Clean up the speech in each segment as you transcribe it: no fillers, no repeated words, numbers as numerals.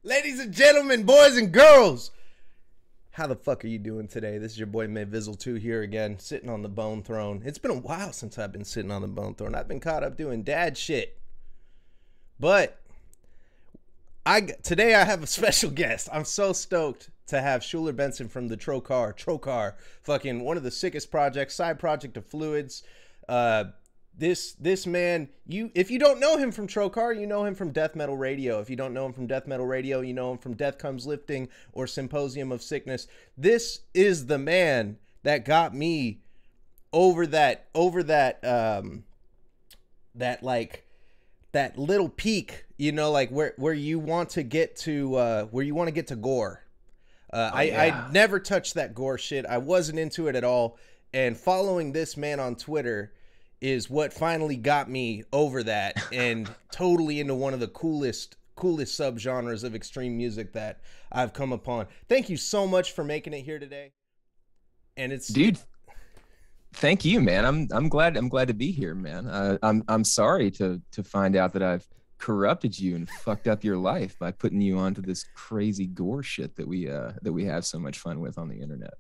Ladies and gentlemen, boys and girls, how the fuck are you doing today? This is your boy Mayvizzle2 here again, sitting on the bone throne. It's been a while since I've been sitting on the bone throne. I've been caught up doing dad shit. But today I have a special guest. I'm so stoked to have Schuler Benson from the Trocar, fucking one of the sickest projects, side project of Fluids. This man, if you don't know him from Trocar, you know him from Death Metal Radio. If you don't know him from Death Metal Radio, you know him from Death Comes Lifting or Symposium of Sickness. This is the man that got me over that little peak, you know, like where you want to get to gore. I never touched that gore shit. I wasn't into it at all. And following this man on Twitter is what finally got me over that and totally into one of the coolest subgenres of extreme music that I've come upon. Thank you so much for making it here today. And dude, thank you, man. I'm glad to be here, man. I'm sorry to find out that I've corrupted you and fucked up your life by putting you onto this crazy gore shit that we have so much fun with on the internet.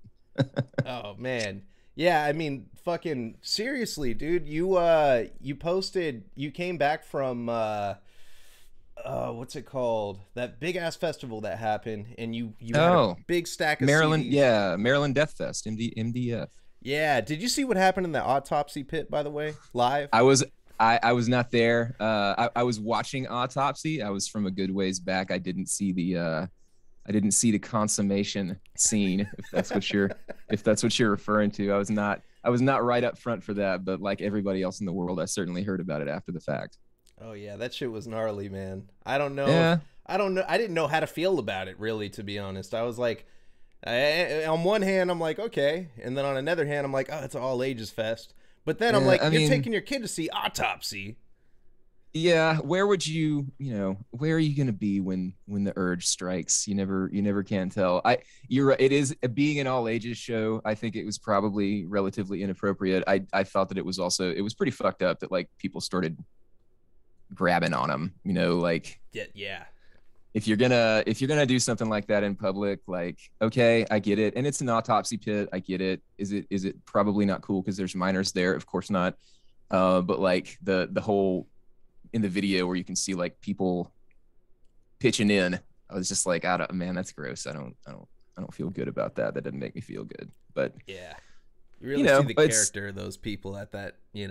Oh man. Yeah, I mean, fucking seriously, dude. You came back from what's it called? That big ass festival that happened, and you had a big stack of Maryland, CDs. yeah, Maryland Death Fest, MDF. Yeah, did you see what happened in the autopsy pit, by the way, live? I was not there. I was watching Autopsy. I was from a good ways back. I didn't see the consummation scene, if that's what you're referring to. I was not right up front for that, but like everybody else in the world, I certainly heard about it after the fact. Oh yeah, that shit was gnarly, man. I don't know. Yeah. I didn't know how to feel about it, really, to be honest. I was like, on one hand, I'm like, okay, and then on another hand, I'm like, oh, it's an all ages fest. But then I'm like, you're taking your kid to see Autopsy. Yeah, where are you going to be when the urge strikes? You never can tell. You're right. It is being an all ages show. I think it was probably relatively inappropriate. I thought that it was pretty fucked up that like people started grabbing on them, you know, like yeah. If you're gonna do something like that in public, like, okay, I get it. And it's an autopsy pit. I get it. Is it probably not cool because there's minors there? Of course not. But like the whole in the video where you can see like people pitching in, I was just like, man, that's gross. I don't feel good about that. That doesn't make me feel good. But yeah, you really see the character of those people at that, in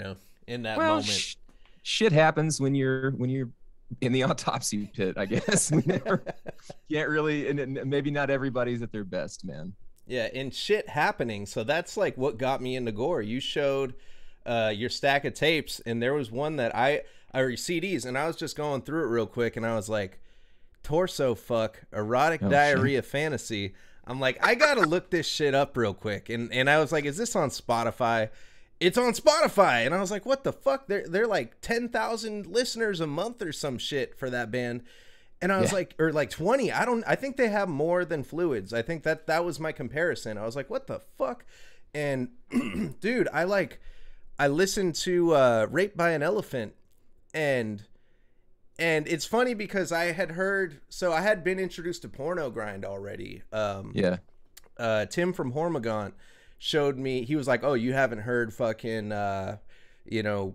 that moment. Shit happens when you're in the autopsy pit, I guess. We never can't really, and maybe not everybody's at their best, man. Yeah, and shit happening. So that's like what got me into gore. You showed your stack of tapes, and there was one that or CDs, and I was just going through it real quick, and I was like, torso fuck, erotic diarrhea fantasy. I'm like, I gotta look this shit up real quick, and I was like, is this on Spotify? It's on Spotify, and I was like, what the fuck? They're like 10,000 listeners a month or some shit for that band, and I was like, or like 20. I think they have more than Fluids. I think that was my comparison. I was like, what the fuck? And dude, I listened to Raped by an Elephant. And it's funny because I had been introduced to Porno Grind already. Tim from Hormagaunt showed me. He was like, oh, you haven't heard fucking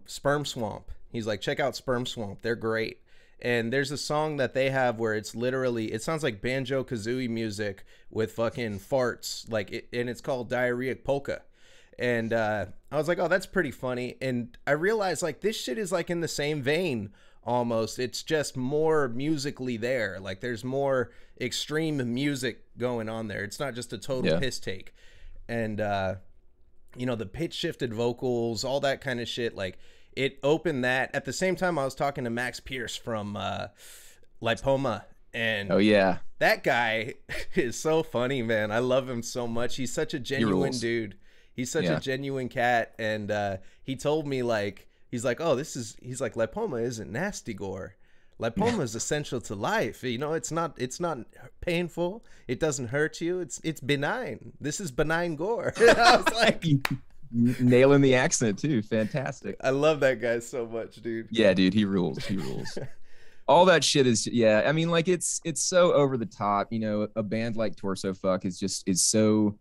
Sperm Swamp. He's like, check out Sperm Swamp, they're great. And there's a song that they have where it's literally, it sounds like Banjo Kazooie music with fucking farts, and it's called Diarrheic Polka. And I was like, oh, that's pretty funny. And I realized like this shit is like in the same vein almost. It's just more musically there. Like there's more extreme music going on there. It's not just a total piss take. And the pitch shifted vocals, all that kind of shit. Like it opened that. At the same time, I was talking to Max Pierce from Lipoma. And that guy is so funny, man. I love him so much. He's such a genuine dude. He's such a genuine cat, and he told me he's like, lipoma isn't nasty gore. Lipoma is essential to life. It's not painful. It doesn't hurt you. It's benign. This is benign gore. I was like, nailing the accent too. Fantastic. I love that guy so much, dude. Yeah, dude, he rules. all that shit is, yeah. I mean, like it's so over the top. You know, a band like Torso Fuck is so,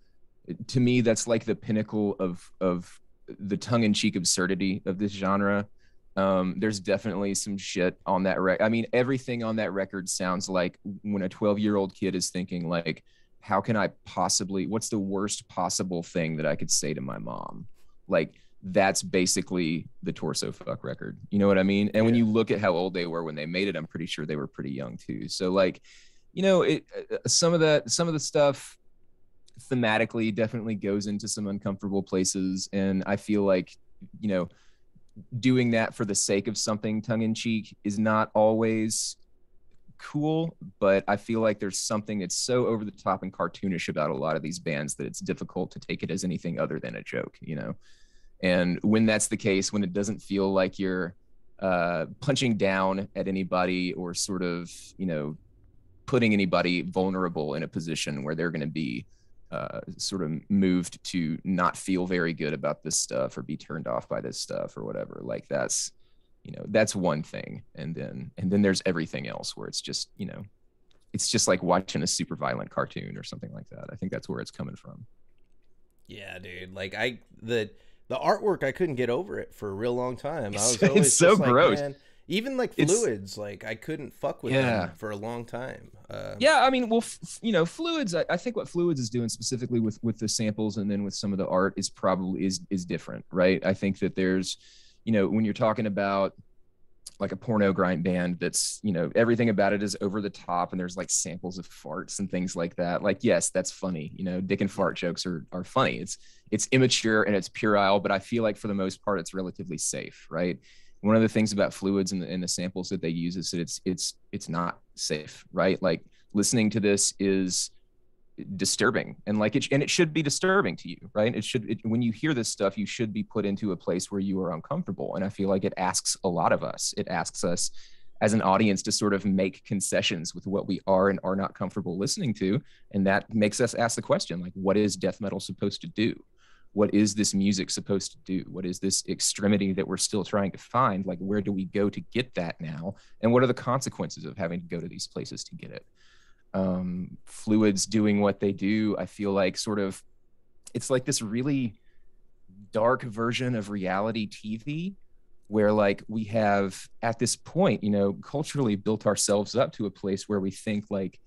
to me, that's like the pinnacle of the tongue-in-cheek absurdity of this genre. There's definitely some shit on that record. I mean, everything on that record sounds like when a 12-year-old kid is thinking like, how can I possibly, what's the worst possible thing that I could say to my mom? Like, that's basically the Torso Fuck record. You know what I mean? And when Yeah. you look at how old they were when they made it, I'm pretty sure they were pretty young too. So like, you know, some of the stuff thematically definitely goes into some uncomfortable places. And I feel like, you know, doing that for the sake of something tongue in cheek is not always cool, but I feel like there's something that's so over the top and cartoonish about a lot of these bands that it's difficult to take it as anything other than a joke, you know? And when that's the case, when it doesn't feel like you're punching down at anybody or sort of, you know, putting anybody vulnerable in a position where they're going to be sort of moved to not feel very good about this stuff or be turned off by this stuff or whatever, like that's, you know, that's one thing. And then there's everything else where it's just, you know, it's just like watching a super violent cartoon or something like that. I think that's where it's coming from. Yeah, dude. Like the artwork, I couldn't get over it for a real long time. I was It's always so just like, gross. man, even like It's fluids, like I couldn't fuck with them yeah. for a long time. Yeah, I mean, well, you know, fluids. I think what fluids is doing specifically with the samples and then with some of the art is probably is different, right? I think that there's, you know, when you're talking about like a porno grind band that's, you know, everything about it is over the top and there's like samples of farts and things like that. Like, yes, that's funny. You know, dick and fart jokes are funny. It's immature and it's puerile, but I feel like for the most part it's relatively safe, right? One of the things about fluids and the samples that they use is that it's not safe, right? Like listening to this is disturbing and like it should be disturbing to you, right? When you hear this stuff, you should be put into a place where you are uncomfortable. And I feel like it asks a lot of us. It asks us as an audience to sort of make concessions with what we are and are not comfortable listening to. And that makes us ask the question, like, what is death metal supposed to do? What is this music supposed to do? What is this extremity that we're still trying to find? Like, where do we go to get that now? And what are the consequences of having to go to these places to get it? Fluids doing what they do, I feel like sort of, it's like this really dark version of reality TV where like we have at this point, you know, culturally built ourselves up to a place where we think like,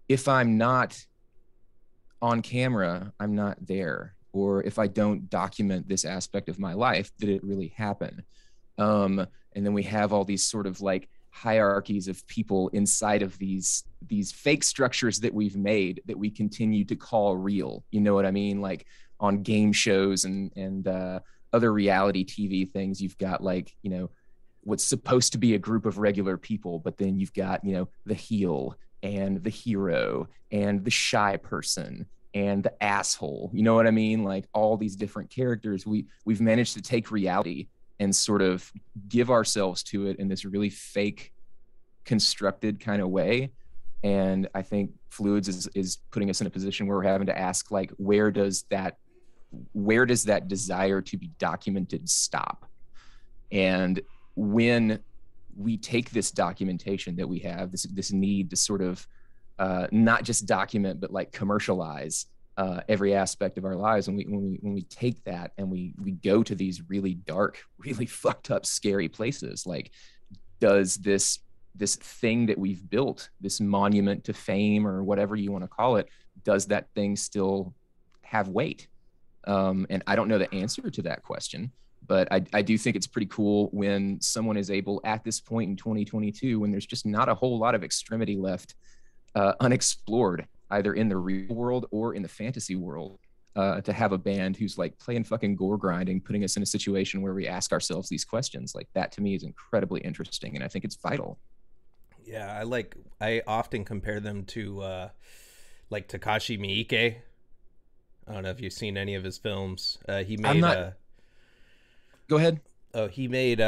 if I'm not on camera, I'm not there. Or if I don't document this aspect of my life, did it really happen? And then we have all these sort of like hierarchies of people inside of these fake structures that we've made that we continue to call real. You know what I mean? Like on game shows and other reality TV things, you've got like, you know, what's supposed to be a group of regular people, but then you've got, you know, the heel and the hero and the shy person and the asshole. You know what I mean? Like all these different characters, we've managed to take reality and sort of give ourselves to it in this really fake constructed kind of way. And I think fluids is putting us in a position where we're having to ask like, where does that desire to be documented stop? And when we take this documentation that we have, this need to sort of not just document, but like commercialize every aspect of our lives. And when we take that and we go to these really dark, really fucked up, scary places, like does this thing that we've built, this monument to fame or whatever you want to call it, does that thing still have weight? And I don't know the answer to that question, but I do think it's pretty cool when someone is able at this point in 2022, when there's just not a whole lot of extremity left unexplored, either in the real world or in the fantasy world, to have a band who's like playing fucking gore grinding, putting us in a situation where we ask ourselves these questions. Like that to me is incredibly interesting, and I think it's vital. Yeah, I often compare them to like Takashi Miike. I don't know if you've seen any of his films. He I'm made not. Go ahead. he made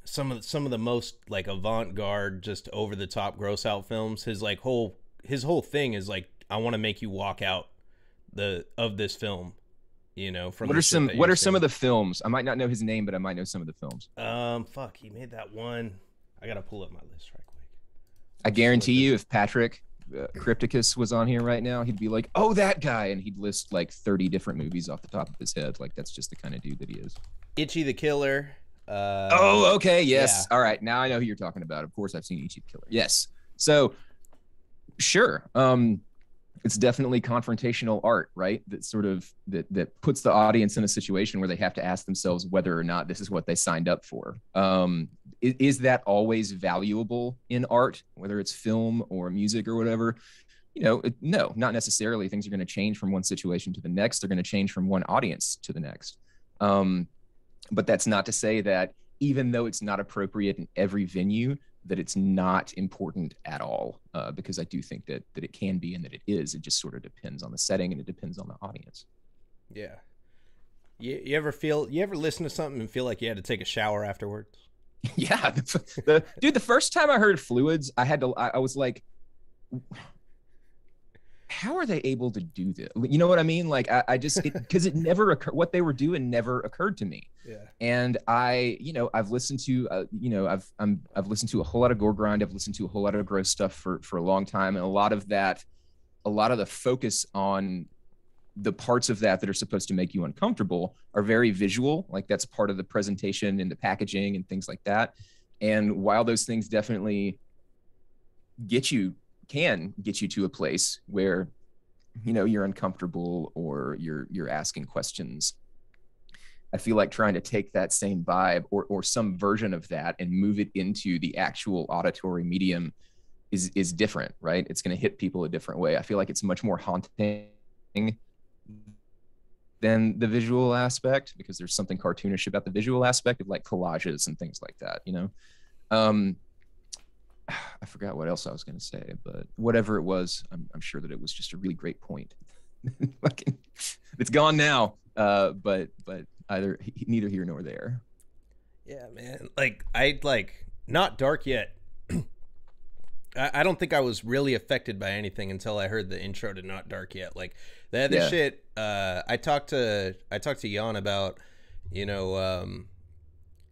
some of the most like avant-garde, just over the top gross out films. His whole thing is like, I want to make you walk out of this film, you know, from What the are shit some that What you're are some seeing. of the films? I might not know his name, but I might know some of the films. Fuck, he made that one. I gotta pull up my list right quick. I guarantee you, if Patrick Crypticus was on here right now, he'd be like, "Oh, that guy," and he'd list like 30 different movies off the top of his head. Like that's just the kind of dude that he is. Itchy the Killer. Oh, okay, yes. Yeah. All right, now I know who you're talking about. Of course, I've seen Itchy the Killer. Yes. So, sure. It's definitely confrontational art, right? That sort of that puts the audience in a situation where they have to ask themselves whether or not this is what they signed up for. Is that always valuable in art, whether it's film or music or whatever? No, not necessarily. Things are going to change from one situation to the next. They're going to change from one audience to the next. But that's not to say that even though it's not appropriate in every venue, that it's not important at all, because I do think that it can be and that it is. It just sort of depends on the setting and it depends on the audience. Yeah. You ever listen to something and feel like you had to take a shower afterwards? Yeah. Dude, the first time I heard Fluids, I was like, how are they able to do this? You know what I mean? Like I just, because it never occurred, what they were doing never occurred to me. Yeah. And I've listened to, I've listened to a whole lot of gore grind. I've listened to a whole lot of gross stuff for a long time. And a lot of the focus on the parts of that are supposed to make you uncomfortable are very visual. Like that's part of the presentation and the packaging and things like that. And while those things definitely can get you to a place where, you're uncomfortable or you're asking questions, I feel like trying to take that same vibe or some version of that and move it into the actual auditory medium is different, right? It's going to hit people a different way. I feel like it's much more haunting than the visual aspect, because there's something cartoonish about the visual aspect of like collages and things like that, I forgot what else I was going to say, but whatever it was, I'm sure that it was just a really great point. It's gone now, but neither here nor there. Yeah, man. Not Dark Yet. I don't think I was really affected by anything until I heard the intro to Not Dark Yet. Like the other shit, I talked to Jan about,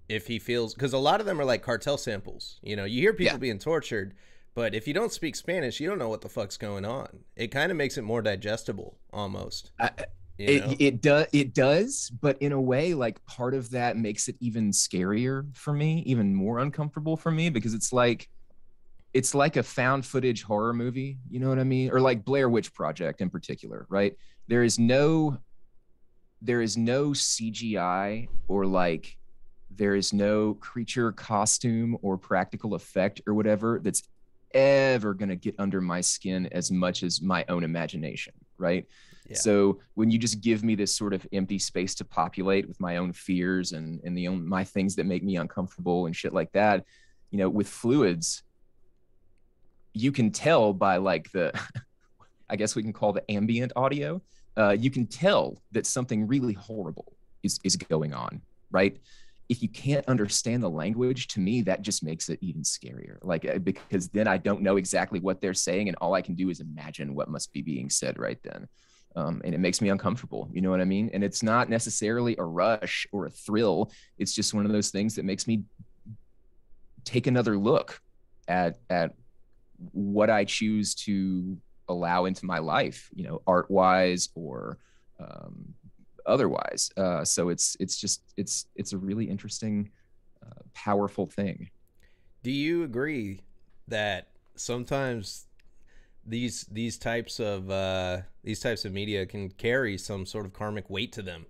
if he feels, because a lot of them are like cartel samples. You hear people being tortured, but if you don't speak Spanish, you don't know what the fuck's going on. It kind of makes it more digestible, almost. It does, but in a way, like part of that makes it even scarier for me, even more uncomfortable for me, because it's like a found footage horror movie. You know what I mean? Or like Blair Witch Project in particular, right? There is no CGI or like. There is no creature costume or practical effect or whatever that's ever going to get under my skin as much as my own imagination, right? Yeah. So when you just give me this sort of empty space to populate with my own fears and my things that make me uncomfortable and shit like that, with Fluids, you can tell by like I guess we can call the ambient audio, you can tell that something really horrible is going on, right? If you can't understand the language, to me, that just makes it even scarier. Like, because then I don't know exactly what they're saying, and all I can do is imagine what must be being said right then. And it makes me uncomfortable. You know what I mean? And it's not necessarily a rush or a thrill. It's just one of those things that makes me take another look at what I choose to allow into my life, art-wise or otherwise. So it's a really interesting, powerful thing. Do you agree that sometimes these types of media can carry some sort of karmic weight to them?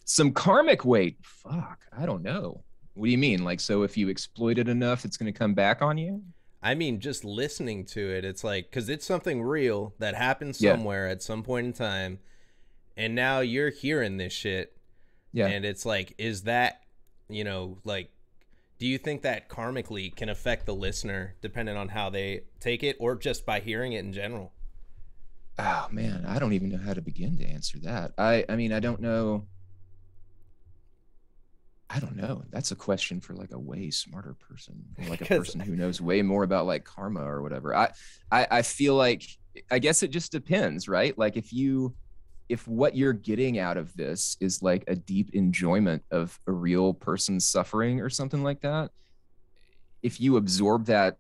Some karmic weight? Fuck, I don't know. What do you mean? Like, so if you exploit it enough, it's going to come back on you? I mean, just listening to it, it's like, because it's something real that happened somewhere at some point in time, and now you're hearing this shit. Yeah. And it's like, is that, like, do you think that karmically can affect the listener depending on how they take it, or just by hearing it in general? Oh man, I don't even know how to begin to answer that. I mean, I don't know. That's a question for like a way smarter person, like a person who knows way more about like karma or whatever. I feel like, I guess it just depends, right? Like if what you're getting out of this is like a deep enjoyment of a real person's suffering or something like that, if you absorb that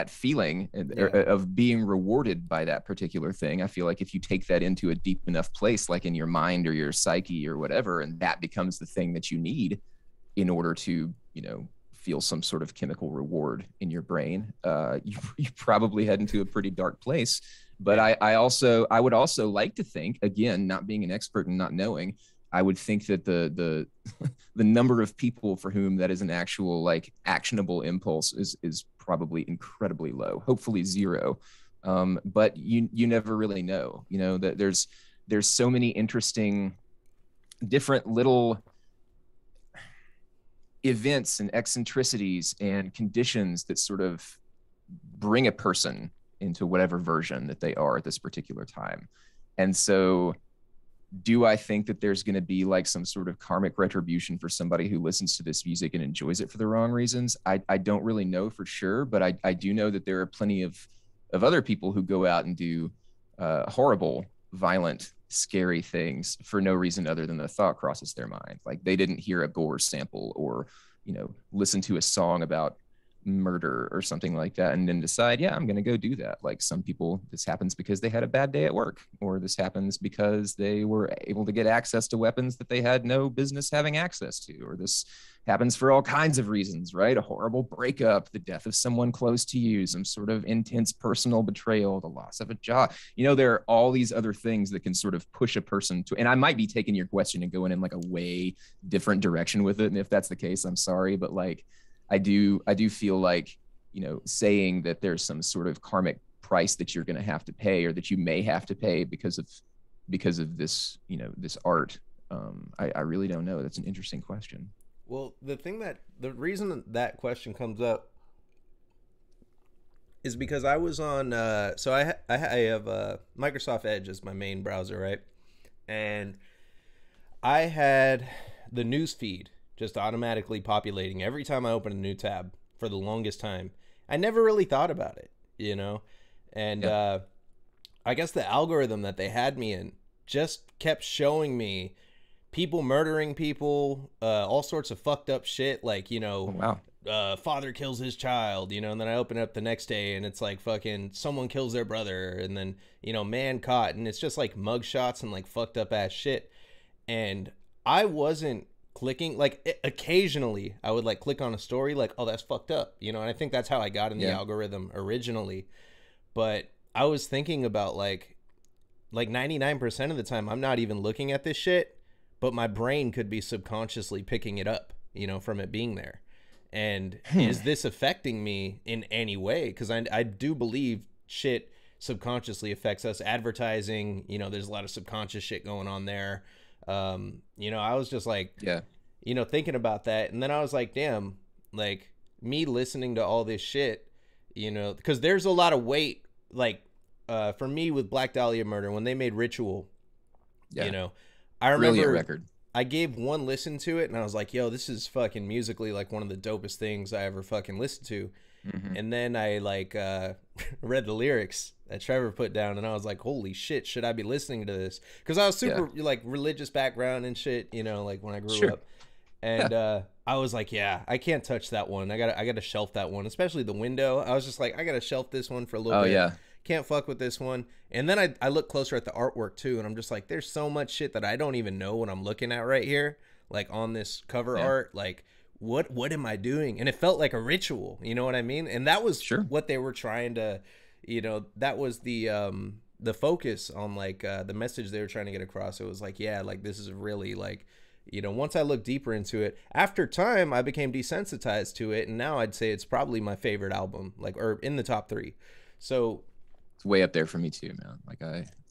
feeling of being rewarded by that particular thing, I feel like if you take that into a deep enough place, like in your mind or your psyche or whatever, and that becomes the thing that you need in order to, feel some sort of chemical reward in your brain, you probably head into a pretty dark place. But I would also like to think, again, not being an expert and not knowing, I would think that the the number of people for whom that is an actual like actionable impulse is probably incredibly low, hopefully zero. But you never really know, that there's so many interesting different little events and eccentricities and conditions that sort of bring a person into whatever version that they are at this particular time. And so do I think that there's going to be like some sort of karmic retribution for somebody who listens to this music and enjoys it for the wrong reasons? I don't really know for sure, but I do know that there are plenty of other people who go out and do horrible, violent, scary things for no reason other than the thought crosses their mind. Like they didn't hear a gore sample or, listen to a song about murder or something like that and then decide, yeah, I'm going to go do that. Like some people, this happens because they had a bad day at work, or this happens because they were able to get access to weapons that they had no business having access to, or this happens for all kinds of reasons, right? A horrible breakup, the death of someone close to you, some sort of intense personal betrayal, the loss of a job. There are all these other things that can sort of push a person to, and I might be taking your question and going in like a way different direction with it. And if that's the case, I'm sorry, but like, I do feel like, saying that there's some sort of karmic price that you're going to have to pay, or that you may have to pay because of this, this art. I really don't know. That's an interesting question. Well, the reason that question comes up is because I was on, so I have Microsoft Edge as my main browser, right? And I had the news feed just automatically populating every time I open a new tab for the longest time. I never really thought about it, And I guess the algorithm that they had me in just kept showing me people murdering people, all sorts of fucked up shit, like, wow. Father kills his child, and then I open it up the next day and it's like fucking someone kills their brother, and then, man caught, and it's just like mugshots and like fucked up ass shit. And I wasn't clicking, like occasionally I would like click on a story like, oh, that's fucked up, and I think that's how I got in the algorithm originally. But I was thinking about like 99% of the time I'm not even looking at this shit, but my brain could be subconsciously picking it up, from it being there. And is this affecting me in any way? Because I do believe shit subconsciously affects us. Advertising, there's a lot of subconscious shit going on there. I was just like, thinking about that. And then I was like, damn, like me listening to all this shit, because there's a lot of weight, like, for me with Black Dahlia Murder, when they made Ritual, I remember record. I gave one listen to it and I was like, yo, this is fucking musically like one of the dopest things I ever fucking listened to. Mm-hmm. And then I like read the lyrics that Trevor put down and I was like, holy shit, should I be listening to this? Because I was super like religious background and shit, like when I grew up. And I was like, yeah, I can't touch that one. I gotta shelf that one, especially The Window. I was just like, I gotta shelf this one for a little bit. Yeah. Can't fuck with this one. And then I look closer at the artwork too, and I'm just like, there's so much shit that I don't even know what I'm looking at right here, like on this cover art. Like, what am I doing? And it felt like a ritual, you know what I mean? And that was what they were trying to, that was the focus on, like, the message they were trying to get across. It was like, yeah, like this is really like, once I looked deeper into it, after time, I became desensitized to it, and now I'd say it's probably my favorite album, like, or in the top 3. So it's way up there for me too, man. Like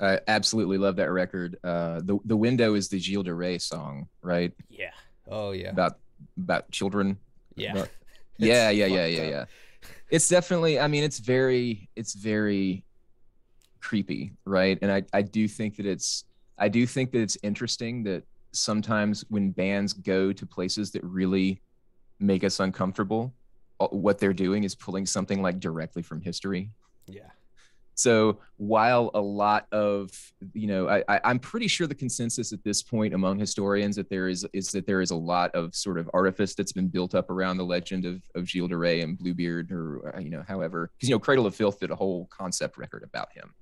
I absolutely love that record. The Window is the Gilles de Rais song, right? Yeah. Oh yeah. About children. Yeah. Yeah. It's definitely, I mean, it's very creepy, right? And I do think that it's interesting that sometimes when bands go to places that really make us uncomfortable, what they're doing is pulling something like directly from history. Yeah. So while a lot of, I'm pretty sure the consensus at this point among historians that there is a lot of sort of artifice that's been built up around the legend of Gilles de Rais and Bluebeard, or however, because Cradle of Filth did a whole concept record about him.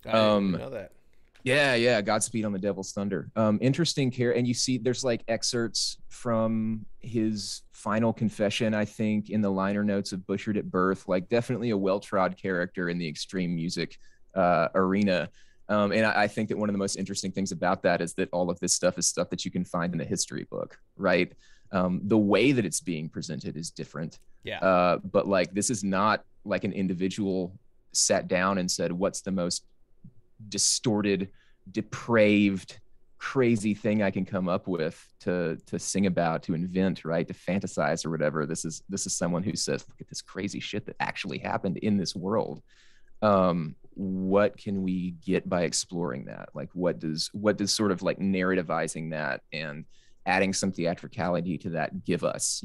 I didn't even Um, know that. yeah. Godspeed on the Devil's Thunder. Interesting care, and you see there's like excerpts from his final confession, I think, in the liner notes of Butchered at Birth. Like, definitely a well-trod character in the extreme music arena. And I think that one of the most interesting things about that is that all of this stuff is stuff that you can find in a history book, right? The way that it's being presented is different. Yeah. But like, this is not like an individual sat down and said, what's the most distorted, depraved, crazy thing I can come up with to sing about, to invent, right, to fantasize or whatever. This is someone who says, look at this crazy shit that actually happened in this world. What can we get by exploring that? Like, what does sort of like narrativizing that and adding some theatricality to that give us,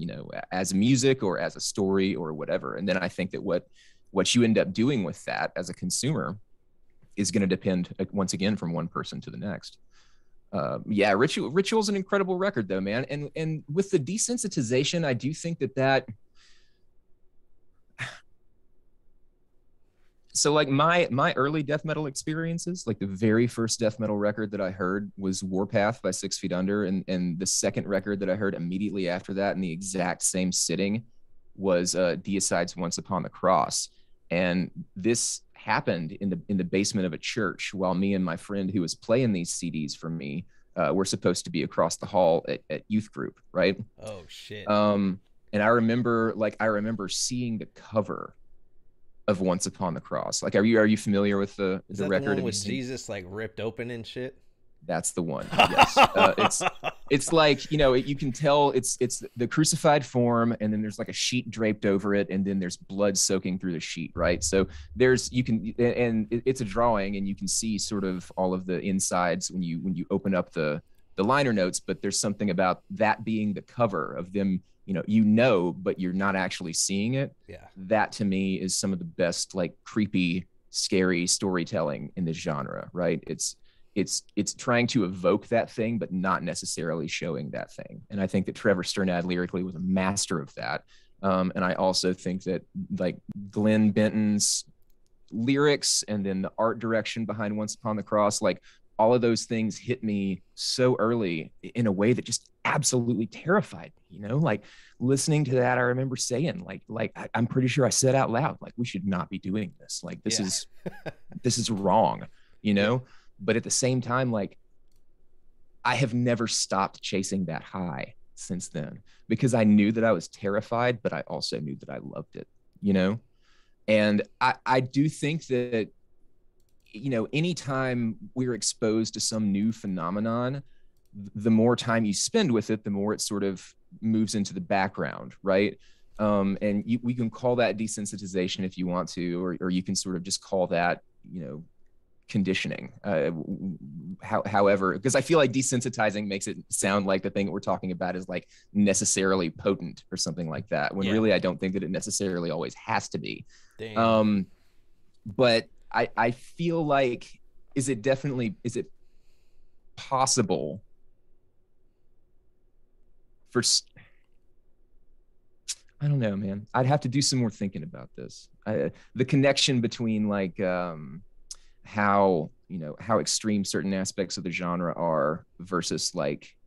as music or as a story or whatever? And then I think that what you end up doing with that as a consumer is going to depend, once again, from one person to the next. Ritual's an incredible record, though, man. And with the desensitization, I do think that so like my early death metal experiences, like the very first death metal record that I heard was Warpath by 6 Feet Under, and the second record that I heard immediately after that in the exact same sitting was Deicide's Once Upon the Cross. And this happened in the basement of a church while me and my friend who was playing these CDs for me were supposed to be across the hall at youth group, right? Oh shit. And I remember seeing the cover of Once Upon the Cross. Like, are you familiar with the Is that record? the one with Jesus like ripped open and shit? That's the one. Yes. It's like, you can tell it's the crucified form, and then there's like a sheet draped over it, and then there's blood soaking through the sheet, right? So it's a drawing, and you can see sort of all of the insides when you open up the liner notes, but there's something about that being the cover of them, but you're not actually seeing it. Yeah. That to me is some of the best, like, creepy, scary storytelling in this genre, right? It's trying to evoke that thing, but not necessarily showing that thing. And I think that Trevor Sternad lyrically was a master of that. And I also think that, like, Glenn Benton's lyrics and then the art direction behind Once Upon the Cross, like, all of those things hit me so early in a way that just absolutely terrified me. Like, listening to that, I remember saying, I'm pretty sure I said out loud, like, we should not be doing this. Like, this is wrong, Yeah. But at the same time, like, I have never stopped chasing that high since then, because I knew that I was terrified, but I also knew that I loved it, And I do think that, anytime we're exposed to some new phenomenon, the more time you spend with it, the more it sort of moves into the background, right? And we can call that desensitization if you want to, or you can sort of just call that, conditioning. However, because I feel like desensitizing makes it sound like the thing that we're talking about is like necessarily potent or something like that, when really I don't think that it necessarily always has to be. Damn. But I feel like, is it possible for, I don't know, man. I'd have to do some more thinking about this. The connection between, like, how extreme certain aspects of the genre are versus, like,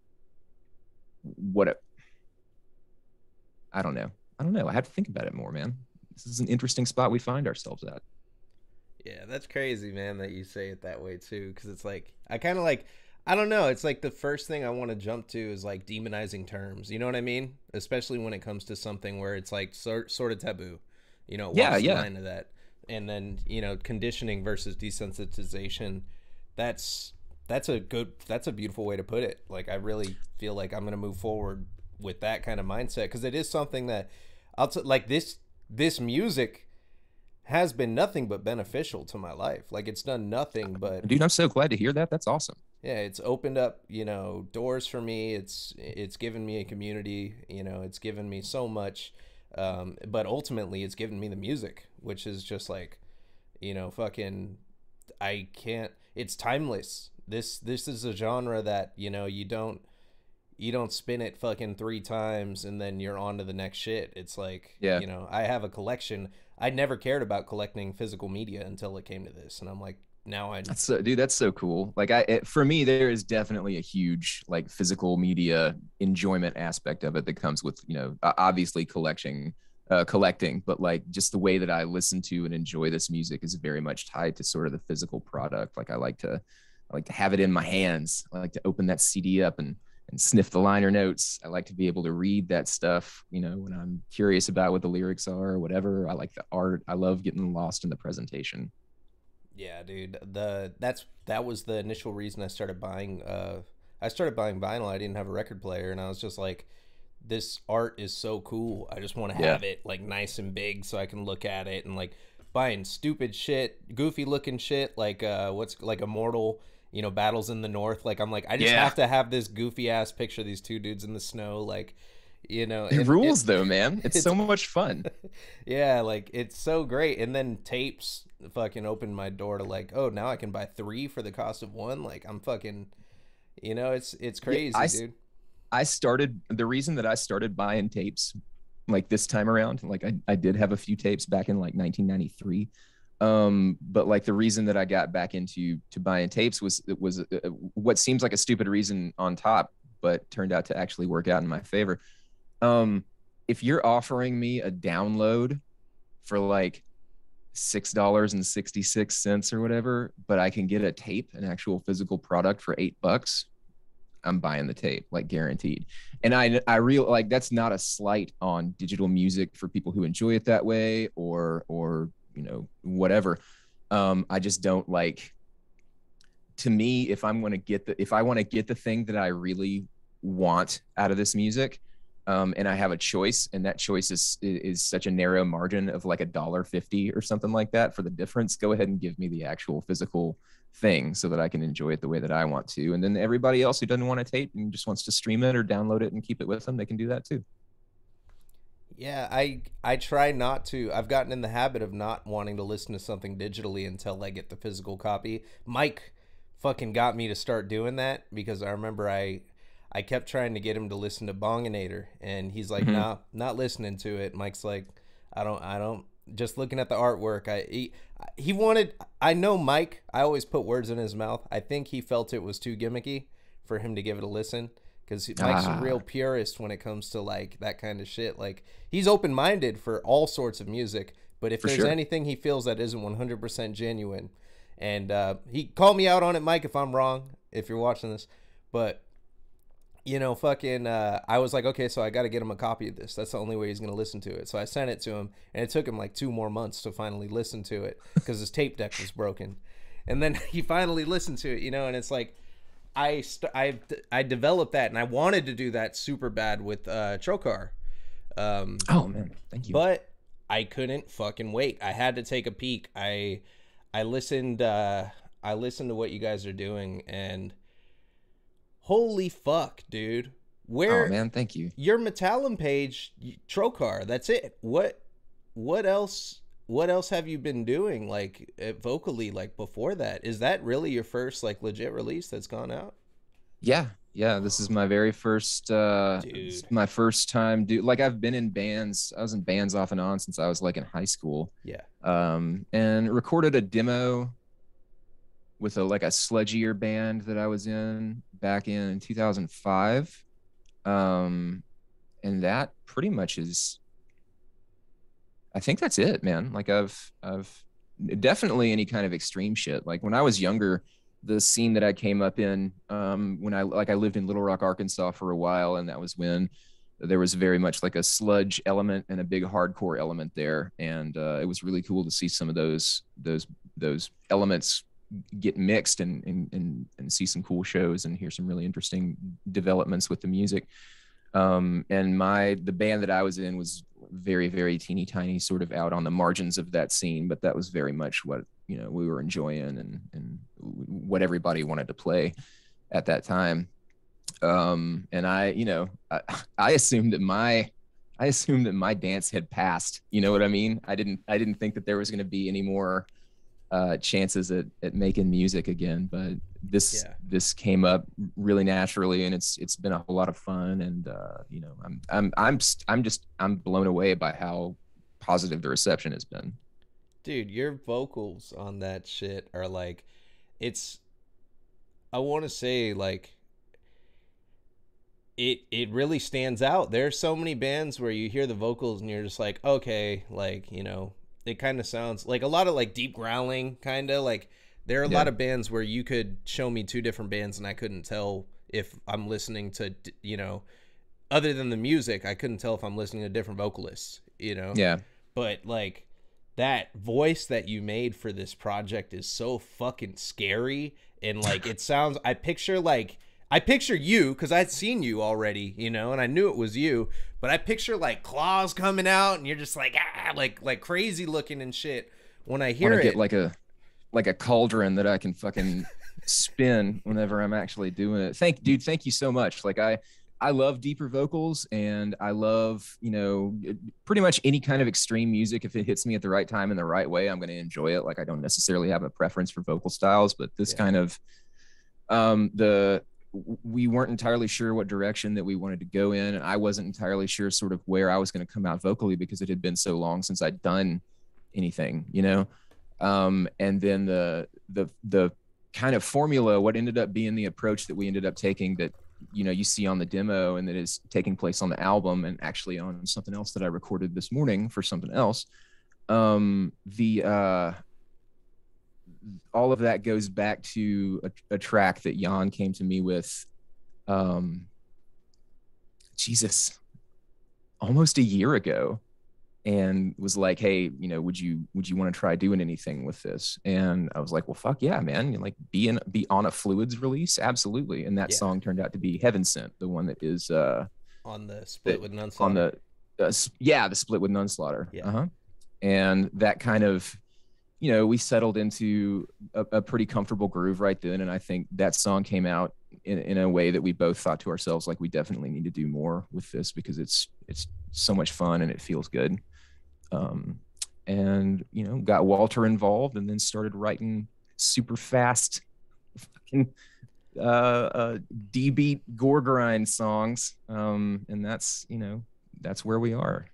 I don't know. I have to think about it more, man. This is an interesting spot we find ourselves at. Yeah, that's crazy, man, that you say it that way too, because it's like I kind of like, I don't know, it's like the first thing I want to jump to is like demonizing terms, you know what I mean? Especially when it comes to something where it's like sort of taboo, it walks the line of that. And then, conditioning versus desensitization, that's a beautiful way to put it. Like, I really feel like I'm going to move forward with that kind of mindset, because it is something that like this music has been nothing but beneficial to my life. Like, it's done nothing but, dude, I'm so glad to hear that. That's awesome. Yeah, it's opened up, doors for me. It's given me a community, it's given me so much. But ultimately it's given me the music, which is just like, You know, fucking, I can't. It's timeless. This is a genre that, you know, you don't spin it fucking three times and then you're on to the next shit. It's like, Yeah. you know, I have a collection. I never cared about collecting physical media until it came to this, and I'm like, now I. That's so, dude, that's so cool. Like for me, there is definitely a huge like physical media enjoyment aspect of it that comes with, you know, obviously collecting, but like just the way that I listen to and enjoy this music is very much tied to sort of the physical product. Like I like to have it in my hands. I like to open that CD up and sniff the liner notes. I like to be able to read that stuff, you know, when I'm curious about what the lyrics are or whatever. I like the art. I love getting lost in the presentation. Yeah, dude. That was the initial reason I started buying vinyl. I didn't have a record player, and I was just like, this art is so cool. I just want to Yeah. have it like nice and big so I can look at it, and like buying stupid shit, goofy looking shit like what's like Immortal, you know, Battles in the North. Like I'm like, I just Yeah. have to have this goofy ass picture of these two dudes in the snow, like, you know, It and rules though, man. It's it's so much fun. yeah, like it's so great. And then tapes fucking opened my door to like, oh, now I can buy three for the cost of one. Like I'm fucking, you know, it's Yeah, crazy, dude. I started the reason that I started buying tapes like this time around, like I did have a few tapes back in like 1993. But like the reason that I got back into to buying tapes was it was what seems like a stupid reason on top, but turned out to actually work out in my favor. Um, if you're offering me a download for like $6.66 or whatever, but I can get a tape, an actual physical product for $8, I'm buying the tape, like guaranteed. And I real like that's not a slight on digital music for people who enjoy it that way or you know whatever. I just don't like. To me, if I want to get the thing that I really want out of this music, and I have a choice, and that choice is such a narrow margin of like $1.50 or something like that for the difference. Go ahead and give me the actual physical thing so that I can enjoy it the way that I want to. And then everybody else who doesn't want to tape and just wants to stream it or download it and keep it with them, they can do that too. Yeah, I try not to. I've gotten in the habit of not wanting to listen to something digitally until I get the physical copy. Mike fucking got me to start doing that because I remember I kept trying to get him to listen to Bonginator, and he's like, Mm-hmm. "Nah, not listening to it." Mike's like, I don't." Just looking at the artwork, he wanted. I know Mike. I always put words in his mouth. I think he felt it was too gimmicky for him to give it a listen because Mike's a real Ah, purist when it comes to like that kind of shit. Like he's open minded for all sorts of music, but if for there's sure. anything he feels that isn't 100% genuine, and he called me out on it, Mike, if I'm wrong, if you're watching this, but you know, fucking, I was like, okay, so I got to get him a copy of this. That's the only way he's going to listen to it. So I sent it to him, and it took him like 2 more months to finally listen to it because his tape deck was broken. And then he finally listened to it, you know, and it's like, I developed that, and I wanted to do that super bad with Trocar. Um, Oh man, thank you. but I couldn't fucking wait. I had to take a peek. I listened, I listened to what you guys are doing, and holy fuck, dude. Oh Where man, thank you. your Metallum page, Trocar, that's it. What else what else have you been doing like vocally like before that? Is that really your first like legit release that's gone out? Yeah, yeah. This is my very first Dude. my first time do like I've been in bands. I was in bands off and on since I was like in high school. Yeah. And recorded a demo with a like a sludgier band that I was in back in 2005. Um and that pretty much is I think that's it, man. Like I've definitely any kind of extreme shit. Like when I was younger, the scene that I came up in, when I lived in Little Rock, Arkansas for a while, and that was when there was very much like a sludge element and a big hardcore element there, and it was really cool to see some of those elements get mixed and see some cool shows and hear some really interesting developments with the music. And the band that I was in was very, very teeny tiny, sort of out on the margins of that scene, but that was very much what, you know, we were enjoying and what everybody wanted to play at that time. And I assumed that my dance had passed. You know what I mean? I didn't think that there was going to be any more chances at making music again, but Yeah. this came up really naturally, and it's been a whole lot of fun. And you know, I'm blown away by how positive the reception has been. Dude, your vocals on that shit are like, it's, I want to say like, it really stands out. There's so many bands where you hear the vocals and you're just like, okay, like, you know, it kind of sounds like a lot of like deep growling, kind of like, there are a Yeah, lot of bands where you could show me two different bands and I couldn't tell if I'm listening to, you know, other than the music, I couldn't tell if I'm listening to different vocalists, you know. yeah, But like, that voice that you made for this project is so fucking scary, and like, it sounds, I picture you, because I'd seen you already, you know, and I knew it was you, but I picture like claws coming out and you're just like, ah, like crazy looking and shit when I want hear to get it. like a cauldron that I can fucking spin whenever I'm actually doing it. Thank you so much. Like I love deeper vocals, and I love, you know, pretty much any kind of extreme music. If it hits me at the right time in the right way, I'm going to enjoy it. Like I don't necessarily have a preference for vocal styles, but this Yeah. kind of the we weren't entirely sure what direction that we wanted to go in, and I wasn't entirely sure sort of where I was going to come out vocally because it had been so long since I'd done anything, you know. And then the kind of formula, what ended up being the approach that we ended up taking, that you know you see on the demo and that is taking place on the album and actually on something else that I recorded this morning for something else. The All of that goes back to a track that Jan came to me with, um, Jesus, almost a year ago, and was like, "Hey, you know, would you want to try doing anything with this?" And I was like, "Well, fuck yeah, man! Like be on a Fluids release, absolutely." And that Yeah. song turned out to be Heaven Sent, the one that is On the split that with on Nunslaughter. the yeah, the split with Nunslaughter. Yeah. Uh-huh. And that kind of, you know, we settled into a pretty comfortable groove right then. And I think that song came out in a way that we both thought to ourselves, like, we definitely need to do more with this because it's so much fun and it feels good. Um, and, you know, got Walter involved and then started writing super fast fucking D beat gore grind songs. And that's, you know, that's where we are.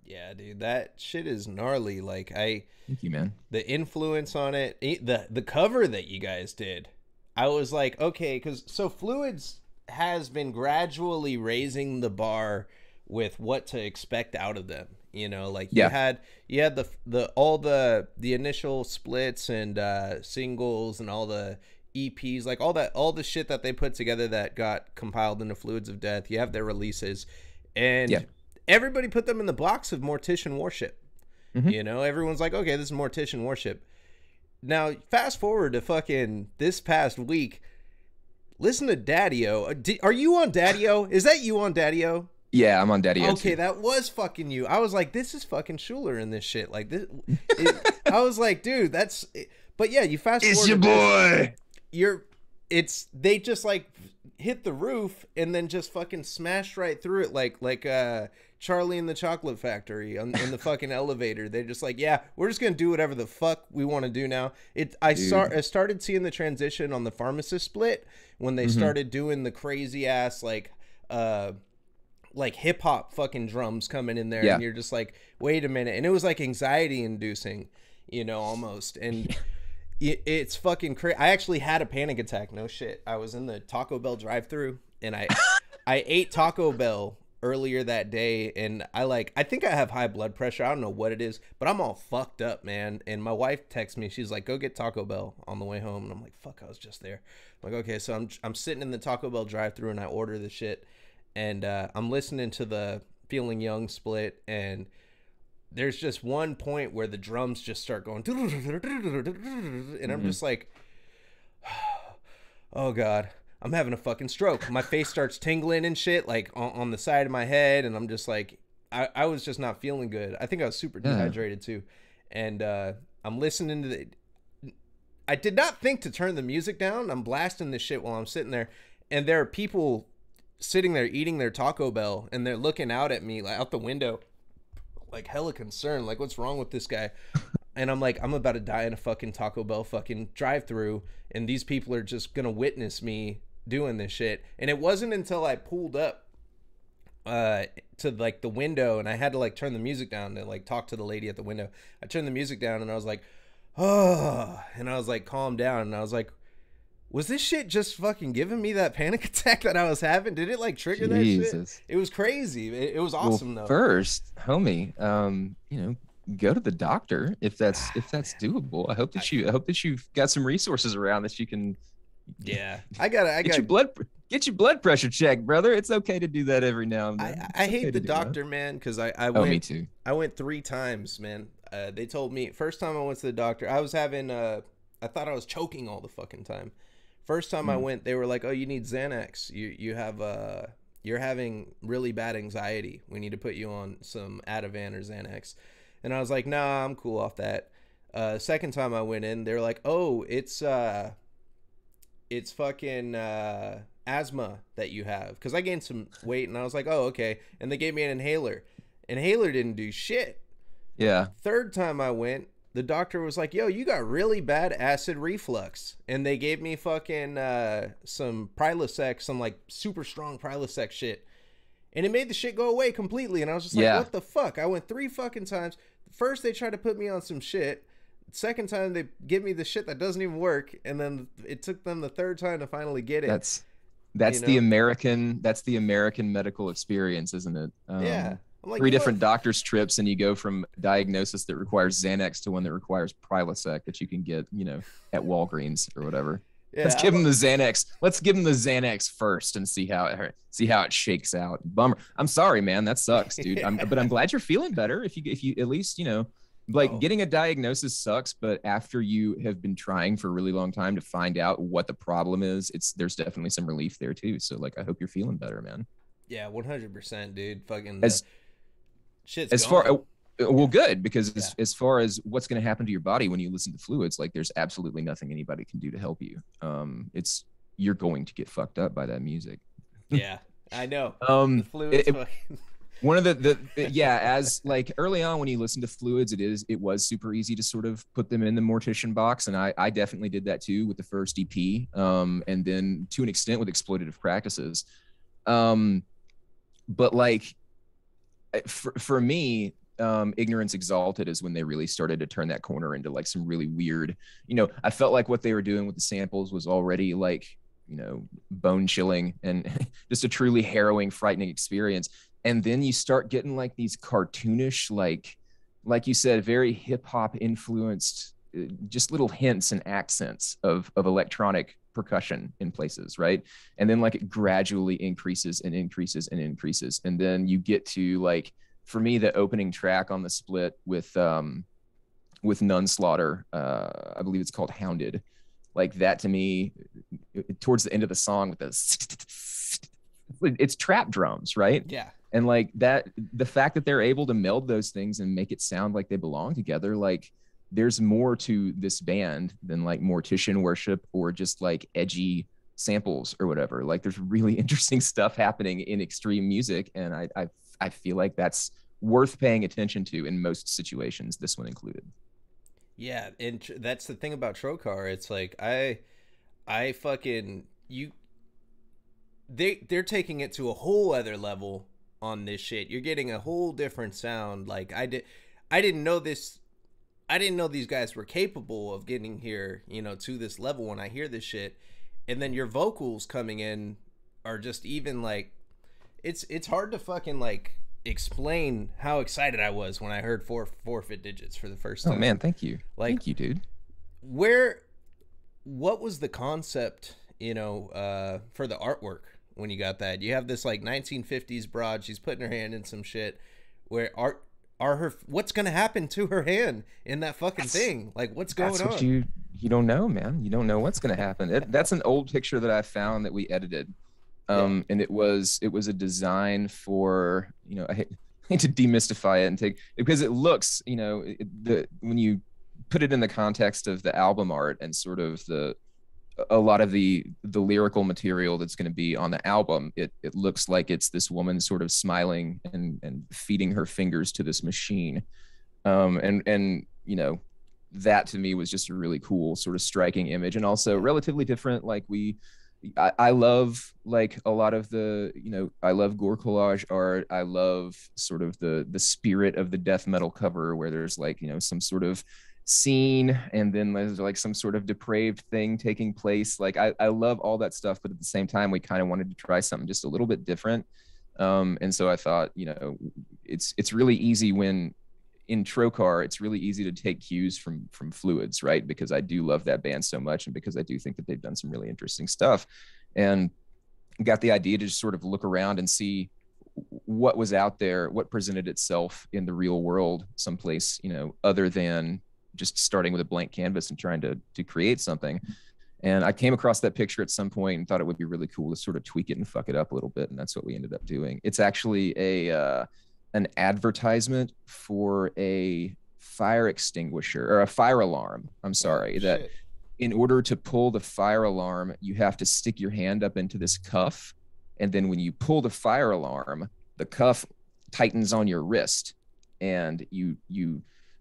Yeah, dude, that shit is gnarly. Like, I, Thank you, man. the influence on it, the cover that you guys did, I was like, okay, because so Fluids has been gradually raising the bar with what to expect out of them. You know, like Yeah. you had the all the initial splits and singles and all the EPs, like all the shit that they put together that got compiled into Fluids of Death. You have their releases, Yeah. and everybody put them in the box of Mortician Worship. Mm-hmm. You know, everyone's like, okay, this is Mortician Worship. Now, fast forward to fucking this past week. Listen to Daddy-O. Are you on Daddy-O? Is that you on Daddy-O? Yeah, I'm on Daddy. Okay, that was fucking you. I was like, this is fucking Schuler in this shit. Like this, I was like, dude, that's. But yeah, you fast forward. It's your boy. They just like hit the roof and then just fucking smashed right through it, like Charlie and the Chocolate Factory in the fucking elevator. They're just like, yeah, we're just gonna do whatever the fuck we want to do now. I started seeing the transition on the Pharmacist split when they started doing the crazy ass like hip hop fucking drums coming in there, Yeah. and you're just like, wait a minute, and it was like anxiety inducing, you know, almost, and it's fucking crazy. I actually had a panic attack. No shit. I was in the Taco Bell drive-thru, and I ate Taco Bell earlier that day, and I think I have high blood pressure. I don't know what it is, but I'm all fucked up, man. And my wife texts me. She's like, "Go get Taco Bell on the way home." And I'm like, "Fuck, I was just there." I'm like, okay, so I'm sitting in the Taco Bell drive-thru, and I order the shit, and I'm listening to the Feeling Young split, and there's just one point where the drums just start going, and I'm just like, oh god, I'm having a fucking stroke. My face starts tingling and shit, like on the side of my head, and I'm just like, I was just not feeling good. I think I was super dehydrated too, and I'm listening to the. I did not think to turn the music down. I'm blasting this shit while I'm sitting there, and there are people sitting there eating their Taco Bell, and they're looking out at me, like out the window, like hella concerned, like what's wrong with this guy. and I'm like, I'm about to die in a fucking Taco Bell fucking drive-through, and these people are just gonna witness me doing this shit. And it wasn't until I pulled up to like the window, and I had to like turn the music down to like talk to the lady at the window. I turned the music down, and I was like, oh, and I was like, calm down, and I was like, was this shit just fucking giving me that panic attack that I was having? Did it like trigger that shit? Jesus. It was crazy. It was awesome though. First, homie, you know, go to the doctor if that's doable. I hope that you've got some resources around that you can. Yeah, I got get your blood pressure checked, brother. It's okay to do that every now and then. I hate the doctor, man, because I went. Oh, me too. I went 3 times, man. They told me first time I went to the doctor, I was having I thought I was choking all the fucking time. First time I went, they were like, "Oh, you need Xanax. You have you're having really bad anxiety. We need to put you on some Ativan or Xanax." And I was like, "Nah, I'm cool off that." Second time I went in, they're like, "Oh, it's fucking asthma that you have," because I gained some weight, and I was like, "Oh, okay." And they gave me an inhaler. Inhaler didn't do shit. Yeah. Third time I went, the doctor was like, "Yo, you got really bad acid reflux," and they gave me fucking some Prilosec, some like super strong Prilosec shit, and it made the shit go away completely. And I was just like, "What the fuck?" I went 3 fucking times. First, they tried to put me on some shit. Second time, they give me the shit that doesn't even work, and then it took them the third time to finally get it. That's the American medical experience, isn't it? Yeah. I'm like, 3 different doctor's trips, and you go from diagnosis that requires Xanax to one that requires Prilosec that you can get, you know, at Walgreens or whatever. Yeah, let's give him the Xanax. Let's give him the Xanax first and see how it shakes out. Bummer. I'm sorry, man. That sucks, dude. But I'm glad you're feeling better. If you at least, you know, like getting a diagnosis sucks, but after you have been trying for a really long time to find out what the problem is, there's definitely some relief there too. So like, I hope you're feeling better, man. Yeah, 100%, dude. Fucking shit's as gone. far well, good, because as far as what's going to happen to your body when you listen to fluids, like there's absolutely nothing anybody can do to help you. You're going to get fucked up by that music. Yeah, I know. The fluids. One of as like early on when you listen to fluids, it was super easy to sort of put them in the mortician box, and I definitely did that too with the first EP, and then to an extent with exploitative practices. But like for me, Ignorance Exalted is when they really started to turn that corner into like some really weird, you know, I felt like what they were doing with the samples was already like, you know, bone chilling and just a truly harrowing, frightening experience. And then you start getting like these cartoonish, like you said, very hip hop influenced, just little hints and accents of electronic percussion in places, right? And then like it gradually increases and increases and increases. And then you get to like, for me, the opening track on the split with Nunslaughter, I believe it's called Hounded. Like that to me, towards the end of the song with it's trap drums, right? Yeah. And like that, the fact that they're able to meld those things and make it sound like they belong together, like there's more to this band than like mortician worship or just like edgy samples or whatever. Like there's really interesting stuff happening in extreme music, and I feel like that's worth paying attention to in most situations, this one included. Yeah, and that's the thing about Trocar. It's like I fucking they're taking it to a whole other level on this shit. You're getting a whole different sound. Like I didn't know this. I didn't know these guys were capable of getting here, you know, to this level when I hear this shit. And then your vocals coming in are just even like, it's hard to fucking like explain how excited I was when I heard forfeit digits for the first time. Oh man, thank you. Like, thank you, dude. What was the concept, you know, for the artwork when you got that? You have this like 1950s broad, she's putting her hand in some shit where what's gonna happen to her hand in that fucking thing? Like, what's going on? You don't know, man. You don't know what's gonna happen. That's an old picture that I found that we edited, and it was a design for, you know, I hate to demystify it and take, because it looks, you know, when you put it in the context of the album art and sort of a lot of the lyrical material that's going to be on the album, it looks like it's this woman sort of smiling and feeding her fingers to this machine. And you know, that to me was just a really cool sort of striking image, and also relatively different. Like I love like a lot of the, you know, I love gore collage art. I love sort of the spirit of the death metal cover where there's like, you know, some sort of scene and then there's like some sort of depraved thing taking place. Like I love all that stuff, but at the same time, we kind of wanted to try something just a little bit different. And so I thought, you know, it's really easy when in Trocar, it's really easy to take cues from Fluids, right? Because I do love that band so much, and because I do think that they've done some really interesting stuff, and got the idea to just sort of look around and see what was out there, what presented itself in the real world, someplace, you know, other than just starting with a blank canvas and trying to create something. And I came across that picture at some point and thought it would be really cool to sort of tweak it and fuck it up a little bit, and that's what we ended up doing. It's actually an advertisement for a fire extinguisher or a fire alarm. I'm sorry, that in order to pull the fire alarm, you have to stick your hand up into this cuff. And then when you pull the fire alarm, the cuff tightens on your wrist. And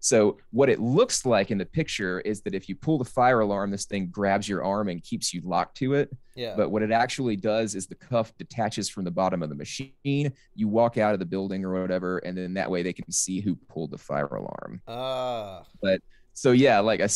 so what it looks like in the picture is that if you pull the fire alarm, this thing grabs your arm and keeps you locked to it. Yeah. But what it actually does is the cuff detaches from the bottom of the machine. You walk out of the building or whatever, and then that way they can see who pulled the fire alarm. But so yeah, like a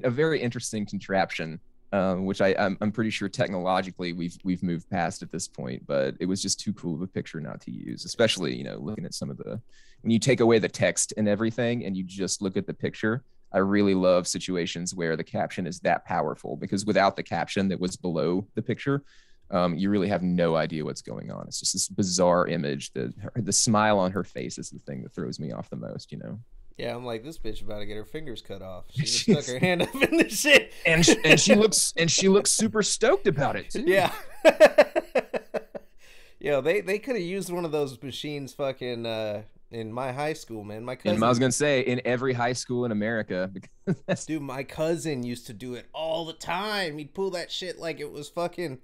very interesting contraption, which I'm pretty sure technologically we've moved past at this point, but it was just too cool of a picture not to use, especially, you know, looking at some of the, when you take away the text and everything and you just look at the picture. I really love situations where the caption is that powerful, because without the caption that was below the picture, you really have no idea what's going on. It's just this bizarre image. The smile on her face is the thing that throws me off the most, you know? Yeah, I'm like, this bitch about to get her fingers cut off. She just stuck her hand up in the shit, and she looks super stoked about it too. Yeah. Yo, they could have used one of those machines, fucking in my high school, man. My cousin. And I was gonna say in every high school in America, because dude, my cousin used to do it all the time. He'd pull that shit like it was fucking,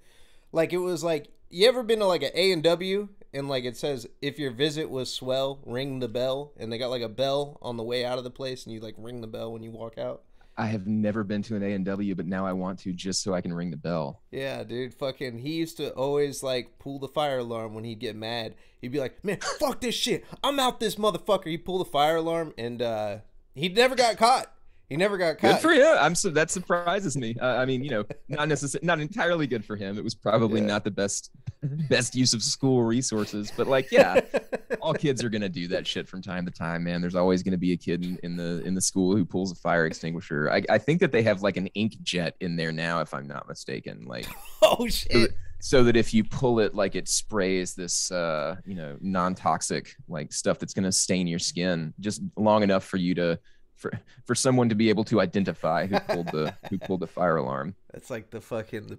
like it was like, you ever been to like an A&W and like it says, if your visit was swell, ring the bell, and they got like a bell on the way out of the place and you like ring the bell when you walk out? I have never been to an A&W, but now I want to, just so I can ring the bell. Yeah, dude, fucking, he used to always like pull the fire alarm when he'd get mad. He'd be like, man, fuck this shit, I'm out this motherfucker. He'd pull the fire alarm, and he never got caught. He never got caught. Good for him. That surprises me. I mean, you know, not entirely good for him. It was probably not the best use of school resources, but like, yeah, all kids are gonna do that shit from time to time, man. There's always gonna be a kid in the school who pulls a fire extinguisher. I think that they have like an ink jet in there now, if I'm not mistaken. Like, oh shit. So that if you pull it, like it sprays this, you know, non-toxic like stuff that's gonna stain your skin just long enough for you to. For someone to be able to identify who pulled the fire alarm. That's like the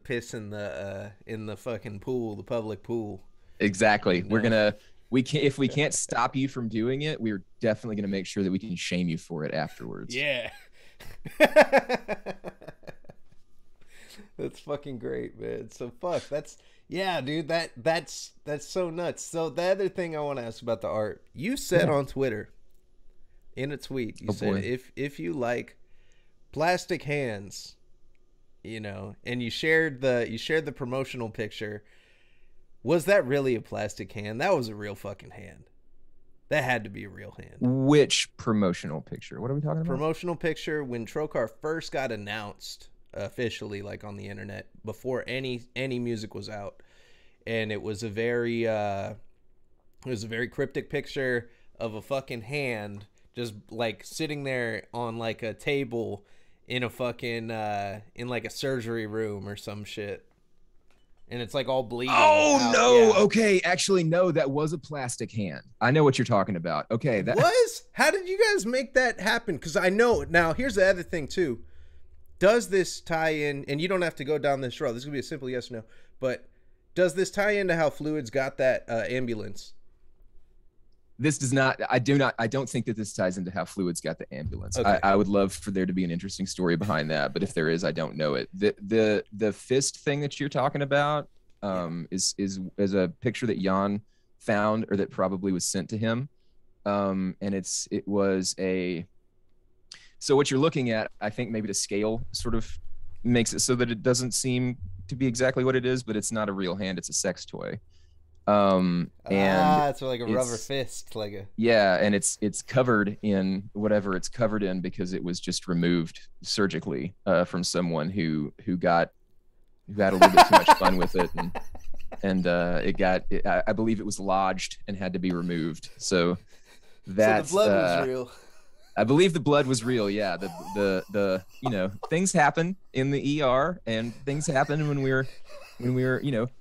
piss in the fucking pool, the public pool. Exactly. If we can't stop you from doing it, we're definitely gonna make sure that we can shame you for it afterwards. Yeah. That's fucking great, man. So fuck, dude, that's so nuts. So the other thing I want to ask about the art, you said on Twitter, in a tweet, you said, if you like plastic hands, you know, and you shared the promotional picture. Was that really a plastic hand? That was a real fucking hand. That had to be a real hand. Which promotional picture? What are we talking about? Promotional picture when Trocar first got announced officially, like on the internet, before any music was out, and it was a very cryptic picture of a fucking hand just like sitting there on like a table in a fucking in like a surgery room or some shit, and it's like all bleeding. Oh out. no. Yeah. Okay, actually no, that was a plastic hand. I know what you're talking about. Okay, that was. How did you guys make that happen? Because I know now. Here's the other thing too. Does this tie in? And you don't have to go down this road. This is gonna be a simple yes or no. But does this tie into how Fluids got that ambulance? This does not. I don't think that this ties into how Fluids got the ambulance. Okay. I would love for there to be an interesting story behind that, but if there is, I don't know it. The fist thing that you're talking about is a picture that Jan found, or that probably was sent to him, and it was a So what you're looking at, I think maybe the scale sort of makes it so that it doesn't seem to be exactly what it is, but it's not a real hand, it's a sex toy. And Ah, it's like a rubber it's, fist, like a. yeah, and it's covered in whatever it's covered in because it was just removed surgically from someone who had a little bit too much fun with it, and I believe it was lodged and had to be removed. So So the that's blood was real. I believe the blood was real. Yeah, the things happen in the ER, and things happen when we're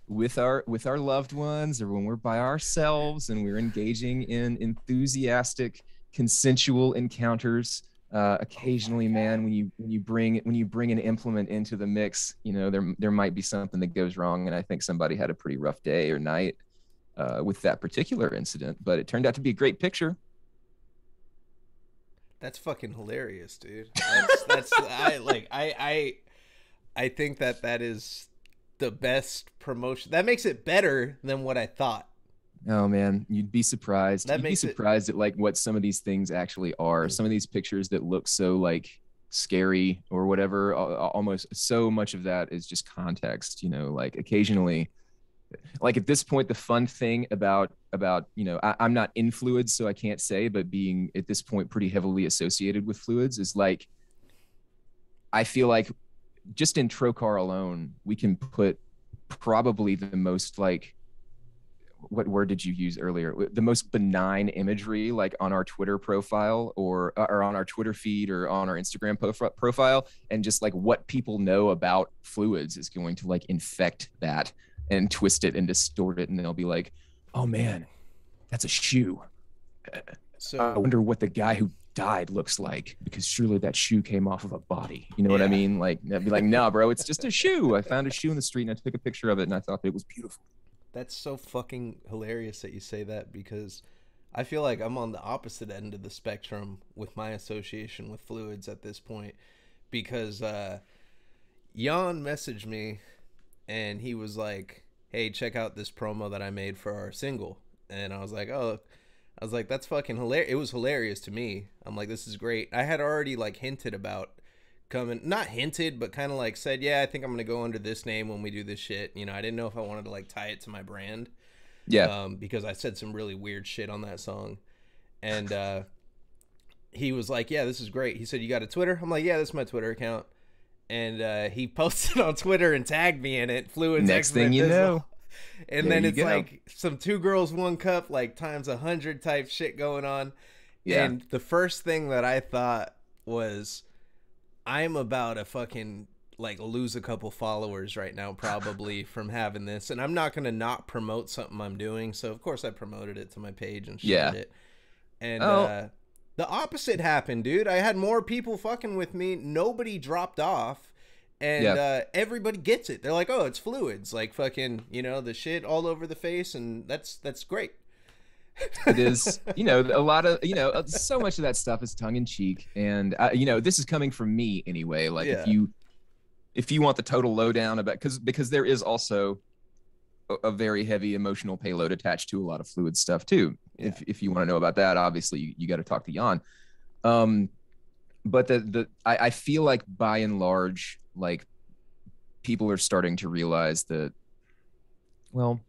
with our loved ones, or when we're by ourselves and we're engaging in enthusiastic consensual encounters. Occasionally, man, when you bring an implement into the mix, there might be something that goes wrong, and I think somebody had a pretty rough day or night with that particular incident, but it turned out to be a great picture. That's fucking hilarious, dude. That's I think that is the best promotion. That makes it better than what I thought. Oh man, you'd be surprised. That You'd be makes it. surprised at like what some of these things actually are. Some of these pictures that look so like scary or whatever, almost so much of that is just context, like occasionally, like at this point, the fun thing about I'm not in fluids, so I can't say, but being at this point pretty heavily associated with fluids is like, I feel like just in Trocar alone, we can put probably the most like, what word did you use earlier? The most benign imagery, like on our Twitter profile or on our Twitter feed or on our Instagram profile, and just like what people know about fluids is going to like infect that and twist it and distort it, and they'll be like, "Oh man, that's a shoe. I So wonder what the guy who died looks like, because surely that shoe came off of a body." You know what I yeah, mean? Like, I'd be like, "No, bro, it's just a shoe. I found a shoe in the street and I took a picture of it and I thought that it was beautiful." that's so fucking hilarious that you say that, because I feel like I'm on the opposite end of the spectrum with my association with fluids at this point, because Jan messaged me and he was like, "Hey, check out this promo that I made for our single." And I was like, "Oh," I was like, "That's fucking hilarious." It was hilarious to me. I'm like, "This is great." I had already like hinted about coming, not hinted, but kind of like said, "Yeah, I think I'm gonna go under this name when we do this shit." I didn't know if I wanted to like tie it to my brand, Yeah. because I said some really weird shit on that song. And he was like, "Yeah, this is great." He said, "You got a Twitter?" I'm like, "Yeah, this is my Twitter account." And he posted on Twitter and tagged me in it, Fluids Next thing Excellent you Dizzle. know, And there then you it's go. like some two girls, one cup, like times 100 type shit going on. Yeah. And the first thing that I thought was, I'm about to fucking like lose a couple followers right now, probably from having this. And I'm not going to not promote something I'm doing. So, of course, I promoted it to my page and shared Yeah. it. And Oh, the opposite happened, dude. I had more people fucking with me. Nobody dropped off. And yeah. everybody gets it. They're like, "Oh, it's fluids." Like fucking, the shit all over the face. And that's great. It is, a lot of, so much of that stuff is tongue in cheek. And, this is coming from me anyway. Like Yeah. if you want the total lowdown about, because there is also a very heavy emotional payload attached to a lot of fluid stuff too. Yeah. If you want to know about that, obviously you got to talk to Jan. But I feel like by and large, like people are starting to realize that, well,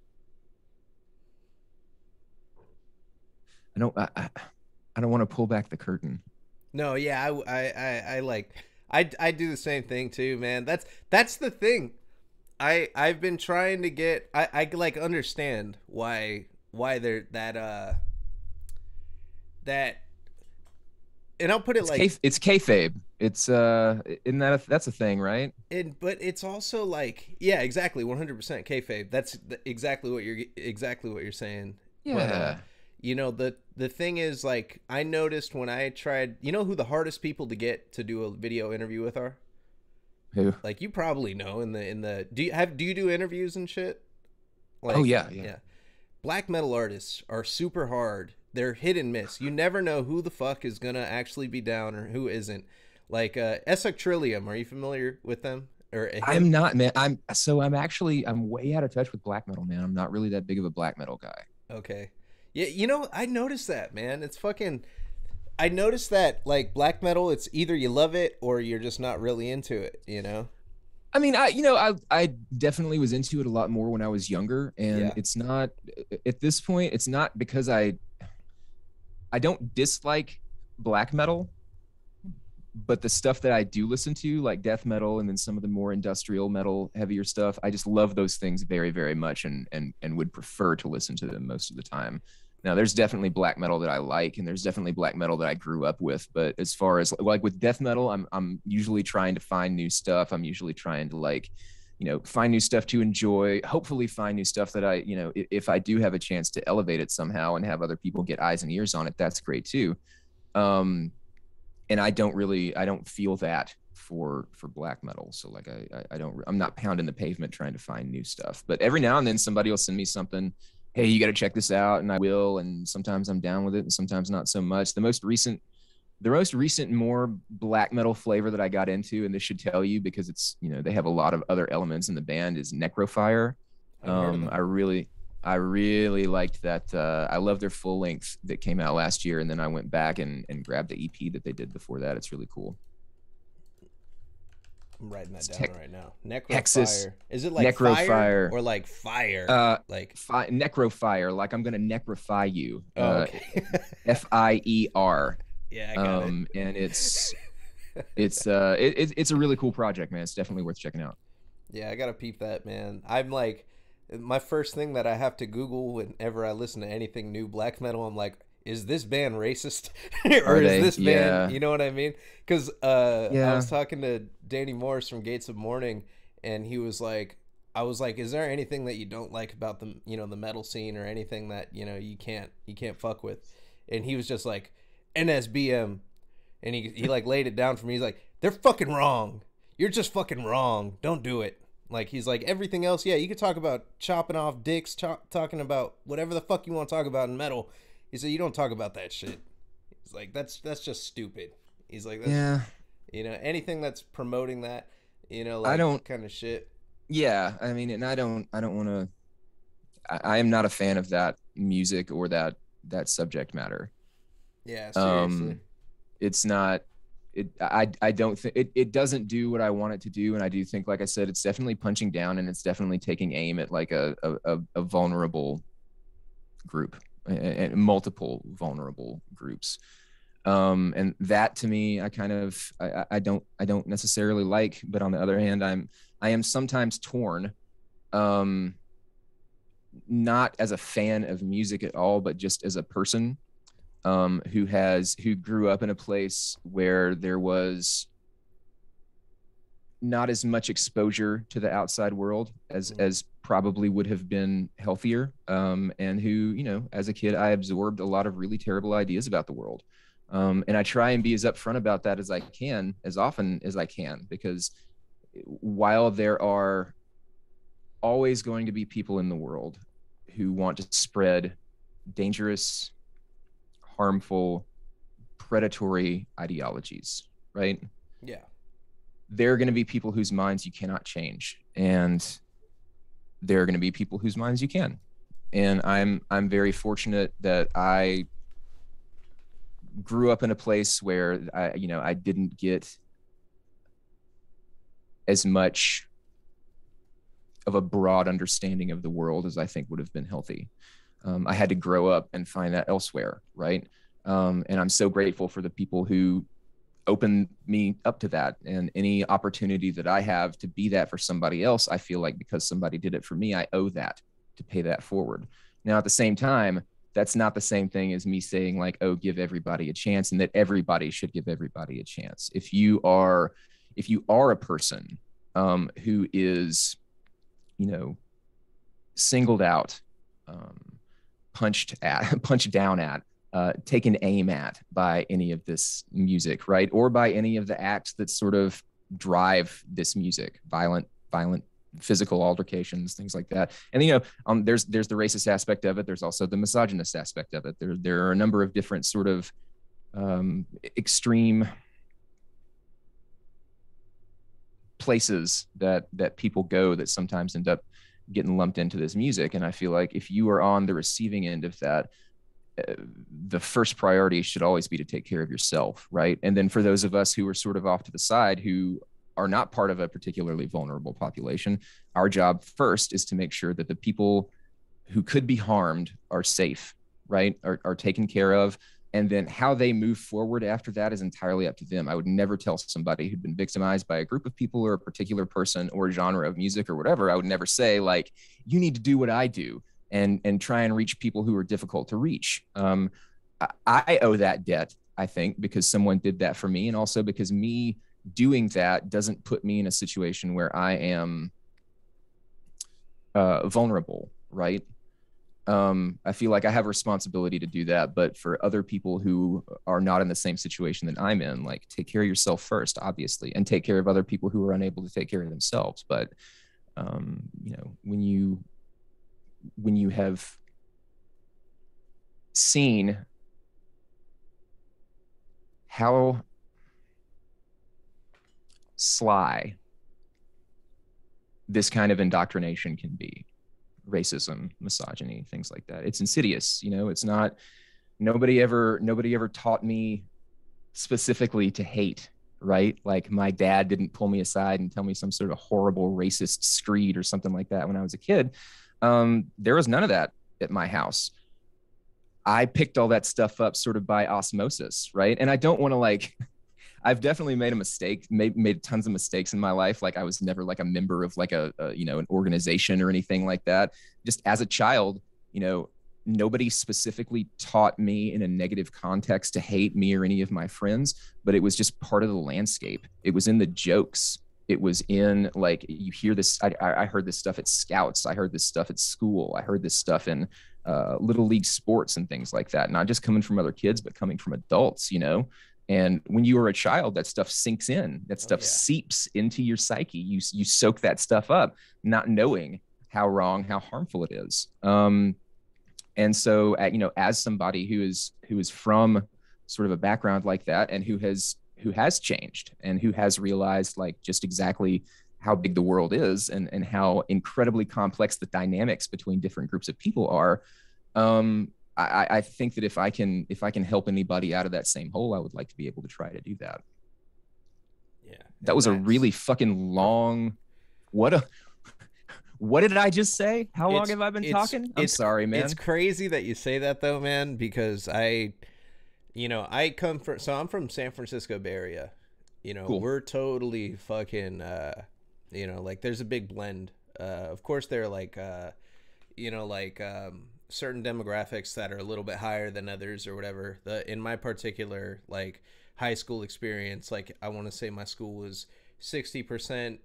I don't want to pull back the curtain. No, yeah, I like, I do the same thing too, man. That's the thing. I've been trying to get, I like understand why they're that, and I'll put it like, It's kayfabe. It's isn't that's a thing, right? but it's also like, yeah, exactly, 100% kayfabe. That's exactly what you're saying. But Yeah. the thing is, like, I noticed when I tried, who the hardest people to get to do a video interview with are? Who? Like, you probably know, do you do interviews and shit? Oh Like, yeah, yeah. yeah. Black metal artists are super hard. They're hit and miss. You never know who the fuck is gonna actually be down or who isn't. Like Essek Trillium, are you familiar with them or him? I'm not, man. I'm way out of touch with black metal, man. I'm not really that big of a black metal guy. Okay. Yeah, I noticed that, man. It's fucking. I noticed that like black metal, it's either you love it or you're just not really into it, you know? I mean, I definitely was into it a lot more when I was younger, and Yeah. it's not at this point. It's not because I don't dislike black metal, but the stuff that I do listen to, like death metal and then some of the more industrial metal, heavier stuff, I just love those things very, very much, and would prefer to listen to them most of the time. Now, there's definitely black metal that I like, and there's definitely black metal that I grew up with. But as far as like with death metal, I'm usually trying to find new stuff. I'm usually trying to like, find new stuff to enjoy. Hopefully, find new stuff that if I do have a chance to elevate it somehow and have other people get eyes and ears on it, that's great too. Um, and I don't feel that for black metal. So like I'm not pounding the pavement trying to find new stuff, but every now and then somebody will send me something. Hey, you got to check this out, and I will. And sometimes I'm down with it, and sometimes not so much. The most recent more black metal flavor that I got into, and this should tell you because it's, they have a lot of other elements in the band, is Necrofire. I've heard of them. I really liked that. I love their full length that came out last year, and then I went back and grabbed the EP that they did before that. It's really cool. I'm writing that It's down right now. Hexus Necrofire. Is it like fire Necrofire. or like fire? Like Necrofire, like I'm gonna necrofy you. oh, okay. Fire. Yeah, I got it. And it's a really cool project, man. It's definitely worth checking out. Yeah, I gotta peep that, man. I'm like, my first thing that I have to Google whenever I listen to anything new black metal, I'm like, is this band racist or Are is they? this band, Yeah. you know what I mean? Because I Yeah. was talking to Danny Morris from Gates of Mourning, and he was like, I was like, is there anything that you don't like about the, the metal scene or anything that you can't fuck with? And he was just like, NSBM, and he like laid it down for me. He's like, they're fucking wrong. You're just fucking wrong. Don't do it. Like he's like everything else. Yeah, you could talk about chopping off dicks, talking about whatever the fuck you want to talk about in metal. He said you don't talk about that shit. He's like that's just stupid. He's like that's Yeah. anything that's promoting that, I like don't. kind of shit. Yeah. I mean, and I don't want to. I am not a fan of that music or that subject matter. Yeah, seriously. Um, it's not. I don't think it doesn't do what I want it to do, and I do think, like I said, it's definitely punching down, and it's definitely taking aim at like a vulnerable group and multiple vulnerable groups. And that to me, I don't necessarily like, but on the other hand, I am sometimes torn, um, not as a fan of music at all, but just as a person, who grew up in a place where there was not as much exposure to the outside world as probably would have been healthier, and who, as a kid, I absorbed a lot of really terrible ideas about the world, and I try and be as upfront about that as I can, as often as I can, because while there are always going to be people in the world who want to spread dangerous, harmful, predatory ideologies, right? Yeah. There are going to be people whose minds you cannot change, and there are going to be people whose minds you can. And I'm very fortunate that I grew up in a place where I didn't get as much of a broad understanding of the world as I think would have been healthy. I had to grow up and find that elsewhere, right? And I'm so grateful for the people who opened me up to that, and any opportunity that I have to be that for somebody else, I feel like because somebody did it for me, I owe that to pay that forward. Now, at the same time, that's not the same thing as me saying like, oh, give everybody a chance, and that everybody should give everybody a chance. If you are a person, who is, singled out, punched down at, taken aim at by any of this music, right? Or by any of the acts that sort of drive this music, violent physical altercations, things like that. And, there's the racist aspect of it. There's also the misogynist aspect of it. There are a number of different sort of extreme places that people go that sometimes end up getting lumped into this music. And I feel like if you are on the receiving end of that, the first priority should always be to take care of yourself, right? And then for those of us who are sort of off to the side, who are not part of a particularly vulnerable population, our job first is to make sure that the people who could be harmed are safe, right? Are taken care of. And then how they move forward after that is entirely up to them. I would never tell somebody who'd been victimized by a group of people or a particular person or genre of music or whatever. I would never say, like, you need to do what I do and try and reach people who are difficult to reach. I owe that debt, I think, because someone did that for me, and also because me doing that doesn't put me in a situation where I am vulnerable, right? I feel like I have a responsibility to do that, but for other people who are not in the same situation that I'm in, like, take care of yourself first, obviously, and take care of other people who are unable to take care of themselves. But when you have seen how sly this kind of indoctrination can be, racism, misogyny, things like that, it's insidious. It's not, nobody ever taught me specifically to hate, right? Like, my dad didn't pull me aside and tell me some sort of horrible racist screed or something like that when I was a kid. There was none of that at my house. I picked all that stuff up sort of by osmosis, right? And I don't want to, like, I've definitely made a mistake, made tons of mistakes in my life. Like, I was never like a member of like an organization or anything like that. Just as a child, nobody specifically taught me in a negative context to hate me or any of my friends, but it was just part of the landscape. It was in the jokes. It was in, like, you hear this. I heard this stuff at Scouts. I heard this stuff at school. I heard this stuff in little league sports and things like that. Not just coming from other kids, but coming from adults, And when you are a child, that stuff sinks in. That stuff seeps into your psyche. You soak that stuff up, not knowing how wrong, how harmful it is. And so, as somebody who is from sort of a background like that, and who has changed and who has realized, like, just exactly how big the world is and how incredibly complex the dynamics between different groups of people are. I think that if I can help anybody out of that same hole, I would like to be able to try to do that. Yeah. That was a really fucking long, what did I just say? How long have I been talking? I'm sorry, man. It's crazy that you say that though, man, because I'm from San Francisco Bay Area. Cool. We're totally fucking, like, there's a big blend. Of course there are like, certain demographics that are a little bit higher than others or whatever. In my particular, like, high school experience, like, I want to say my school was 60%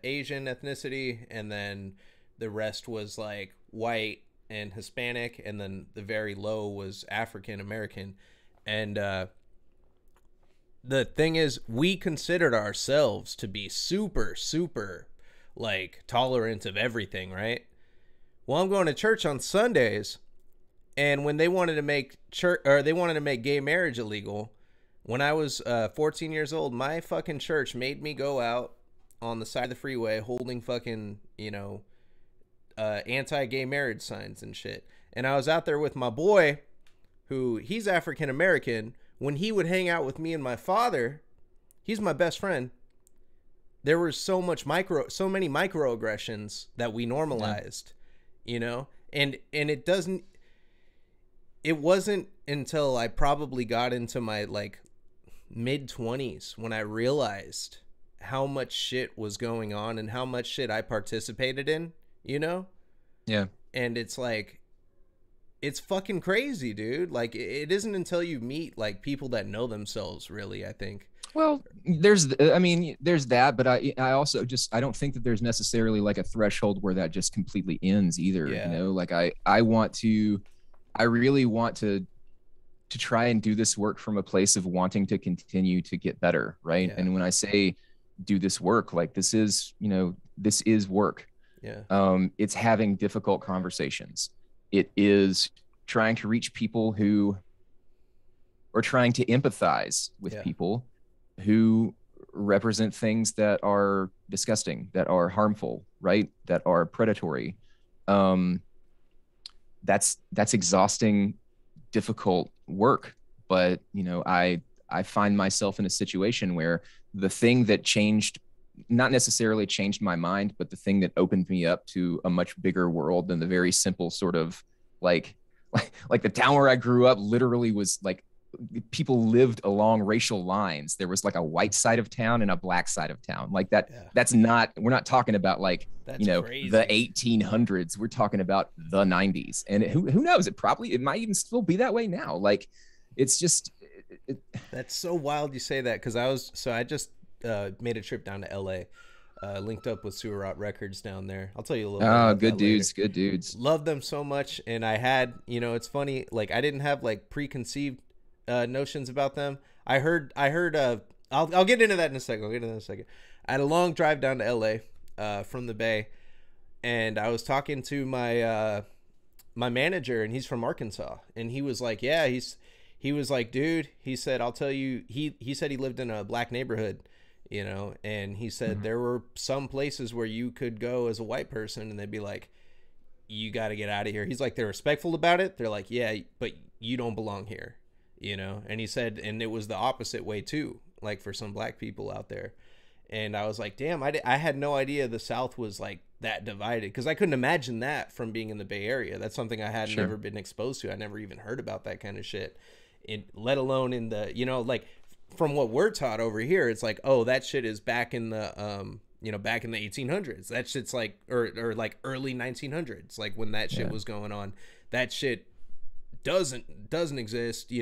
Asian ethnicity, and then the rest was like white and Hispanic, and then the very low was African American. And the thing is, we considered ourselves to be super, super, like, tolerant of everything, right? Well, I'm going to church on Sundays, and when they wanted to make gay marriage illegal, when I was 14 years old, my fucking church made me go out on the side of the freeway holding fucking, anti-gay marriage signs and shit. And I was out there with my boy, who, he's African American. When he would hang out with me and my father, he's my best friend. There were so many microaggressions that we normalized. Yeah. And it wasn't until I probably got into my, like, mid-20s when I realized how much shit was going on and how much shit I participated in, Yeah. And it's like, it's fucking crazy, dude. Like, it isn't until you meet, like, people that know themselves, really, I think. Well, there's that, but I also I don't think that there's necessarily, like, a threshold where that just completely ends either. Yeah. Like, I really want to try and do this work from a place of wanting to continue to get better, right? Yeah. And when I say do this work, like, this is work. Yeah. It's having difficult conversations. It is trying to reach people who are trying to empathize with people who represent things that are disgusting, that are harmful, right? That are predatory. That's exhausting difficult work. But, I find myself in a situation where the thing that changed, not necessarily changed my mind, but the thing that opened me up to a much bigger world than the very simple sort of like, like the town where I grew up literally was like, people lived along racial lines. There was like a white side of town and a black side of town. Like that, Yeah. that's not, we're not talking about like, That's crazy. the 1800s. We're talking about the 90s. And who knows? It might even still be that way now. Like, it's just, That's so wild you say that, because I just made a trip down to LA. Linked up with Sewer Rot Records down there. I'll tell you a little bit about good that dudes, later. good dudes. Love them so much, and I had, it's funny, like I didn't have like preconceived notions about them. I heard. I'll get into that in a second. I had a long drive down to LA from the Bay, and I was talking to my manager, and he's from Arkansas, and he was like, yeah, he was like, dude, he said, I'll tell you, he said he lived in a black neighborhood, and he said there were some places where you could go as a white person and they'd be like, you got to get out of here. He's like, they're respectful about it. They're like, yeah, but you don't belong here, and he said, and it was the opposite way too, like for some black people out there. And I was like, damn, I had no idea the South was like that divided, because I couldn't imagine that from being in the Bay Area. That's something I had never been exposed to. I never even heard about that kind of shit, let alone in the, like from what we're taught over here, it's like, oh, that shit is back in the back in the 1800s. That shit's like, or like early 1900s, like when that shit was going on. That shit doesn't exist,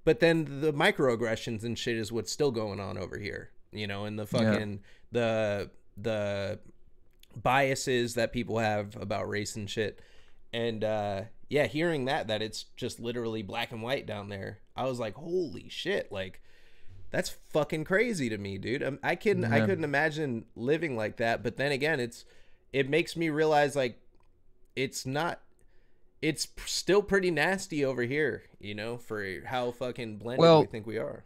But then the microaggressions and shit is what's still going on over here, and the fucking the biases that people have about race and shit. And hearing that it's just literally black and white down there, I was like, holy shit, like that's fucking crazy to me, dude. I couldn't imagine living like that. But then again, it makes me realize like it's still pretty nasty over here, for how fucking blended we think we are.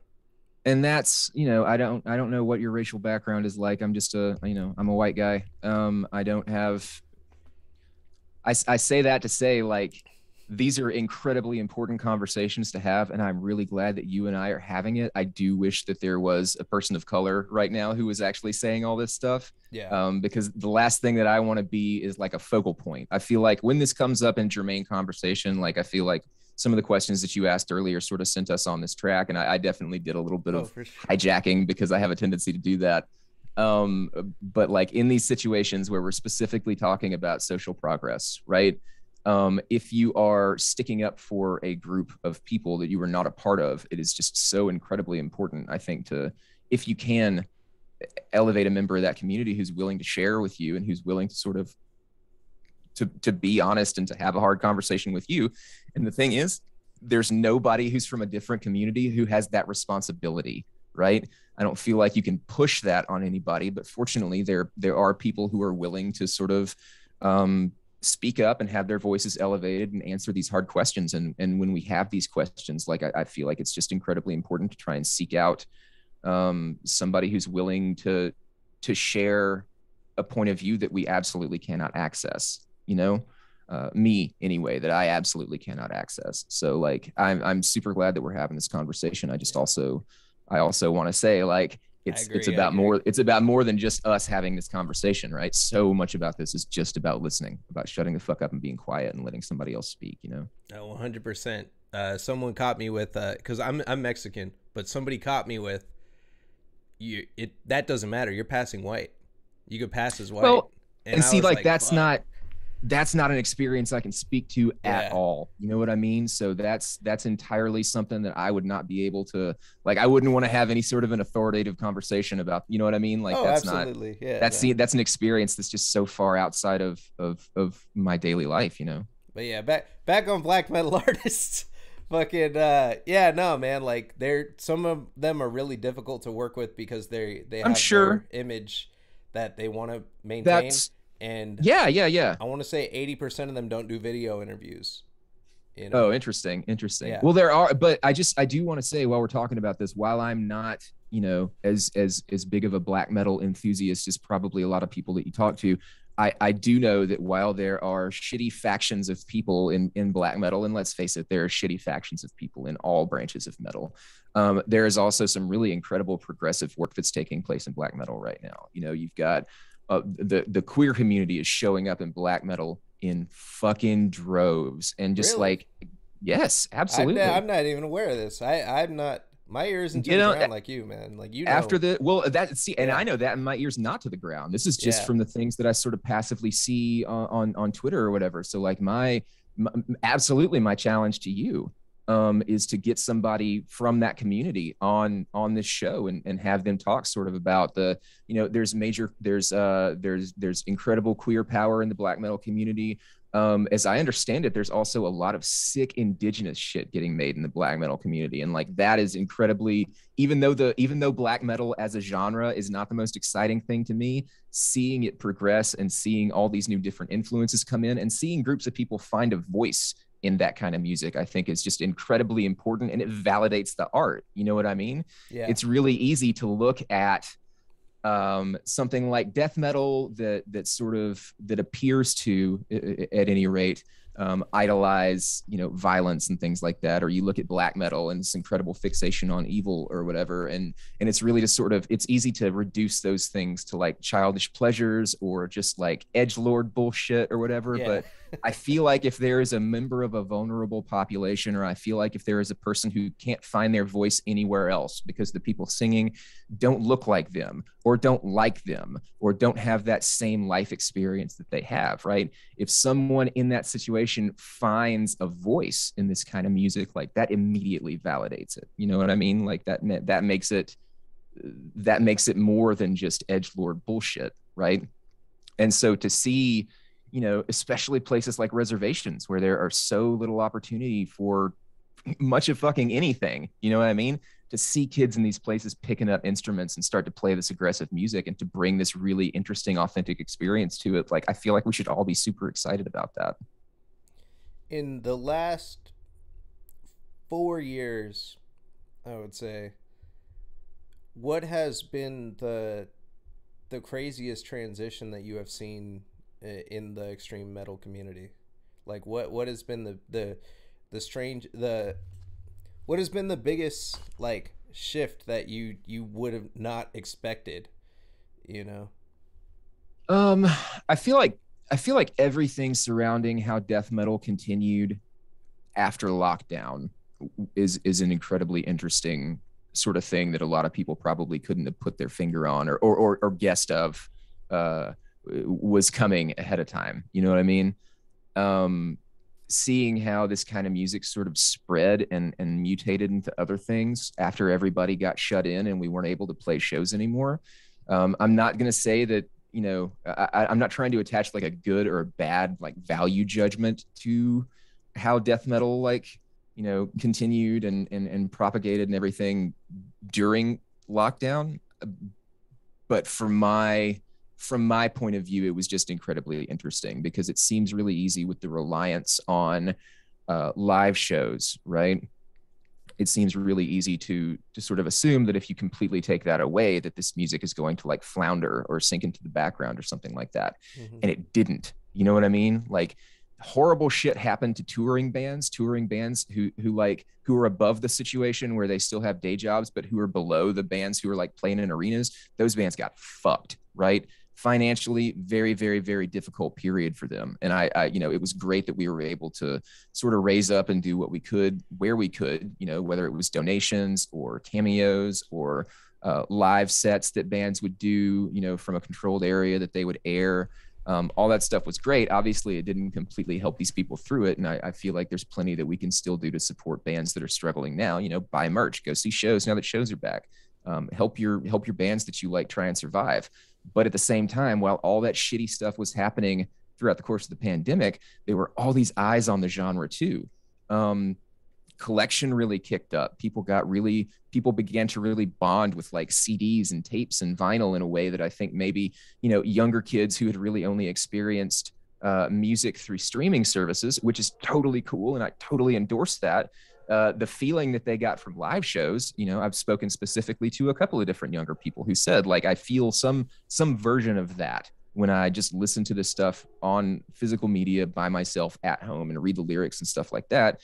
And that's, I don't know what your racial background is like. I'm just I'm a white guy. I don't have, I say that to say, like, these are incredibly important conversations to have, and I'm really glad that you and I are having it. I do wish that there was a person of color right now who was actually saying all this stuff. Yeah. Because the last thing that I want to be is like a focal point. I feel like when this comes up in germane conversation, like I feel like some of the questions that you asked earlier sort of sent us on this track, and I definitely did a little bit of hijacking because I have a tendency to do that. But like in these situations where we're specifically talking about social progress, right? If you are sticking up for a group of people that you are not a part of, it is just so incredibly important, I think, if you can elevate a member of that community who's willing to share with you and who's willing to sort of to be honest and to have a hard conversation with you. And the thing is, there's nobody who's from a different community who has that responsibility, right? I don't feel like you can push that on anybody, but fortunately there are people who are willing to sort of speak up and have their voices elevated and answer these hard questions. And when we have these questions, like I feel like it's just incredibly important to try and seek out somebody who's willing to share a point of view that we absolutely cannot access, me anyway, that I absolutely cannot access. So like, I'm super glad that we're having this conversation. I also want to say, like, it's about more than just us having this conversation, right? So much about this is just about listening, about shutting the fuck up and being quiet and letting somebody else speak, Oh, 100%. Someone caught me with, cause I'm Mexican, but somebody caught me with that doesn't matter. You're passing white. You could pass as white. Well, and see, like that's not an experience I can speak to at all. You know what I mean? So that's entirely something that I would not be able to, like, I wouldn't want to have any sort of an authoritative conversation about, you know what I mean? Like, that's absolutely. That's an experience that's just so far outside of my daily life, But yeah, back on black metal artists. Fucking no, man, like some of them are really difficult to work with because they have their image that they want to maintain. And yeah, I want to say 80% of them don't do video interviews. Oh, interesting. Yeah. Well, there are, but I do want to say, while we're talking about this, while I'm not, as big of a black metal enthusiast as probably a lot of people that you talk to, I do know that while there are shitty factions of people in black metal, and let's face it, there are shitty factions of people in all branches of metal, there is also some really incredible progressive work that's taking place in black metal right now. You've got the queer community is showing up in black metal in fucking droves, and just Really? like, yes, absolutely. I'm not even aware of this. I'm not. My ears into You the know, ground like you, man. Like you after know. the well that see and Yeah. I know that, and my ears not to the ground. This is just Yeah. from the things that I sort of passively see on Twitter or whatever. So like my absolutely my challenge to you is to get somebody from that community on this show, and have them talk sort of about there's incredible queer power in the black metal community. As I understand it, there's also a lot of sick indigenous shit getting made in the black metal community, and like that is incredibly, even though black metal as a genre is not the most exciting thing to me, seeing it progress and seeing all these new different influences come in and seeing groups of people find a voice in that kind of music, I think is just incredibly important, and it validates the art. You know what I mean? Yeah. It's really easy to look at something like death metal that appears to, at any rate, idolize violence and things like that, or you look at black metal and this incredible fixation on evil or whatever, and it's really just sort of, it's easy to reduce those things to like childish pleasures or just like edgelord bullshit or whatever. Yeah. But I feel like if there is a member of a vulnerable population, or I feel like if there is a person who can't find their voice anywhere else because the people singing don't look like them or don't like them or don't have that same life experience that they have, right? If someone in that situation finds a voice in this kind of music, like that immediately validates it. You know what I mean? Like that makes it more than just edgelord bullshit, right? And so to see, especially places like reservations where there are so little opportunity for much of fucking anything, you know what I mean? To see kids in these places picking up instruments and start to play this aggressive music and to bring this really interesting, authentic experience to it, like I feel like we should all be super excited about that. In the last 4 years, I would say, what has been the craziest transition that you have seen in the extreme metal community? Like what has been the strange the what has been the biggest like shift that you would have not expected, you know? Um, I feel like everything surrounding how death metal continued after lockdown is an incredibly interesting sort of thing that a lot of people probably couldn't have put their finger on or guessed of was coming ahead of time. You know what I mean? Seeing how this kind of music sort of spread and mutated into other things after everybody got shut in and we weren't able to play shows anymore. I'm not going to say that, I'm not trying to attach like a good or a bad like value judgment to how death metal like, continued and propagated and everything during lockdown. But from my point of view, it was just incredibly interesting because it seems really easy with the reliance on live shows, right? It seems really easy to sort of assume that if you completely take that away, that this music is going to like flounder or sink into the background or something like that. Mm-hmm. And it didn't. You know what I mean? Like horrible shit happened to touring bands who are above the situation where they still have day jobs, but who are below the bands who are like playing in arenas. Those bands got fucked, right? Financially, very, very, very difficult period for them. And I it was great that we were able to sort of raise up and do what we could, where we could, whether it was donations or cameos or live sets that bands would do, from a controlled area that they would air. All that stuff was great. Obviously, it didn't completely help these people through it. And I feel like there's plenty that we can still do to support bands that are struggling now. Buy merch, go see shows now that shows are back. Help your bands that you like try and survive. But at the same time, while all that shitty stuff was happening throughout the course of the pandemic, there were all these eyes on the genre too. Collection really kicked up. People began to really bond with like CDs and tapes and vinyl in a way that I think maybe, younger kids who had really only experienced music through streaming services, which is totally cool. And I totally endorse that. the feeling that they got from live shows, you know, I've spoken specifically to a couple of different younger people who said, like, I feel some version of that when I just listen to this stuff on physical media by myself at home and read the lyrics and stuff like that.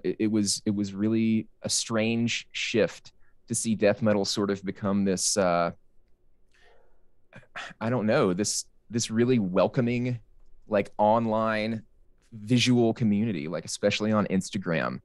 It was really a strange shift to see death metal sort of become this, I don't know, this really welcoming, like, online visual community, like especially on Instagram.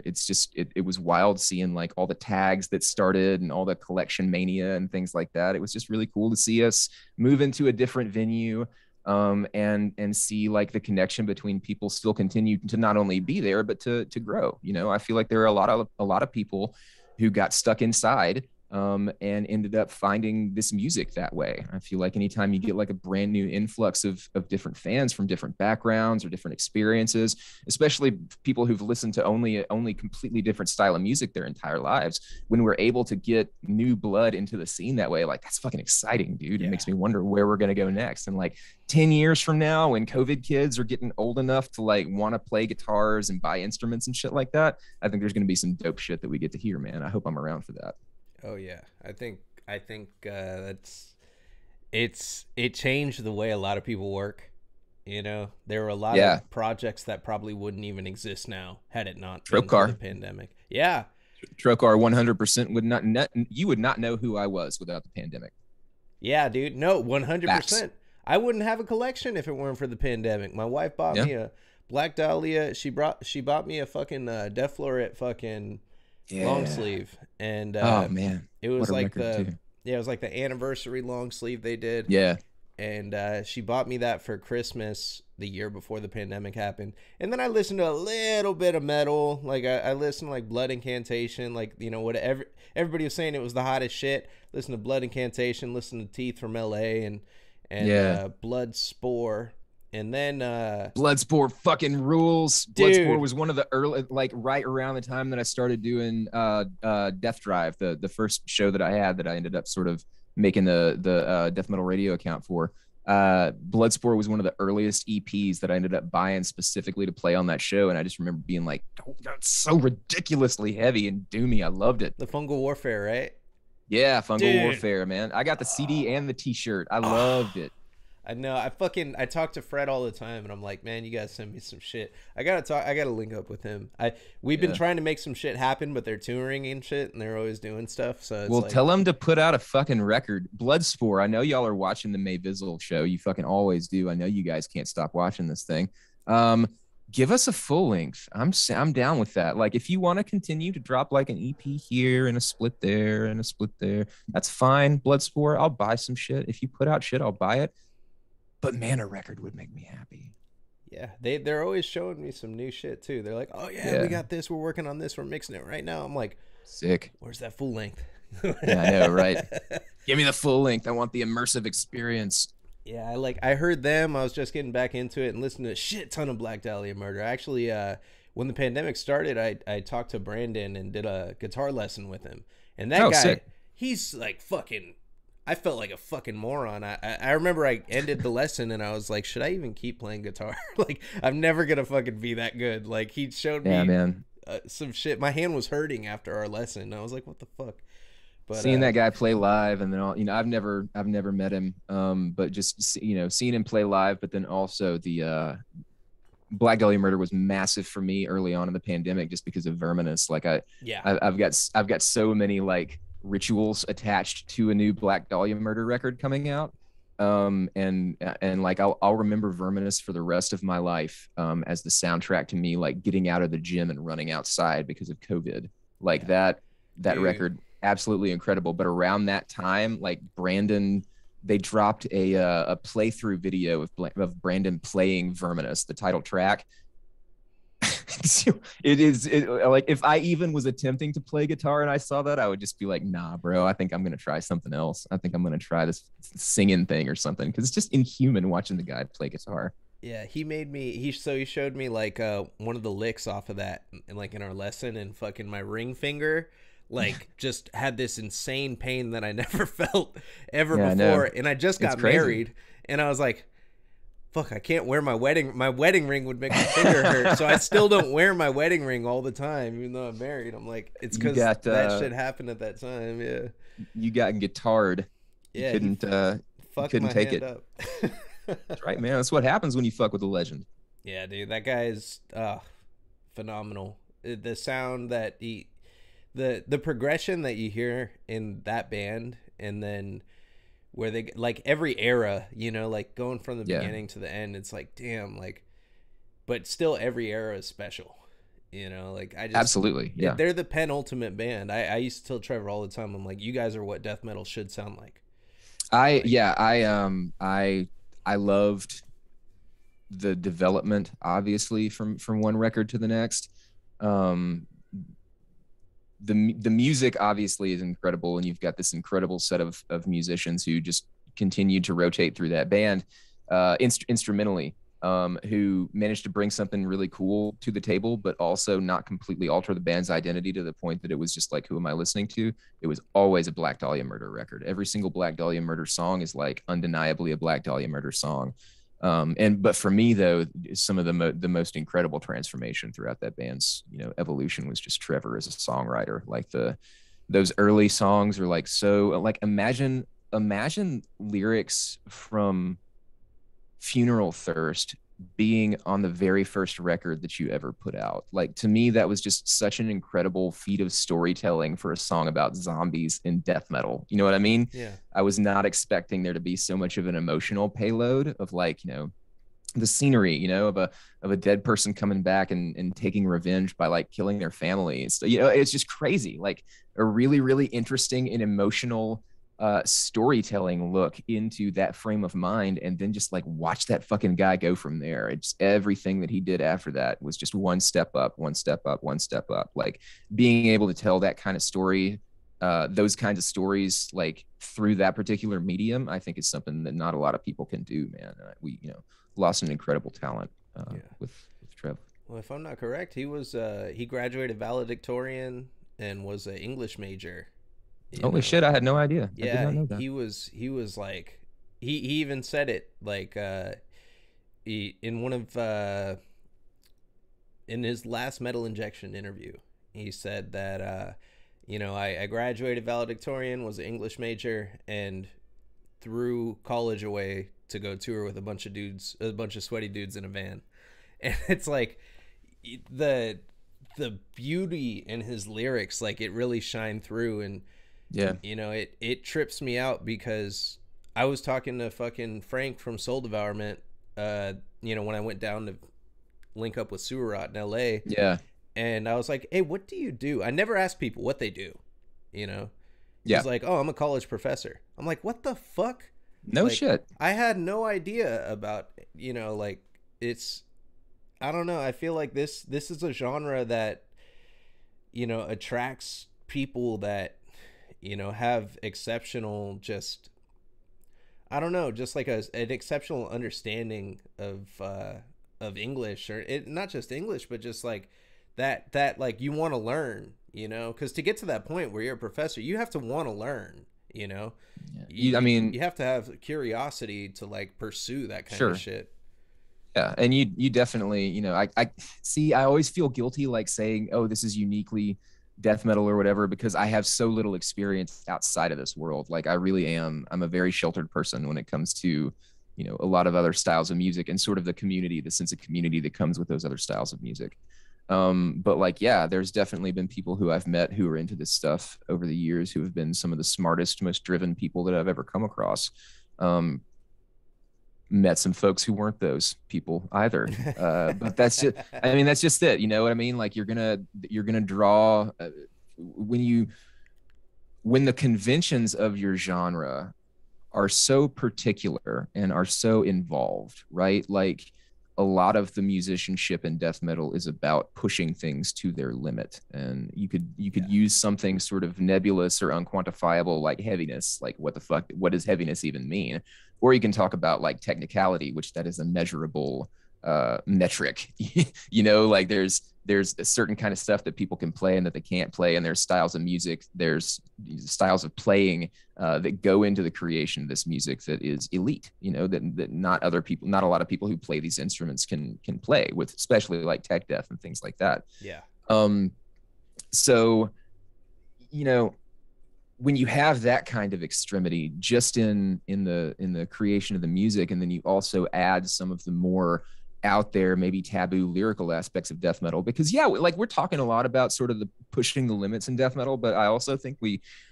It's just it was wild seeing like all the tags that started and all the collection mania and things like that. It was just really cool to see us move into a different venue, and see like the connection between people still continue to not only be there but to grow. You know, I feel like there are a lot of people who got stuck inside, and ended up finding this music that way. I feel like anytime you get like a brand new influx of different fans from different backgrounds or different experiences, especially people who've listened to only completely different style of music their entire lives, when we're able to get new blood into the scene that way, like, that's fucking exciting, dude. Yeah. It makes me wonder where we're going to go next. And like 10 years from now, when COVID kids are getting old enough to like want to play guitars and buy instruments and shit like that, I think there's going to be some dope shit that we get to hear, man. I hope I'm around for that. Oh yeah, I think it changed the way a lot of people work. You know, there were a lot of projects that probably wouldn't even exist now had it not been for the pandemic. Yeah, Trocar 100% would not. You would not know who I was without the pandemic. Yeah, dude. No, 100%. I wouldn't have a collection if it weren't for the pandemic. My wife bought me a Black Dahlia. She bought me a fucking Def Floret fucking long sleeve, and oh man, it was like it was like the anniversary long sleeve they did. Yeah, and she bought me that for Christmas the year before the pandemic happened. And then I listened to a little bit of metal, like I listened to like Blood Incantation, like, you know, whatever everybody was saying it was the hottest shit. Listen to Blood Incantation, listen to Teeth from LA, and Blood Spore. And then Bloodsport fucking rules. Dude. Bloodsport was one of the early, like right around the time that I started doing Death Drive, the first show that I had that I ended up sort of making the Death Metal Radio account for. Bloodsport was one of the earliest EPs that I ended up buying specifically to play on that show, and I just remember being like, oh, that's so ridiculously heavy and doomy. I loved it. The Fungal Warfare, right? Yeah, Fungal Warfare, man. I got the CD and the T-shirt. I loved it. I know. I talk to Fred all the time, and I'm like, man, you gotta send me some shit. I gotta link up with him. We've been trying to make some shit happen, but they're touring and shit, and they're always doing stuff. So it's tell them to put out a fucking record. Bloodspore. I know y'all are watching the May Vizzle show. You fucking always do. I know you guys can't stop watching this thing. Give us a full length. I'm down with that. Like, if you want to continue to drop like an EP here and a split there and a split there, that's fine. Bloodspore. I'll buy some shit. If you put out shit, I'll buy it. But man, a record would make me happy. Yeah, they're always showing me some new shit too. They're like, oh yeah, we got this. We're working on this. We're mixing it right now. I'm like, sick. Where's that full length? Yeah, I know, right? Give me the full length. I want the immersive experience. Yeah, I heard them. I was just getting back into it and listening to a shit ton of Black Dahlia Murder. Actually, when the pandemic started, I talked to Brandon and did a guitar lesson with him. And that guy, sick. He's like fucking... I felt like a fucking moron. I remember I ended the lesson and I was like, should I even keep playing guitar? Like, I'm never going to fucking be that good. Like, he showed me some shit. My hand was hurting after our lesson. And I was like, what the fuck? But seeing that guy play live, and then all, you know, I've never met him, but just, you know, seeing him play live, but then also the Black Dahlia Murder was massive for me early on in the pandemic just because of Verminous. Like I've got so many like rituals attached to a new Black Dahlia Murder record coming out, and like I'll remember Verminous for the rest of my life as the soundtrack to me like getting out of the gym and running outside because of COVID. Like that record, absolutely incredible. But around that time, like Brandon, they dropped a playthrough video of Brandon playing Verminous, the title track. Like if I even was attempting to play guitar and I saw that, I would just be like, nah, bro, I think I'm gonna try something else. I think I'm gonna try this singing thing or something, because it's just inhuman watching the guy play guitar. Yeah, he showed me like one of the licks off of that, and like in our lesson, and fucking my ring finger like just had this insane pain that I never felt ever before. And I just got married, and I was like, fuck, I can't wear my wedding ring would make my finger hurt, so I still don't wear my wedding ring all the time, even though I'm married. I'm like, it's You because got that shit happened at that time. Yeah, you got guitared. You yeah, he couldn't you fucked couldn't my take hand it. up. That's right, man. That's what happens when you fuck with a legend. Yeah, dude, that guy is phenomenal. The sound that the progression that you hear in that band, and then where they like every era, like going from the Yeah, beginning to the end, it's like damn, like, but still every era is special. Like I just absolutely. Yeah. they're the penultimate band. I used to tell Trevor all the time. I'm like, you guys are what death metal should sound like. I Like, yeah, I loved the development obviously from one record to the next. Um the music obviously is incredible, and you've got this incredible set of musicians who just continued to rotate through that band instrumentally, who managed to bring something really cool to the table, but also not completely alter the band's identity to the point that it was just like, who am I listening to? It was always a Black Dahlia Murder record. Every single Black Dahlia Murder song is like undeniably a Black Dahlia Murder song. But for me though, some of the most incredible transformation throughout that band's evolution was just Trevor as a songwriter. Like those early songs are like, so like imagine lyrics from Funeral Thirst being on the very first record that you ever put out. Like, to me, that was just such an incredible feat of storytelling for a song about zombies in death metal. You know what I mean? yeah, I was not expecting there to be so much of an emotional payload of like, the scenery, of a dead person coming back and taking revenge by like killing their family. So, it's just crazy. Like a really, really interesting and emotional storytelling look into that frame of mind, and then just like watch that fucking guy go from there. It's everything that he did after that was just one step up, one step up, one step up. Like being able to tell that kind of story, those kinds of stories, like through that particular medium, I think is something that not a lot of people can do, man. We lost an incredible talent yeah. with Trev. Well, if I'm not correct, he graduated valedictorian and was an English major. You Holy know, shit, I had no idea. I did yeah, not know that. he was like he even said it like in one of in his last Metal Injection interview. He said that I graduated valedictorian, was an English major, and threw college away to go tour with a bunch of sweaty dudes in a van. And it's like the the beauty in his lyrics, like it really shined through. And Yeah. it trips me out because I was talking to fucking Frank from Soul Devourment, when I went down to link up with Surat in LA, Yeah. and I was like, hey, what do you do? I never ask people what they do, you know? Yeah. He's like, oh, I'm a college professor. I'm like, what the fuck? No Like, shit. I had no idea about, like, it's, I don't know. I feel like this is a genre that, attracts people that, have exceptional, just, I don't know, just like an exceptional understanding of English, or it, not just English, but just like that like you want to learn, because to get to that point where you're a professor, you have to want to learn, Yeah. you, I you mean, you have to have curiosity to like pursue that kind of sure. shit. Yeah. And you definitely, I see, I always feel guilty like saying, oh, this is uniquely death metal or whatever, because I have so little experience outside of this world. Like I really am. I'm a very sheltered person when it comes to, a lot of other styles of music and sort of the community, the sense of community that comes with those other styles of music. But like, yeah, there's definitely been people who I've met who are into this stuff over the years who have been some of the smartest, most driven people that I've ever come across. Um, Met some folks who weren't those people either. But that's just, I mean, that's just it. You know what I mean? Like you're gonna draw when the conventions of your genre are so particular and are so involved, right? Like a lot of the musicianship in death metal is about pushing things to their limit. And you could Yeah. use something sort of nebulous or unquantifiable like heaviness, like what the fuck, what does heaviness even mean? Or you can talk about like technicality, which that is a measurable metric. Like there's a certain kind of stuff that people can play and that they can't play, and there's styles of music, there's styles of playing that go into the creation of this music that is elite, that not a lot of people who play these instruments can play with, especially like tech death and things like that. Yeah. So, when you have that kind of extremity just in the creation of the music, and then you also add some of the more out there, maybe taboo lyrical aspects of death metal, because like we're talking a lot about sort of the pushing the limits in death metal, but I also think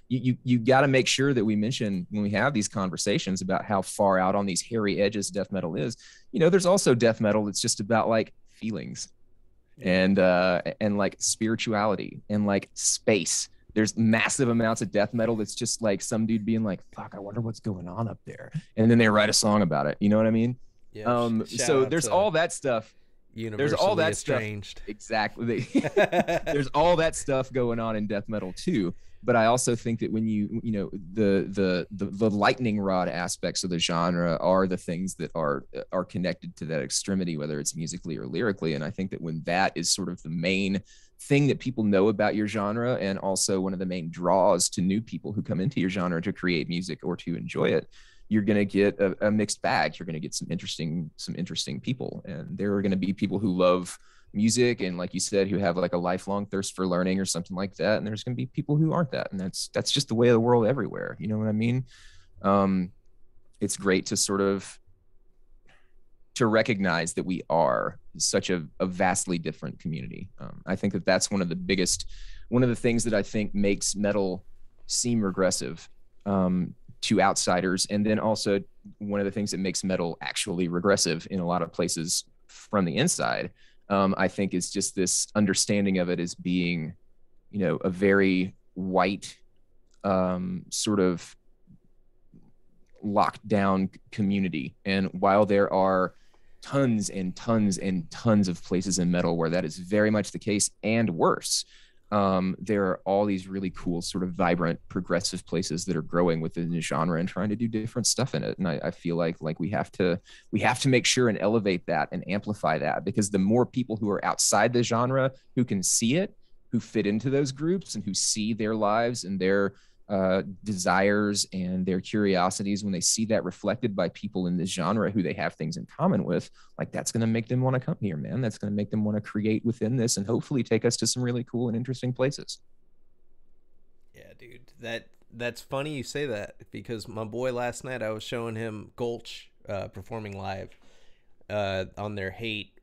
you got to make sure that we mention when we have these conversations about how far out on these hairy edges death metal is. There's also death metal that's just about like feelings and like spirituality and like space. There's massive amounts of death metal that's just like some dude being like, fuck, I wonder what's going on up there, and then they write a song about it. You know what I mean? Yeah, so there's all that stuff. There's all that estranged. Stuff. Exactly. There's all that stuff going on in death metal too. But I also think that when the lightning rod aspects of the genre are the things that are connected to that extremity, whether it's musically or lyrically. And I think that when that is sort of the main thing that people know about your genre, and also one of the main draws to new people who come into your genre to create music or to enjoy it, you're going to get a mixed bag. You're going to get some interesting people, and there are going to be people who love music and, like you said, who have like a lifelong thirst for learning or something like that, and there's going to be people who aren't that, and that's just the way of the world everywhere. You know what I mean? It's great to sort of to recognize that we are such a vastly different community. I think that that's one of the things that I think makes metal seem regressive to outsiders, and then also one of the things that makes metal actually regressive in a lot of places from the inside, I think, is just this understanding of it as being, a very white, sort of locked down community. And while there are tons and tons and tons of places in metal where that is very much the case and worse, there are all these really cool, sort of vibrant, progressive places that are growing within the genre and trying to do different stuff in it. And I feel like we have to make sure and elevate that and amplify that, because the more people who are outside the genre who can see it, who fit into those groups, and who see their lives and their desires and their curiosities, when they see that reflected by people in this genre who they have things in common with, like, that's going to make them want to come here, man. That's going to make them want to create within this and hopefully take us to some really cool and interesting places. Yeah, dude, that's funny you say that, because my boy last night, I was showing him Gulch performing live on their Hate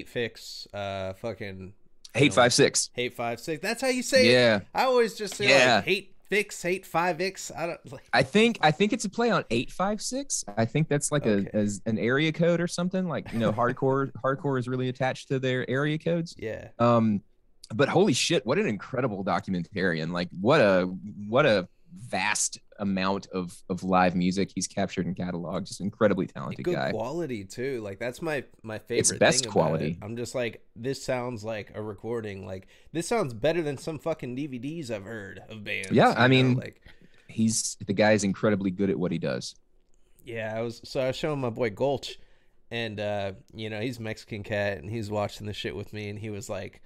Fix fucking Hate 5-6. Hate 5-6. That's how you say it. I always just say like Hate Fix, Hate 5X. I don't like. I think it's a play on 856. I think that's like as an area code or something. Like, hardcore is really attached to their area codes. Yeah. But holy shit, what an incredible documentarian! Like, what a vast amount of live music he's captured and cataloged. Just incredibly talented good guy. Quality too. Like, that's my favorite. It's best thing quality. I'm just like, this sounds like a recording. Like, this sounds better than some fucking DVDs I've heard of bands. Yeah, I mean, like, the guy is incredibly good at what he does. Yeah, I was showing my boy Gulch, and he's a Mexican cat, and he's watching the shit with me, and he was like,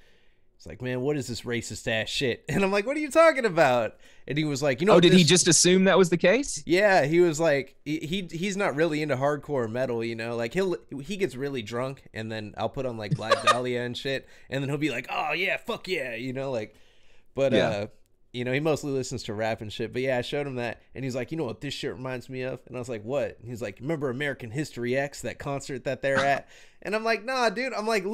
man, what is this racist ass shit? And I'm like, what are you talking about? And he was like, did he just assume that was the case? Yeah, he was like, he's not really into hardcore metal, like he gets really drunk, and then I'll put on like Black Dahlia and shit, and then he'll be like, oh yeah, fuck yeah, but yeah. He mostly listens to rap and shit. But yeah, I showed him that, and he's like, you know what this shit reminds me of? And I was like, what? And he's like, remember American History X, that concert that they're at? And I'm like, nah, dude. I'm like, you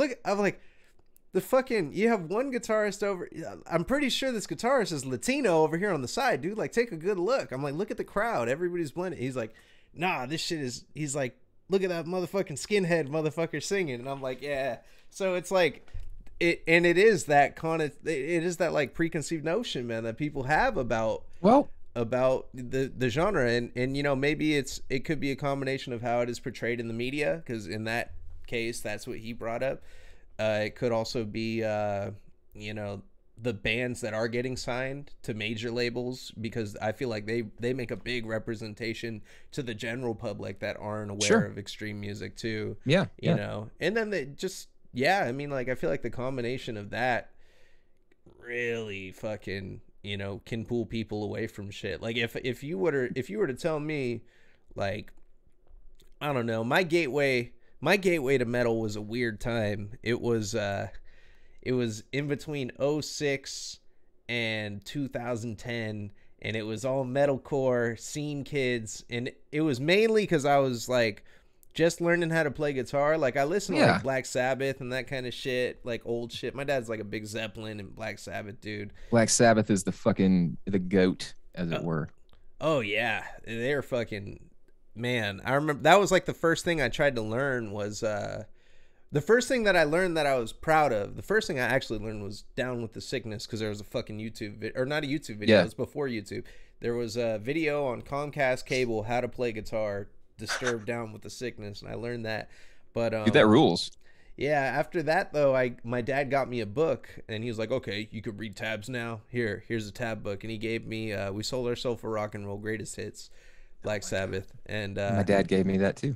have one guitarist over. I'm pretty sure this guitarist is Latino over here on the side, dude. Like, take a good look. I'm like, look at the crowd. Everybody's blending. He's like, nah, this shit is. He's like, look at that motherfucking skinhead motherfucker singing. And I'm like, yeah. So it's like, it is that kind of. It is that like preconceived notion, man, that people have about the genre, and maybe it could be a combination of how it is portrayed in the media, because in that case, that's what he brought up. It could also be, the bands that are getting signed to major labels, because I feel like they make a big representation to the general public that aren't aware of extreme music too. Yeah. And then they just, Yeah, I mean, like, I feel like the combination of that really fucking, can pull people away from shit. Like, if you were to tell me, like, I don't know, my gateway to metal was a weird time. It was in between '06 and 2010, and it was all metalcore scene kids, and it was mainly because I was like just learning how to play guitar. Like, I listen to like Yeah. Black Sabbath and that kind of shit, like old shit. My dad's like a big Zeppelin and Black Sabbath dude. Black Sabbath is the goat, as uh, it were. oh yeah, they're fucking, man. I remember that was like the first thing I tried to learn was the first thing that I learned that I was proud of, the first thing I actually learned was Down with the Sickness, because there was a fucking or not a YouTube video, it Yeah. was before YouTube. There was a video on Comcast cable, how to play guitar, Disturbed Down with the Sickness, and I learned that. But Dude, that rules. yeah, after that though, my dad got me a book, and he was like, "Okay, you could read tabs now. Here's a tab book," and he gave me "We Sold Ourselves for Rock and Roll Greatest Hits," Black Sabbath, and My dad gave me that too.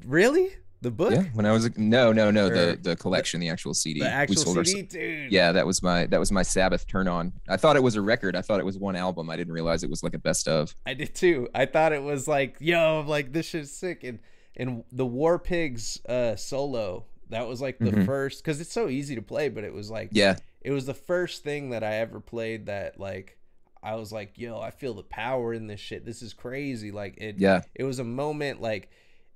really, the Yeah, book when I was no, or the the collection, the actual the CD. We actual sold our CD, dude. Yeah, that was my Sabbath turn on. I thought it was a record. I thought it was one album. I didn't realize it was like a best of. I did too. I thought it was like, yo, like this shit's sick. And the War Pigs solo, that was like the Hmm. first, because it's so easy to play, but it was like, Yeah, it was the first thing that I ever played that like I was like, yo, I feel the power in this shit. This is crazy. Like yeah. it was a moment like,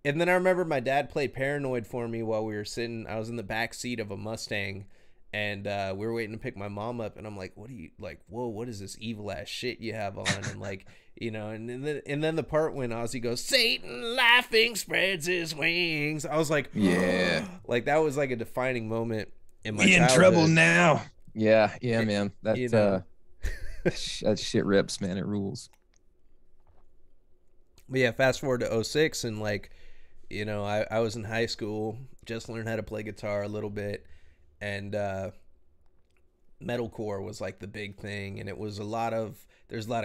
and then I remember my dad played Paranoid for me while we were sitting. I was in the back seat of a Mustang, and we were waiting to pick my mom up, and I'm like, what are you like? Whoa, what is this evil ass shit you have on? And like, and then the part when Ozzy goes, Satan laughing spreads his wings. I was like, Yeah. like that was like a defining moment in my We in trouble childhood. now. Yeah, yeah, man. You know, That shit rips, man. It rules. but yeah, fast forward to '06, and like, I was in high school, just learned how to play guitar a little bit, and metalcore was like the big thing, and there's a lot of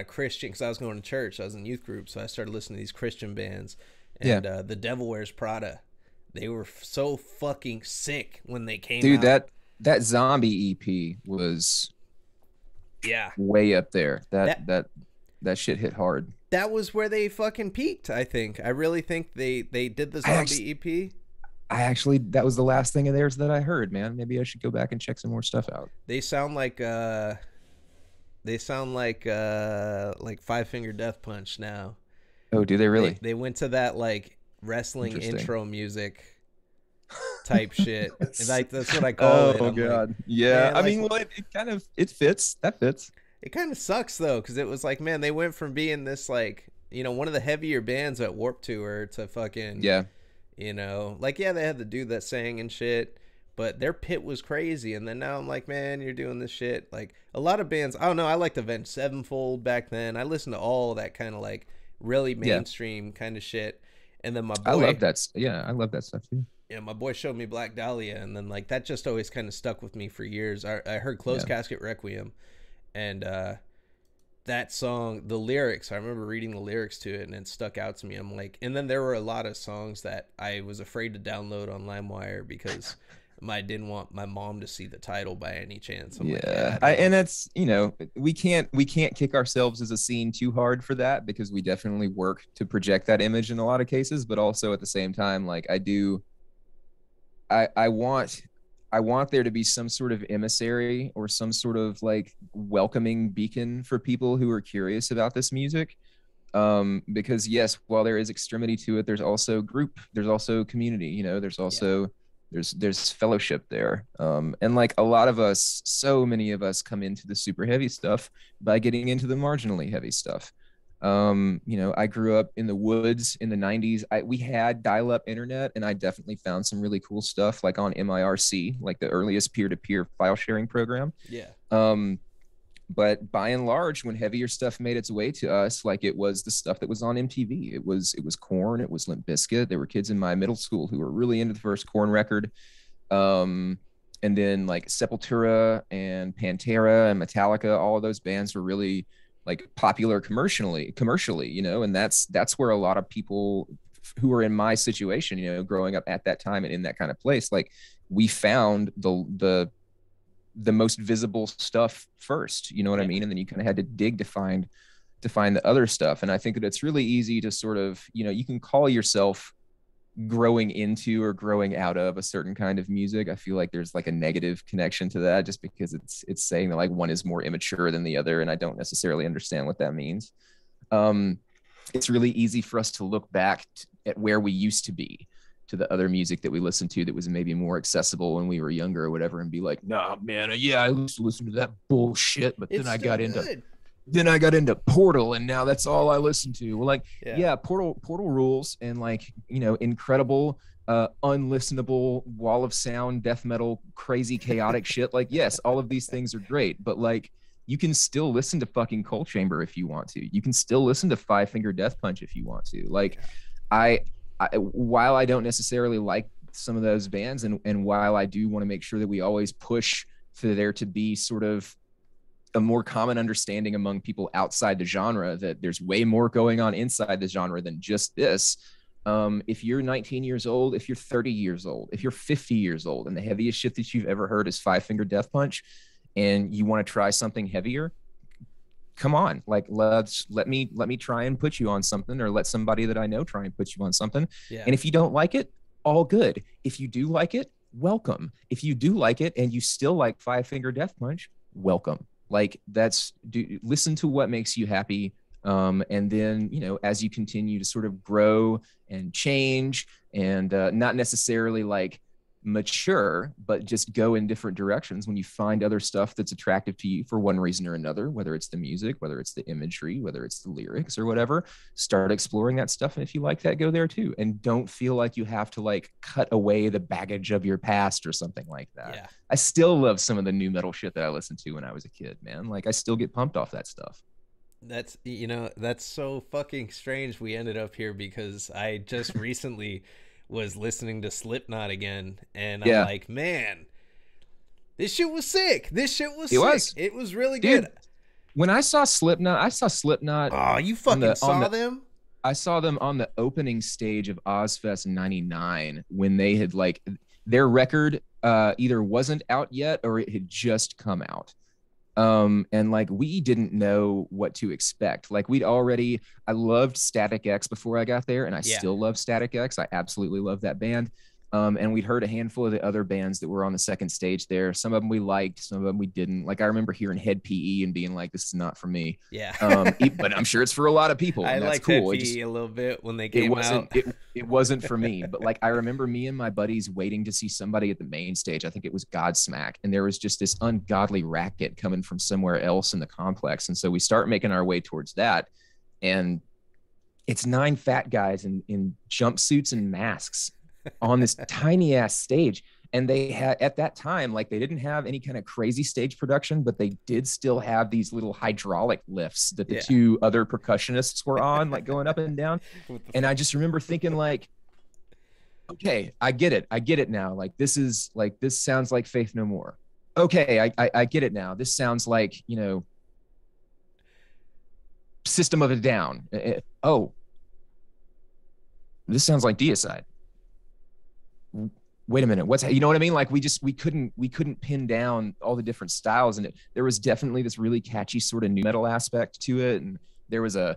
Christian, because I was going to church, I was in youth group, so I started listening to these Christian bands, Yeah. and the Devil Wears Prada, they were so fucking sick when they came Dude, out. that zombie EP was Yeah, way up there. that That shit hit hard. that was where they fucking peaked. I think, I really think they did the I actually, zombie EP. that was the last thing of theirs that I heard, man. Maybe I should go back and check some more stuff out. They sound like Five Finger Death Punch now. Oh, do they They really? they went to that like wrestling Interesting. intro music type shit. And like that's what I call it. Oh I'm like, God. Yeah. man, I like mean, well, it kind of it fits. That fits. it kind of sucks though, because it was like, man, they went from being this like, one of the heavier bands at Warped Tour to fucking, Yeah. like, yeah, they had the dude that sang and shit, but their pit was crazy. And then now I'm like, man, you're doing this shit. Like a lot of bands, I don't know. I liked Avenged Sevenfold back then. I listened to all that kind of like really Yeah. mainstream kind of shit. And then my I love boy, that. Yeah, I love that stuff too. my boy showed me Black Dahlia, and then like that just always kind of stuck with me for years. I heard Closed Yeah. Casket Requiem, and that song, the lyrics, I remember reading the lyrics to it, and it stuck out to me. I'm like, and then there were a lot of songs that I was afraid to download on LimeWire because I didn't want my mom to see the title by any chance. I'm like, Yeah, yeah, I don't and want. that's we can't kick ourselves as a scene too hard for that because we definitely work to project that image in a lot of cases, but also at the same time, like I want there to be some sort of emissary or some sort of like welcoming beacon for people who are curious about this music. Because yes, while there is extremity to it, there's also community, there's Yeah, also there's fellowship there. And like a lot of us, so many of us come into the super heavy stuff by getting into the marginally heavy stuff. I grew up in the woods in the 90s. We had dial-up internet, and I definitely found some really cool stuff like on MIRC, like the earliest peer-to-peer file sharing program. yeah, Um, but by and large, when heavier stuff made its way to us, like it was the stuff that was on MTV. It was Korn, it was Limp Bizkit. There were kids in my middle school who were really into the first Korn record. Um, and then like Sepultura and Pantera and Metallica, all of those bands were really like popular commercially, and that's where a lot of people who are in my situation, you know, growing up at that time and in that kind of place, like we found the most visible stuff first, you know what I Yeah. mean? And then you kind of had to dig to find the other stuff. And I think that it's really easy to sort of, you know, you can call yourself growing into or growing out of a certain kind of music. I feel like there's like a negative connection to that just because it's saying that like one is more immature than the other, and I don't necessarily understand what that means. um it's really easy for us to look back at where we used to be, to the other music that we listened to that was maybe more accessible when we were younger or whatever, and be like, nah man, yeah, I used to listen to that bullshit, but It's still good. then I got into Portal, and now that's all I listen to. Well, like, Yeah. yeah, Portal rules, and like, you know, incredible, unlistenable wall of sound, death metal, crazy, chaotic shit. Like, yes, all of these things are great, but like, you can still listen to fucking Coal Chamber if you want to. You can still listen to Five Finger Death Punch if you want to. Like, I, while I don't necessarily like some of those bands, and while I do want to make sure that we always push for there to be sort of a more common understanding among people outside the genre that there's way more going on inside the genre than just this. If you're 19 years old, if you're 30 years old, if you're 50 years old, and the heaviest shit that you've ever heard is Five Finger Death Punch, and you want to try something heavier, come on, like let me try and put you on something, or let somebody that I know try and put you on something. Yeah. And if you don't like it, all good. If you do like it, welcome. If you do like it and you still like Five Finger Death Punch, welcome. Like, listen to what makes you happy. And then, you know, as you continue to sort of grow and change, and not necessarily like mature, but just go in different directions, when you find other stuff that's attractive to you for one reason or another, whether it's the music, whether it's the imagery, whether it's the lyrics or whatever, start exploring that stuff. And if you like that, go there too. And don't feel like you have to like cut away the baggage of your past or something like that. Yeah. I still love some of the new metal shit that I listened to when I was a kid, man. Like, I still get pumped off that stuff. That's, you know, that's so fucking strange we ended up here, because I just recently was listening to Slipknot again, and I'm Yeah, like, man, this shit was sick. This shit was it sick. was, It was really dude. good. When I saw Slipknot Oh, you on fucking saw them? I saw them on the opening stage of Ozfest '99, when they had like, their record either wasn't out yet or it had just come out. And like, we didn't know what to expect. Like, I loved Static X before I got there, and I Yeah. still love Static X. I absolutely love that band. And we'd heard a handful of the other bands that were on the second stage there. Some of them we liked, some of them we didn't. Like, I remember hearing Head PE and being like, this is not for me. Yeah. But I'm sure it's for a lot of people, I and that's liked Head cool. PE a little bit when they It came wasn't out. it wasn't for me. But like, I remember me and my buddies waiting to see somebody at the main stage. I think it was Godsmack, and there was just this ungodly racket coming from somewhere else in the complex. And so we start making our way towards that, and it's 9 fat guys in jumpsuits and masks on this tiny ass stage. And they had, at that time, like, they didn't have any kind of crazy stage production, but they did still have these little hydraulic lifts that the Yeah. two other percussionists were on, like going up and down. And I just remember thinking like, okay, I get it now. Like, this sounds like Faith No More. Okay, I get it now. This sounds like, you know, System of a Down. Oh, this sounds like Deicide. Wait a minute, you know what I mean? Like, we couldn't pin down all the different styles, and there was definitely this really catchy sort of new metal aspect to it. And there was a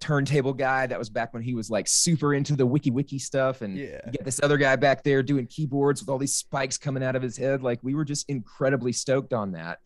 turntable guy that was back when he was like super into the wiki stuff, and Yeah. you get this other guy back there doing keyboards with all these spikes coming out of his head. Like, we were just incredibly stoked on that.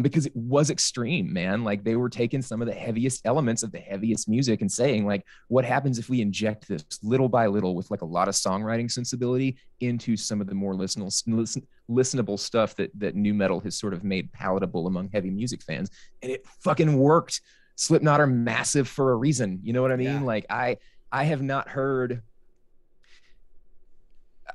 Because it was extreme, man. Like, they were taking some of the heaviest elements of the heaviest music and saying, like, what happens if we inject this little by little with like a lot of songwriting sensibility into some of the more listenable stuff that new metal has sort of made palatable among heavy music fans. And it fucking worked. Slipknot are massive for a reason. You know what I mean? Yeah. Like, I have not heard,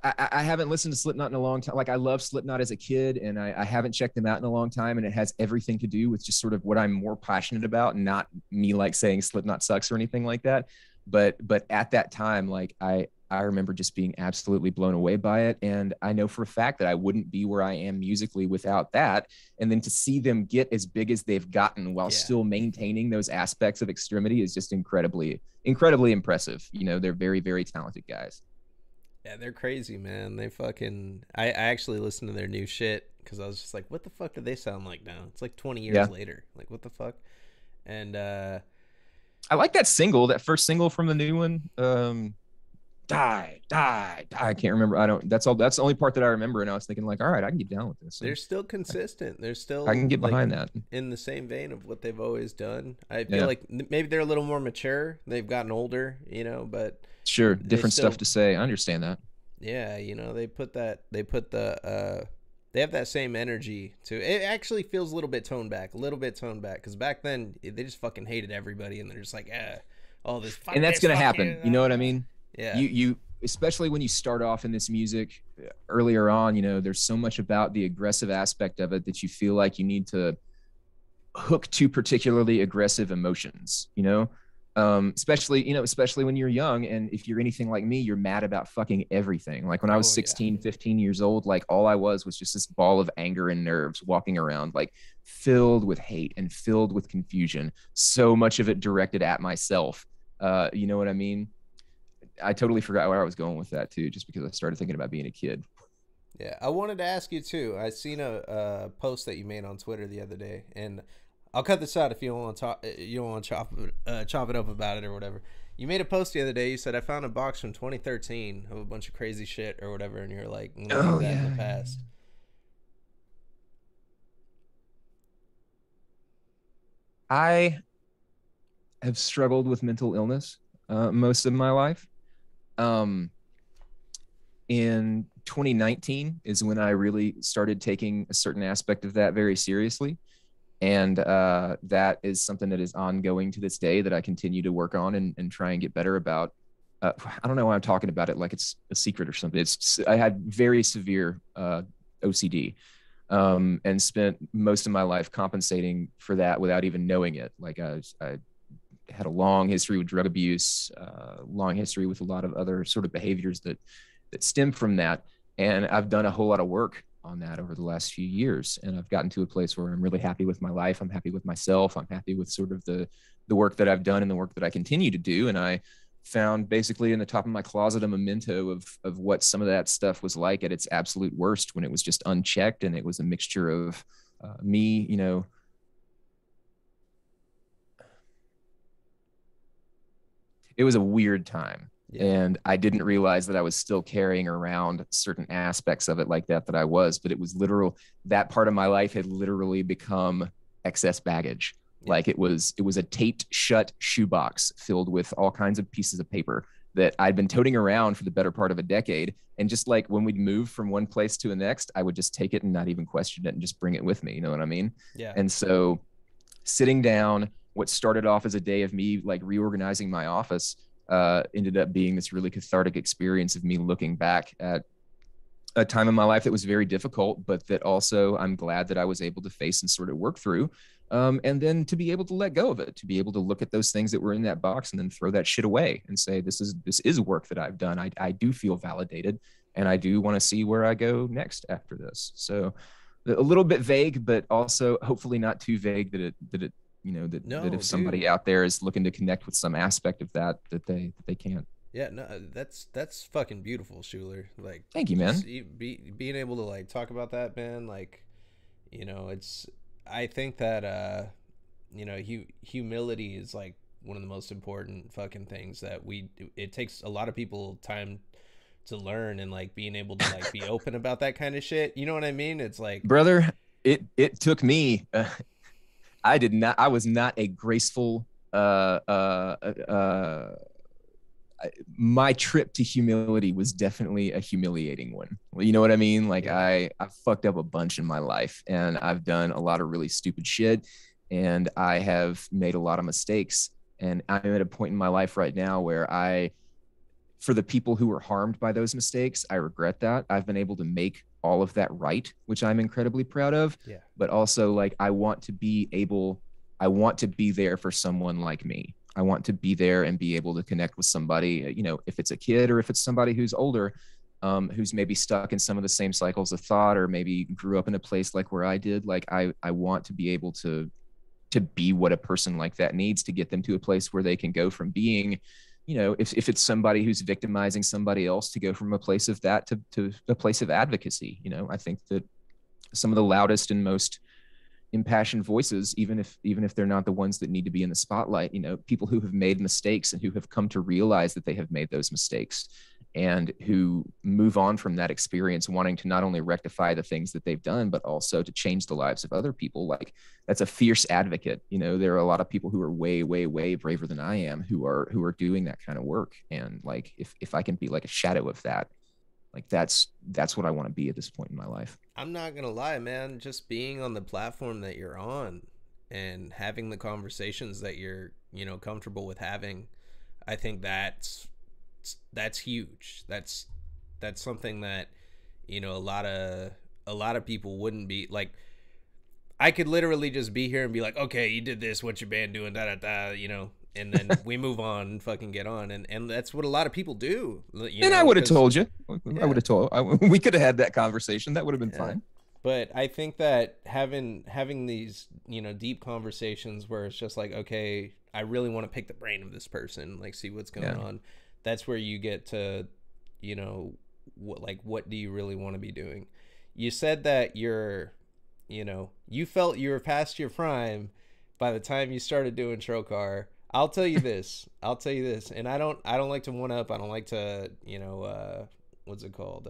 I haven't listened to Slipknot in a long time. Like, I loved Slipknot as a kid, and I haven't checked them out in a long time. And it has everything to do with just sort of what I'm more passionate about, not me like saying Slipknot sucks or anything like that. But at that time, like, I I remember just being absolutely blown away by it. And I know for a fact that I wouldn't be where I am musically without that. And then to see them get as big as they've gotten while Yeah. still maintaining those aspects of extremity is just incredibly impressive. You know, they're very, very talented guys. Yeah, they're crazy, man. They fucking. I actually listened to their new shit because I was just like, what the fuck do they sound like now? It's like 20 years Yeah. later. Like, what the fuck? And I like that single, that first single from the new one. Die, die, die. I can't remember. I don't, that's all, that's the only part that I remember. And I was thinking, like, all right, I can get down with this. they're And still consistent. They're I can still get like behind that. in the same vein of what they've always done. I feel Yeah. like maybe they're a little more mature. They've gotten older, but Sure. they Different stuff still, to say. I understand that. yeah, they put they have that same energy to it. Actually feels a little bit toned back, because back then they just fucking hated everybody and they're just like, all this fuck And that's this, going to fuck happen. you. You know what I mean? Yeah. You, especially when you start off in this music earlier on, there's so much about the aggressive aspect of it that you feel like you need to hook to particularly aggressive emotions, especially when you're young. And if you're anything like me, you're mad about fucking everything. Like when I was Oh yeah. 16, 15 years old, like all I was just this ball of anger and nerves walking around, like filled with hate and filled with confusion. So much of it directed at myself. You know what I mean? I totally forgot where I was going with that too, just because I started thinking about being a kid. Yeah, I wanted to ask you too. I seen a post that you made on Twitter the other day, and I'll cut this out if you don't want to talk. You don't want to chop it up about it or whatever. You made a post the other day. You said I found a box from 2013 of a bunch of crazy shit or whatever, and you're like, I'm gonna leave Oh that in the yeah. past. I have struggled with mental illness most of my life. Um, in 2019 is when I really started taking a certain aspect of that very seriously. And that is something that is ongoing to this day that I continue to work on and try and get better about. I don't know why I'm talking about it like it's a secret or something. I had very severe OCD and spent most of my life compensating for that without even knowing it. Like I had a long history with drug abuse, long history with a lot of other sort of behaviors that stem from that. And I've done a whole lot of work on that over the last few years. And I've gotten to a place where I'm really happy with my life. I'm happy with myself. I'm happy with sort of the work that I've done and the work that I continue to do. And I found basically in the top of my closet a memento of what some of that stuff was like at its absolute worst, when it was just unchecked and it was a mixture of me, it was a weird time. Yeah, And I didn't realize that I was still carrying around certain aspects of it like that I was, but it was literal. That part of my life had literally become excess baggage. yeah, Like it was a taped shut shoebox filled with all kinds of pieces of paper that I'd been toting around for the better part of a decade. And just like when we'd move from one place to the next, I would just take it and not even question it and just bring it with me. You know what I mean? yeah, And so sitting down, what started off as a day of me like reorganizing my office ended up being this really cathartic experience of me looking back at a time in my life that was very difficult, but that also I'm glad that I was able to face and sort of work through. And then to be able to let go of it, to be able to look at those things that were in that box and then throw that shit away and say, this is work that I've done. I do feel validated and I do want to see where I go next after this. So a little bit vague, but also hopefully not too vague that that no, if dude. somebody out there is looking to connect with some aspect of that they can't. Yeah, no, that's fucking beautiful, Schuler. Like, Thank you, just man. being able to like talk about that, man. Like, it's. I think that humility is like one of the most important fucking things that we. It takes a lot of people time to learn, and like being able to like be open about that kind of shit. You know what I mean? It's like, Brother, it took me I was not a graceful my trip to humility was definitely a humiliating one. You know what I mean? Like yeah, I fucked up a bunch in my life and I've done a lot of really stupid shit and I have made a lot of mistakes. And I'm at a point in my life right now where for the people who were harmed by those mistakes, I regret that. I've been able to make all of that right, which I'm incredibly proud of. yeah, But also, like, I want to be there for someone like me. I want to be there and be able to connect with somebody, you know, if it's a kid or if it's somebody who's older, who's maybe stuck in some of the same cycles of thought, or maybe grew up in a place like where I did. Like I want to be able to be what a person like that needs to get them to a place where they can go from being, you know, if it's somebody who's victimizing somebody else, to go from a place of that to a place of advocacy. You know, I think that some of the loudest and most impassioned voices, even if they're not the ones that need to be in the spotlight, you know, people who have made mistakes and who have come to realize that they have made those mistakes, and who move on from that experience wanting to not only rectify the things that they've done, but also to change the lives of other people. Like, that's a fierce advocate. You know, there are a lot of people who are way, way, way braver than I am, who are doing that kind of work. And like, if I can be like a shadow of that, like that's what I want to be at this point in my life. I'm not gonna lie, man. Just being on the platform that you're on and having the conversations that you're, comfortable with having, I think that's huge. That's something that, a lot of people wouldn't be like. I could literally just be here and be like, okay, you did this. What's your band doing? Da da da. And then we move on and fucking get on, and that's what a lot of people do. And I would have told you. I Yeah, would have told. We could have had that conversation. That would have been yeah. fine. But I think that having these deep conversations where it's just like, okay, I really want to pick the brain of this person, like see what's going Yeah. on. That's where you get to, what do you really want to be doing? You said that you felt you were past your prime by the time you started doing Trocar. I'll tell you this, and I don't like to one up. I don't like to, what's it called?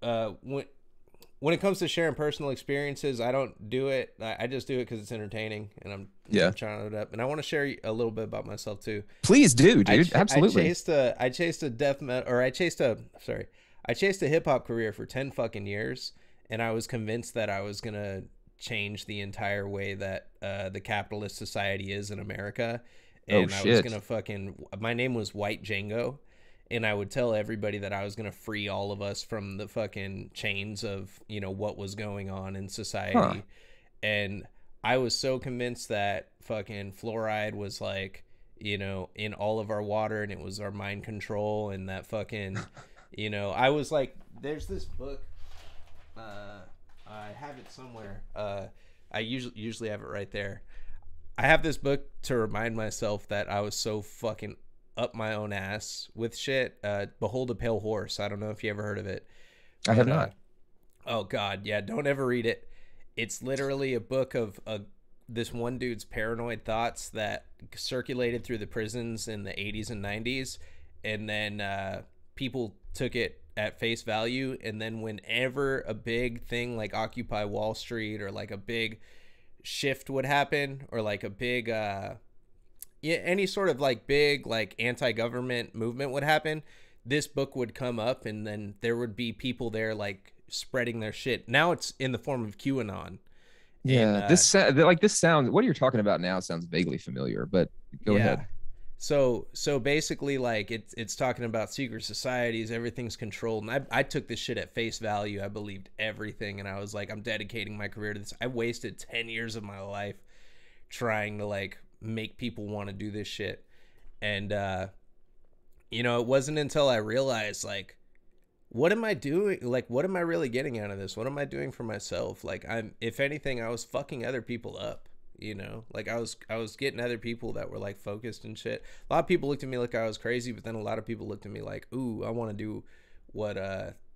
When it comes to sharing personal experiences, I don't do it. I just do it because it's entertaining, and I'm Yeah. trying it up. And I want to share a little bit about myself too. Please do, I dude. ch- I Absolutely. chased a I chased a death metal or I chased a sorry I chased a hip hop career for 10 fucking years, and I was convinced that I was gonna change the entire way that the capitalist society is in America, Oh and I was shit. gonna fucking my name was White Django, and I would tell everybody that I was gonna free all of us from the fucking chains of what was going on in Huh. society, and I was so convinced that fucking fluoride was like, in all of our water, and it was our mind control, and that fucking, I was like, there's this book, uh, I have it somewhere. I usually have it right there. I have this book to remind myself that I was so fucking up my own ass with shit. Behold a Pale Horse. I don't know if you ever heard of it, I have but not. oh god, yeah, don't ever read it. It's literally a book of this one dude's paranoid thoughts that circulated through the prisons in the 80s and 90s, and then people took it at face value, and then whenever a big thing like Occupy Wall Street or like a big shift would happen, or like a big yeah, any sort of like big like anti-government movement would happen, this book would come up, and then there would be people there like spreading their shit. Now it's in the form of QAnon, and Yeah. This sounds, what you're talking about now sounds vaguely familiar, but go yeah. ahead. So basically, like it's talking about secret societies, everything's controlled, and I took this shit at face value. I believed everything, and I was like, I'm dedicating my career to this. I wasted 10 years of my life trying to like make people want to do this shit, and it wasn't until I realized like, what am I doing? Like, what am I really getting out of this? What am I doing for myself? Like, if anything, I was fucking other people up. Like I was getting other people that were like focused and shit. A lot of people looked at me like I was crazy, but then a lot of people looked at me like, ooh, I want to do what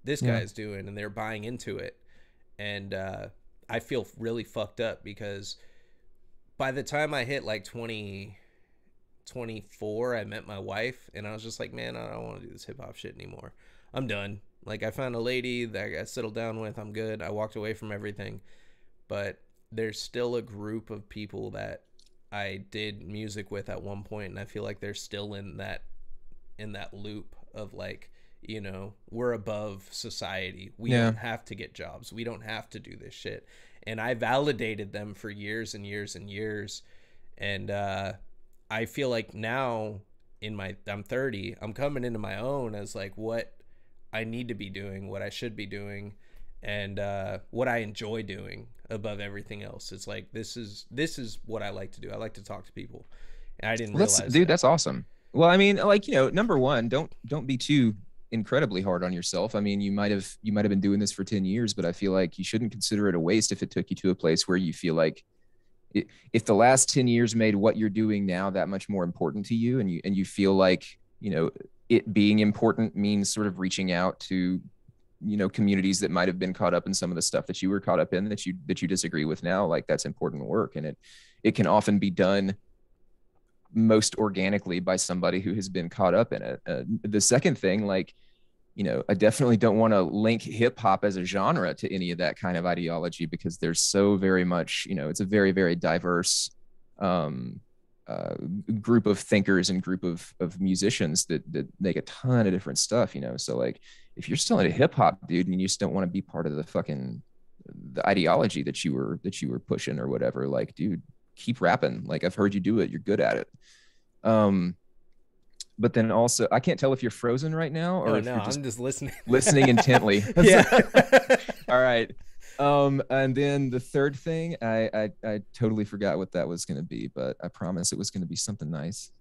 this Yeah. guy's doing, and they're buying into it. And I feel really fucked up because by the time I hit like 24, I met my wife, and I was just like, man, I don't want to do this hip hop shit anymore. I'm done. Like, I found a lady that I got settled down with. I'm good. I walked away from everything. But there's still a group of people that I did music with at one point, and I feel like they're still in that loop of like, we're above society. We Yeah. don't have to get jobs. We don't have to do this shit. And I validated them for years and years and years. And I feel like now I'm 30, I'm coming into my own as like what I need to be doing, what I should be doing, and what I enjoy doing above everything else. It's like this is what I like to do. I like to talk to people, I didn't Well, that's realize dude, that. that's awesome. Well, I mean, like, number one, don't be too incredibly hard on yourself. I mean, you might have been doing this for 10 years, but I feel like you shouldn't consider it a waste if it took you to a place where you feel like if the last 10 years made what you're doing now that much more important to you, and you feel like, it being important means sort of reaching out to, communities that might have been caught up in some of the stuff that you were caught up in that you disagree with now, like that's important work. And it can often be done most organically by somebody who has been caught up in it. The second thing, like, I definitely don't want to link hip hop as a genre to any of that kind of ideology, because there's so very much, it's a very, very diverse um, uh, group of thinkers and group of musicians that make a ton of different stuff, So like, if you're still into hip hop, dude, and you just don't want to be part of the ideology that you were pushing or whatever, like, dude, keep rapping. Like, I've heard you do it. You're good at it. Um, but then also, I can't tell if you're frozen right now or Oh if no, you're just I'm just listening. listening intently. Yeah. All right. And then the third thing, I totally forgot what that was going to be, but I promise it was going to be something nice.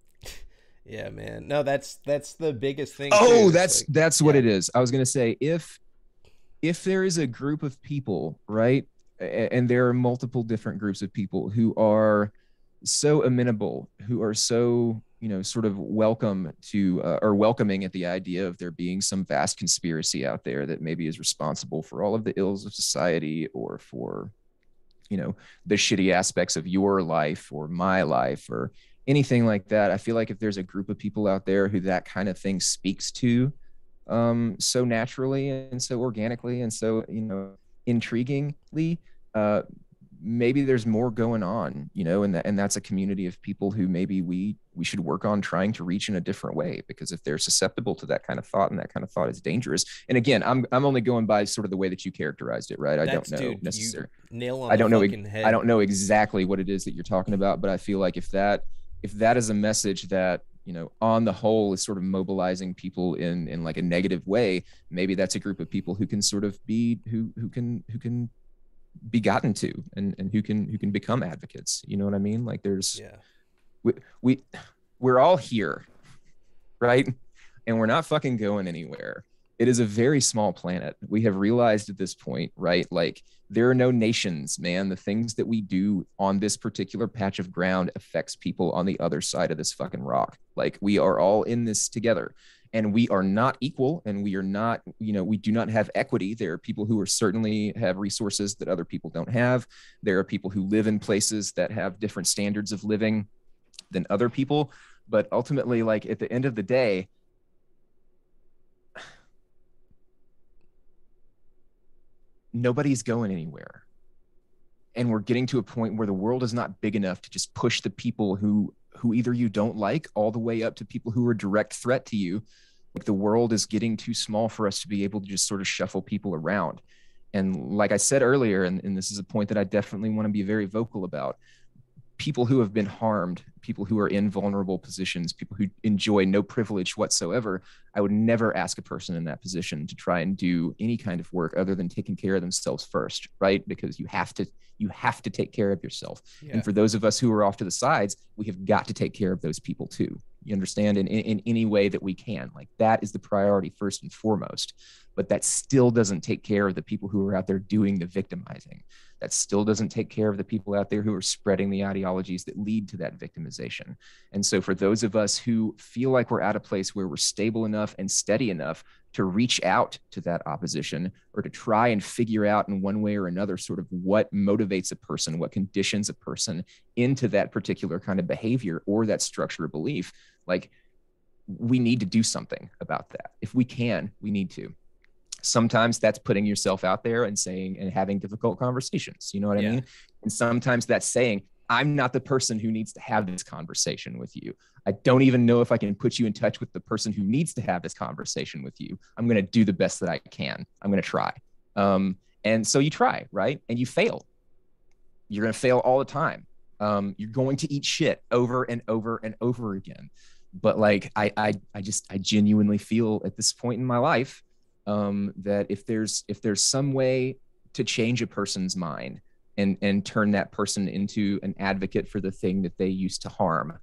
Yeah, man. No, that's the biggest thing Oh, too. It's that's like, that's what yeah, it is. I was going to say, if there is a group of people, right, and there are multiple different groups of people who are so amenable, who are so, sort of welcome to, or welcoming at the idea of there being some vast conspiracy out there that maybe is responsible for all of the ills of society, or for, the shitty aspects of your life or my life or anything like that. I feel like if there's a group of people out there who that kind of thing speaks to, so naturally and so organically and so, intriguingly, uh, maybe there's more going on, and that's a community of people who maybe we should work on trying to reach in a different way, because if they're susceptible to that kind of thought, and that kind of thought is dangerous. And again, I'm only going by sort of the way that you characterized it, right? I don't that's know dude, you necessarily. nail on I the don't know. fucking I head. don't know exactly what it is that you're talking about, but I feel like if that is a message that, on the whole is sort of mobilizing people in like a negative way, maybe that's a group of people who can sort of be who can be gotten to, and who can become advocates. You know what I mean? Like, there's Yeah. we, we we're all here, right? And we're not fucking going anywhere. It is a very small planet. We have realized at this point, right? Like, there are no nations, man. The things that we do on this particular patch of ground affects people on the other side of this fucking rock. Like, we are all in this together, and we are not equal, and we are not, we do not have equity. There are people who are certainly have resources that other people don't have. There are people who live in places that have different standards of living than other people. But ultimately, like, at the end of the day, nobody's going anywhere. And we're getting to a point where the world is not big enough to just push the people who either you don't like, all the way up to people who are a direct threat to you. Like, the world is getting too small for us to be able to just sort of shuffle people around. And like I said earlier, and this is a point that I definitely want to be very vocal about, people who have been harmed, people who are in vulnerable positions, people who enjoy no privilege whatsoever, I would never ask a person in that position to try and do any kind of work other than taking care of themselves first, right? Because you have to take care of yourself. Yeah. And for those of us who are off to the sides, we have got to take care of those people too. You understand? In any way that we can. Like, that is the priority first and foremost. But that still doesn't take care of the people who are out there doing the victimizing. That still doesn't take care of the people out there who are spreading the ideologies that lead to that victimization. And so for those of us who feel like we're at a place where we're stable enough and steady enough to reach out to that opposition, or to try and figure out in one way or another sort of what motivates a person, what conditions a person into that particular kind of behavior or that structure of belief, like, we need to do something about that. If we can, we need to. Sometimes that's putting yourself out there and saying and having difficult conversations. You know what I Yeah. mean? And sometimes that's saying, I'm not the person who needs to have this conversation with you. I don't even know if I can put you in touch with the person who needs to have this conversation with you. I'm going to do the best that I can. I'm going to try. And so you try, right? And you fail. You're going to fail all the time. You're going to eat shit over and over and over again. But like, I genuinely feel at this point in my life, that if there's some way to change a person's mind and turn that person into an advocate for the thing that they used to harm,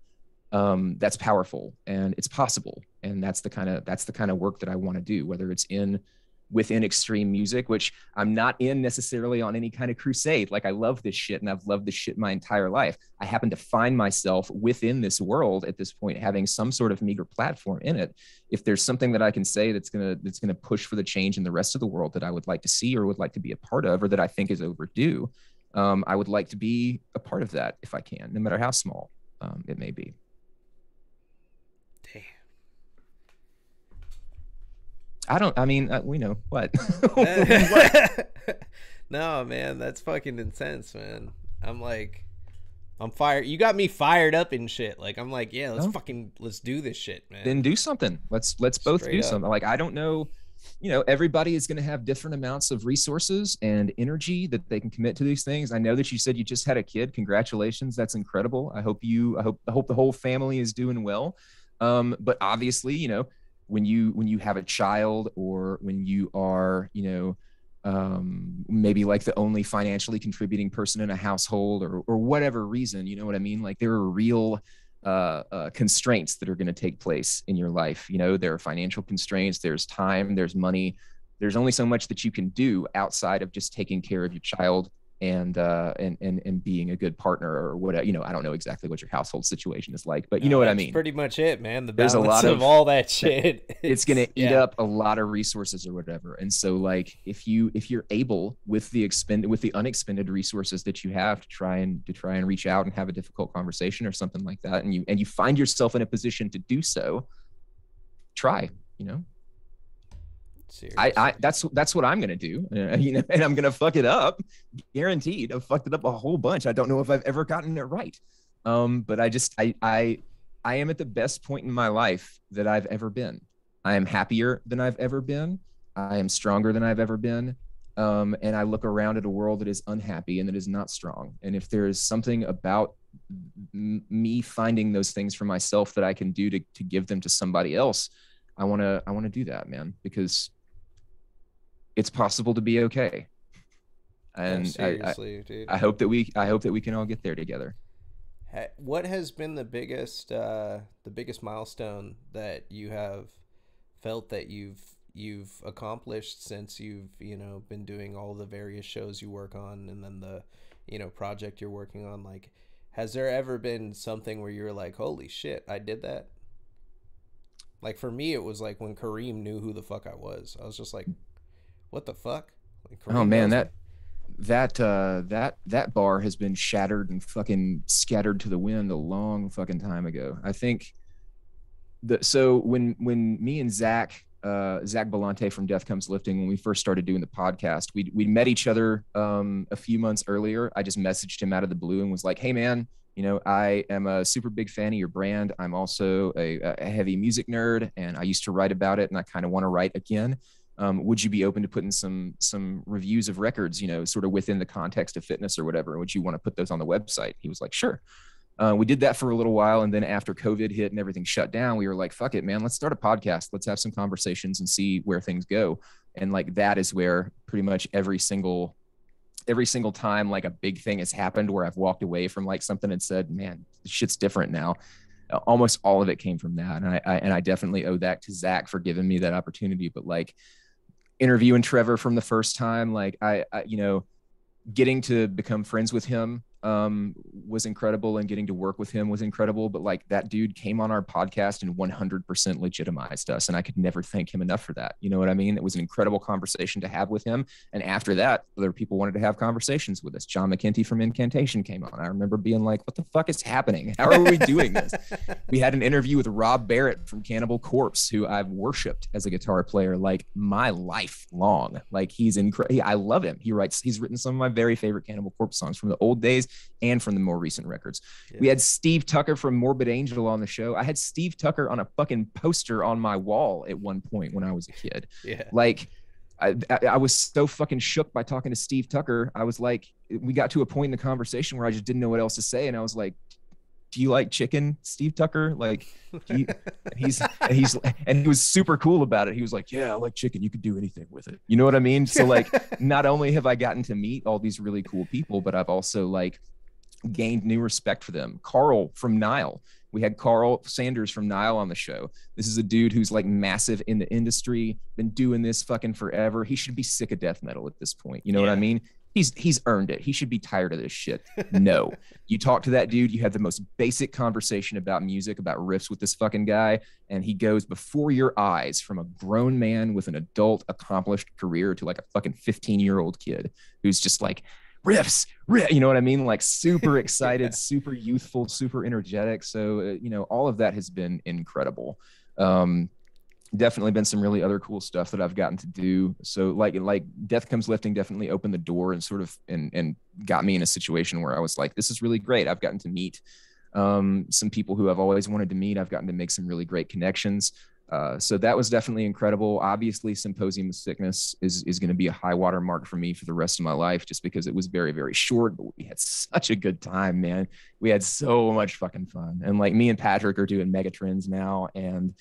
that's powerful and it's possible. And that's the kind of work that I want to do, whether it's within extreme music, which I'm not in necessarily on any kind of crusade. Like I love this shit and I've loved this shit my entire life. I happen to find myself within this world at this point, having some sort of meager platform in it. If there's something that I can say that's gonna push for the change in the rest of the world that I would like to see or would like to be a part of, or that I think is overdue, I would like to be a part of that if I can, no matter how small it may be. We know what. No, man, that's fucking intense, man. I'm fired. You got me fired up and shit. Like, I'm like, yeah, let's do this shit, man. Then do something. Let's both do something. Like, I don't know, everybody is going to have different amounts of resources and energy that they can commit to these things. I know that you said you just had a kid. Congratulations. That's incredible. I hope the whole family is doing well. But obviously, when you have a child, or when you are, maybe like the only financially contributing person in a household, or whatever reason, you know what I mean? Like there are real constraints that are going to take place in your life. There are financial constraints, there's time, there's money, there's only so much that you can do outside of just taking care of your child and being a good partner or whatever. I don't know exactly what your household situation is like, but you know what I mean. Pretty much it, man. There's a lot of all that shit. It's going to eat up a lot of resources or whatever. And so like, if you're able with the unexpended resources that you have to try and reach out and have a difficult conversation or something like that, and you find yourself in a position to do so, try, that's what I'm gonna do, and I'm gonna fuck it up, guaranteed. I've fucked it up a whole bunch. I don't know if I've ever gotten it right, but I am at the best point in my life that I've ever been. I am happier than I've ever been. I am stronger than I've ever been, and I look around at a world that is unhappy and that is not strong. And if there is something about me finding those things for myself that I can do to give them to somebody else, I want to do that, man, because it's possible to be okay. And seriously, dude. I hope that we can all get there together. What has been the biggest milestone that you have felt that you've accomplished since you've been doing all the various shows you work on, and then the project you're working on? Like, has there ever been something where you're like, holy shit, I did that? Like, for me, it was like when Kareem knew who the fuck I was. I was just like, what the fuck? Like, oh man, that bar has been shattered and fucking scattered to the wind a long fucking time ago. I think so when me and Zach Belante from Death Comes Lifting, when we first started doing the podcast, we met each other a few months earlier. I just messaged him out of the blue and was like, hey man, I am a super big fan of your brand. I'm also a heavy music nerd, and I used to write about it, and I kind of want to write again. Would you be open to putting some reviews of records, sort of within the context of fitness or whatever? Would you want to put those on the website? He was like, sure. We did that for a little while. And then after COVID hit and everything shut down, we were like, fuck it, man, let's start a podcast. Let's have some conversations and see where things go. And like, that is where pretty much every single time like a big thing has happened where I've walked away from like something and said, man, this shit's different now. Almost all of it came from that. And I definitely owe that to Zach for giving me that opportunity. But like, interviewing Trevor from the first time, like I getting to become friends with him was incredible, and getting to work with him was incredible. But like, that dude came on our podcast and 100% legitimized us, and I could never thank him enough for that. You know what I mean? It was an incredible conversation to have with him. And after that, other people wanted to have conversations with us. John McKenty from Incantation came on. I remember being like, what the fuck is happening? How are we doing this? We had an interview with Rob Barrett from Cannibal Corpse, who I've worshipped as a guitar player like my life long. Like, he's incredible. I love him. He's written some of my very favorite Cannibal Corpse songs from the old days and from the more recent records. Yeah. We had Steve Tucker from Morbid Angel on the show. I had Steve Tucker on a fucking poster on my wall at one point when I was a kid. Yeah. Like, I was so fucking shook by talking to Steve Tucker. I was like, we got to a point in the conversation where I just didn't know what else to say. And I was like, do you like chicken, Steve Tucker? Like, and he was super cool about it. He was like, yeah, I like chicken. You could do anything with it. You know what I mean? So like, not only have I gotten to meet all these really cool people, but I've also like gained new respect for them. Carl from Nile, We had Carl Sanders from Nile on the show. This is a dude who's like massive in the industry, been doing this fucking forever. He should be sick of death metal at this point. You know what I mean? He's earned it. He should be tired of this shit. No. You talk to that dude, you have the most basic conversation about music, about riffs with this fucking guy, and he goes before your eyes from a grown man with an adult accomplished career to like a fucking 15-year-old kid who's just like, riffs, you know what I mean? Like super excited, super youthful, super energetic. So, you know, all of that has been incredible. Definitely been some really other cool stuff that I've gotten to do. So like Death Comes Lifting definitely opened the door and sort of, and got me in a situation where I was like, this is really great. I've gotten to meet some people who I've always wanted to meet. I've gotten to make some really great connections. So that was definitely incredible. Obviously, Symposium of Sickness is going to be a high water mark for me for the rest of my life, just because it was very, very short, but we had such a good time, man. We had so much fucking fun. And like me and Patrick are doing Megatrends now, and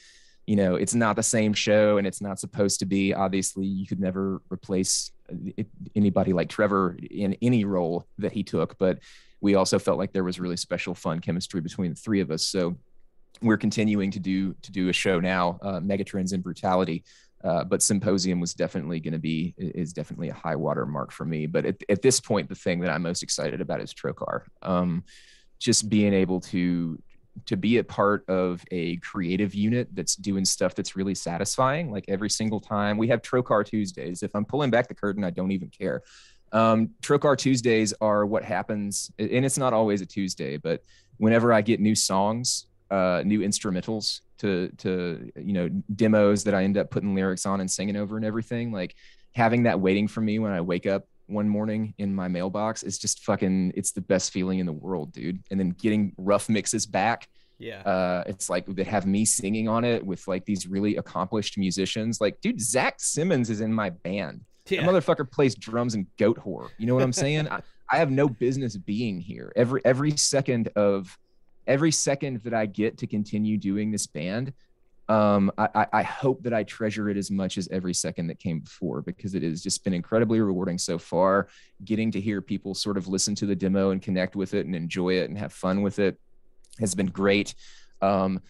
you know, it's not the same show and it's not supposed to be. Obviously, you could never replace anybody like Trevor in any role that he took, but we also felt like there was really special fun chemistry between the three of us. So we're continuing to do a show now, Megatrends and Brutality, but Symposium is definitely a high water mark for me. But at this point, the thing that I'm most excited about is Trocar. Just being able to be a part of a creative unit that's doing stuff that's really satisfying. Like every single time we have Trocar Tuesdays. If I'm pulling back the curtain, I don't even care. Trocar Tuesdays are what happens, and it's not always a Tuesday, but whenever I get new songs, new instrumentals to you know, demos that I end up putting lyrics on and singing over and everything, like having that waiting for me when I wake up one morning in my mailbox is just fucking, it's the best feeling in the world, dude. And then getting rough mixes back, it's like they have me singing on it with like these really accomplished musicians. Like, dude, Zach Simmons is in my band. That motherfucker plays drums and goat whore. You know what I'm saying? I have no business being here. Every second that I get to continue doing this band, I hope that I treasure it as much as every second that came before, because it has just been incredibly rewarding so far. Getting to hear people sort of listen to the demo and connect with it and enjoy it and have fun with it has been great.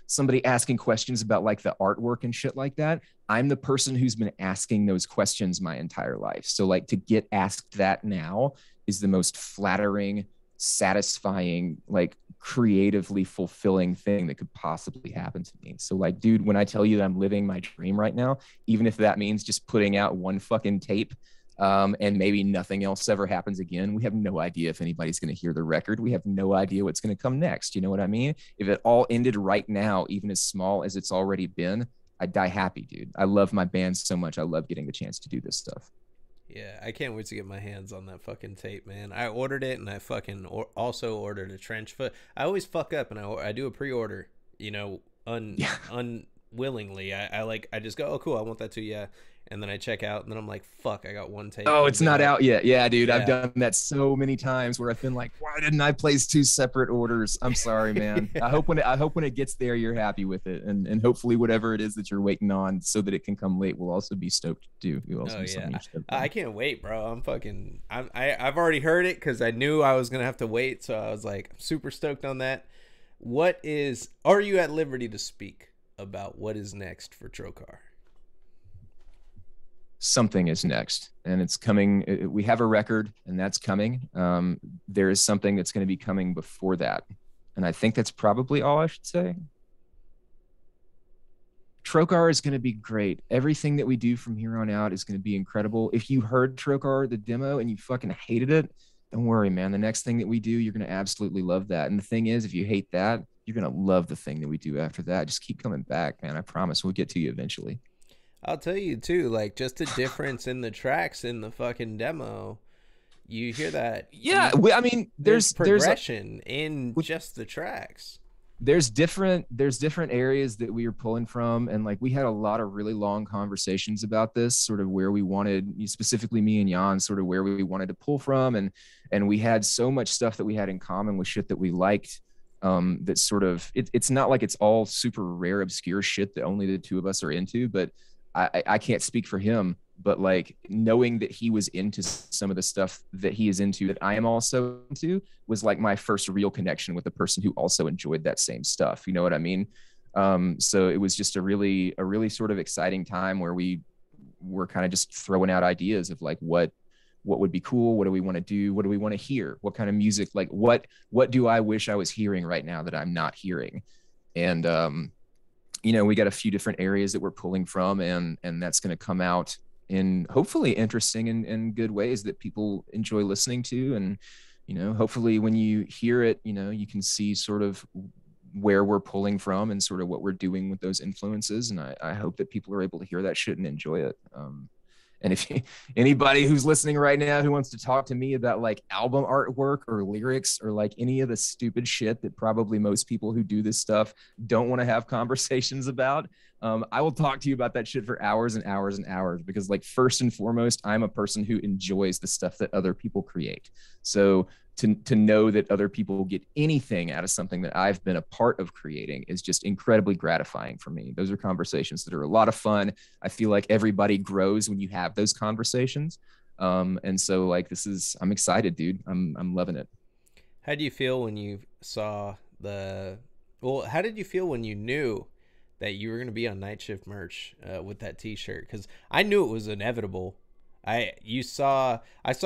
Somebody asking questions about like the artwork and shit like that. I'm the person who's been asking those questions my entire life. So like to get asked that now is the most flattering, satisfying, like creatively fulfilling thing that could possibly happen to me. So like, dude, when I tell you that I'm living my dream right now, even if that means just putting out one fucking tape, and maybe nothing else ever happens again, we have no idea if anybody's going to hear the record. We have no idea what's going to come next. You know what I mean? If it all ended right now, even as small as it's already been, I'd die happy, dude. I love my band so much. I love getting the chance to do this stuff. Yeah, I can't wait to get my hands on that fucking tape, man. I ordered it, and I fucking also ordered a trench foot. I always fuck up, and I do a pre-order, you know, unwillingly. I just go, oh, cool, I want that too, yeah. And then I check out, and then I'm like, fuck, I got one tape. Oh, it's not out yet. Yeah, dude, I've done that so many times where I've been like, why didn't I place two separate orders? I'm sorry, man. I hope when it gets there, you're happy with it, and hopefully whatever it is that you're waiting on so that it can come late will also be stoked too. I can't wait, bro. I've already heard it because I knew I was gonna have to wait, so I was like, I'm super stoked on that. Are you at liberty to speak about what is next for Trocar? Something is next, and it's coming. We have a record, and that's coming. There is something that's going to be coming before that, and I think that's probably all I should say. Trocar is going to be great. Everything that we do from here on out is going to be incredible. If you heard Trocar, the demo, and you fucking hated it, don't worry, man. The next thing that we do, you're going to absolutely love that. And the thing is, if you hate that, you're going to love the thing that we do after that. Just keep coming back, man. I promise we'll get to you eventually. I'll tell you too, like just the difference in the tracks in the fucking demo. You hear that? Yeah, I mean, there's progression in just the tracks. There's different areas that we are pulling from, and like we had a lot of really long conversations about this, sort of where we wanted, specifically me and Jan, sort of where we wanted to pull from, and we had so much stuff that we had in common with shit that we liked. That sort of it's not like it's all super rare, obscure shit that only the two of us are into, but I can't speak for him, but like knowing that he was into some of the stuff that he is into that I am also into was like my first real connection with a person who also enjoyed that same stuff. You know what I mean? So it was just a really sort of exciting time where we were kind of just throwing out ideas of like what would be cool, what do we want to do, what do we want to hear, what kind of music, like what do I wish I was hearing right now that I'm not hearing. And you know, we got a few different areas that we're pulling from, and that's going to come out in hopefully interesting and good ways that people enjoy listening to. And you know, hopefully when you hear it, you know, you can see sort of where we're pulling from and sort of what we're doing with those influences. And I hope that people are able to hear that shit and enjoy it. And if anybody who's listening right now who wants to talk to me about like album artwork or lyrics or like any of the stupid shit that probably most people who do this stuff don't want to have conversations about, I will talk to you about that shit for hours and hours and hours, because like first and foremost, I'm a person who enjoys the stuff that other people create. So to know that other people get anything out of something that I've been a part of creating is just incredibly gratifying for me. Those are conversations that are a lot of fun. I feel like everybody grows when you have those conversations. And so like, I'm excited, dude. I'm loving it. How do you feel when you saw how did you feel when you knew that you were going to be on Night Shift merch with that t-shirt? Because I knew it was inevitable. I saw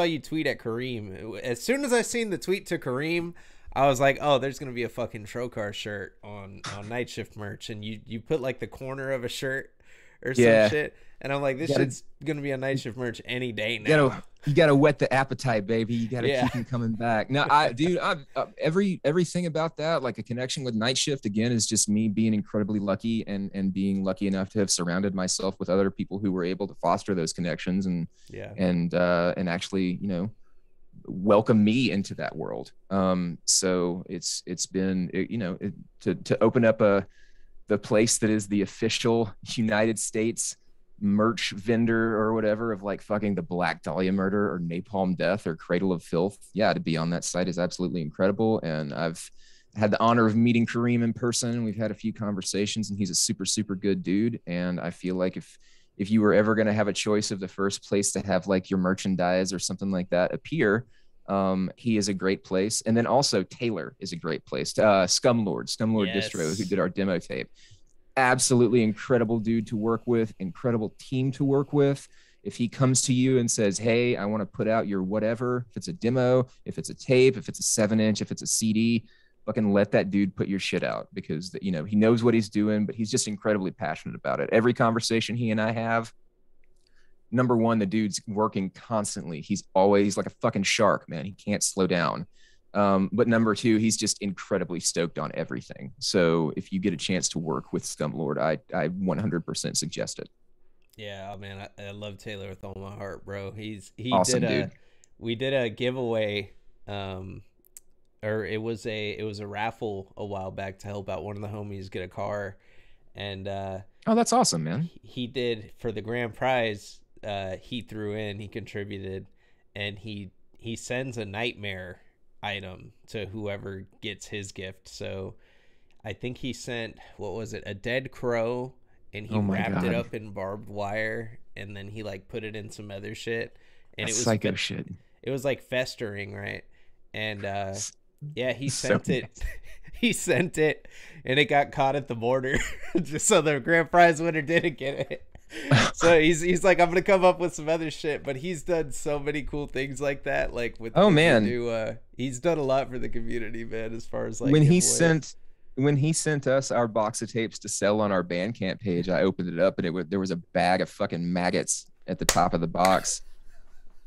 you tweet at Kareem. As soon as I seen the tweet to Kareem, I was like, oh, there's gonna be a fucking Trocar shirt on Night Shift merch, and you put like the corner of a shirt or some shit, and I'm like, this shit's gonna be on Night Shift merch any day now. You gotta whet the appetite, baby. You gotta keep them coming back. No, everything about that, like a connection with Night Shift, again, is just me being incredibly lucky and being lucky enough to have surrounded myself with other people who were able to foster those connections and actually, you know, welcome me into that world. So it's been, you know, to open up the place that is the official United States merch vendor or whatever of like fucking the Black Dahlia murder or Napalm Death or Cradle of Filth. Yeah, to be on that site is absolutely incredible. And I've had the honor of meeting Kareem in person. We've had a few conversations, and he's a super, super good dude. And I feel like if you were ever going to have a choice of the first place to have like your merchandise or something like that appear, he is a great place. And then also Taylor is a great place. Scumlord Distro, who did our demo tape. Absolutely incredible dude to work with, incredible team to work with. If he comes to you and says, hey, I want to put out your whatever, if it's a demo, if it's a tape, if it's a 7-inch, if it's a CD, fucking let that dude put your shit out, because you know, he knows what he's doing, but he's just incredibly passionate about it. Every conversation he and I have, number one, the dude's working constantly. He's always like a fucking shark, man. He can't slow down. But number two, he's just incredibly stoked on everything. So if you get a chance to work with Scumlord, I 100% suggest it. Yeah, man, I love Taylor with all my heart, bro. He awesome, did dude. We did a giveaway, or it was a raffle a while back to help out one of the homies get a car, and oh, that's awesome, man. He did for the grand prize. He contributed, and he sends a nightmare item to whoever gets his gift. So I think he sent, what was it, a dead crow, and he wrapped it up in barbed wire, and then he like put it in some other shit, and that's it was psycho shit. It was like festering, right? And yeah, he sent it. He sent it, and it got caught at the border. Just so the grand prize winner didn't get it. So he's like, I'm gonna come up with some other shit, but he's done so many cool things like that. Like with he's done a lot for the community, man. As far as like when he sent us our box of tapes to sell on our Bandcamp page, I opened it up, and there was a bag of fucking maggots at the top of the box,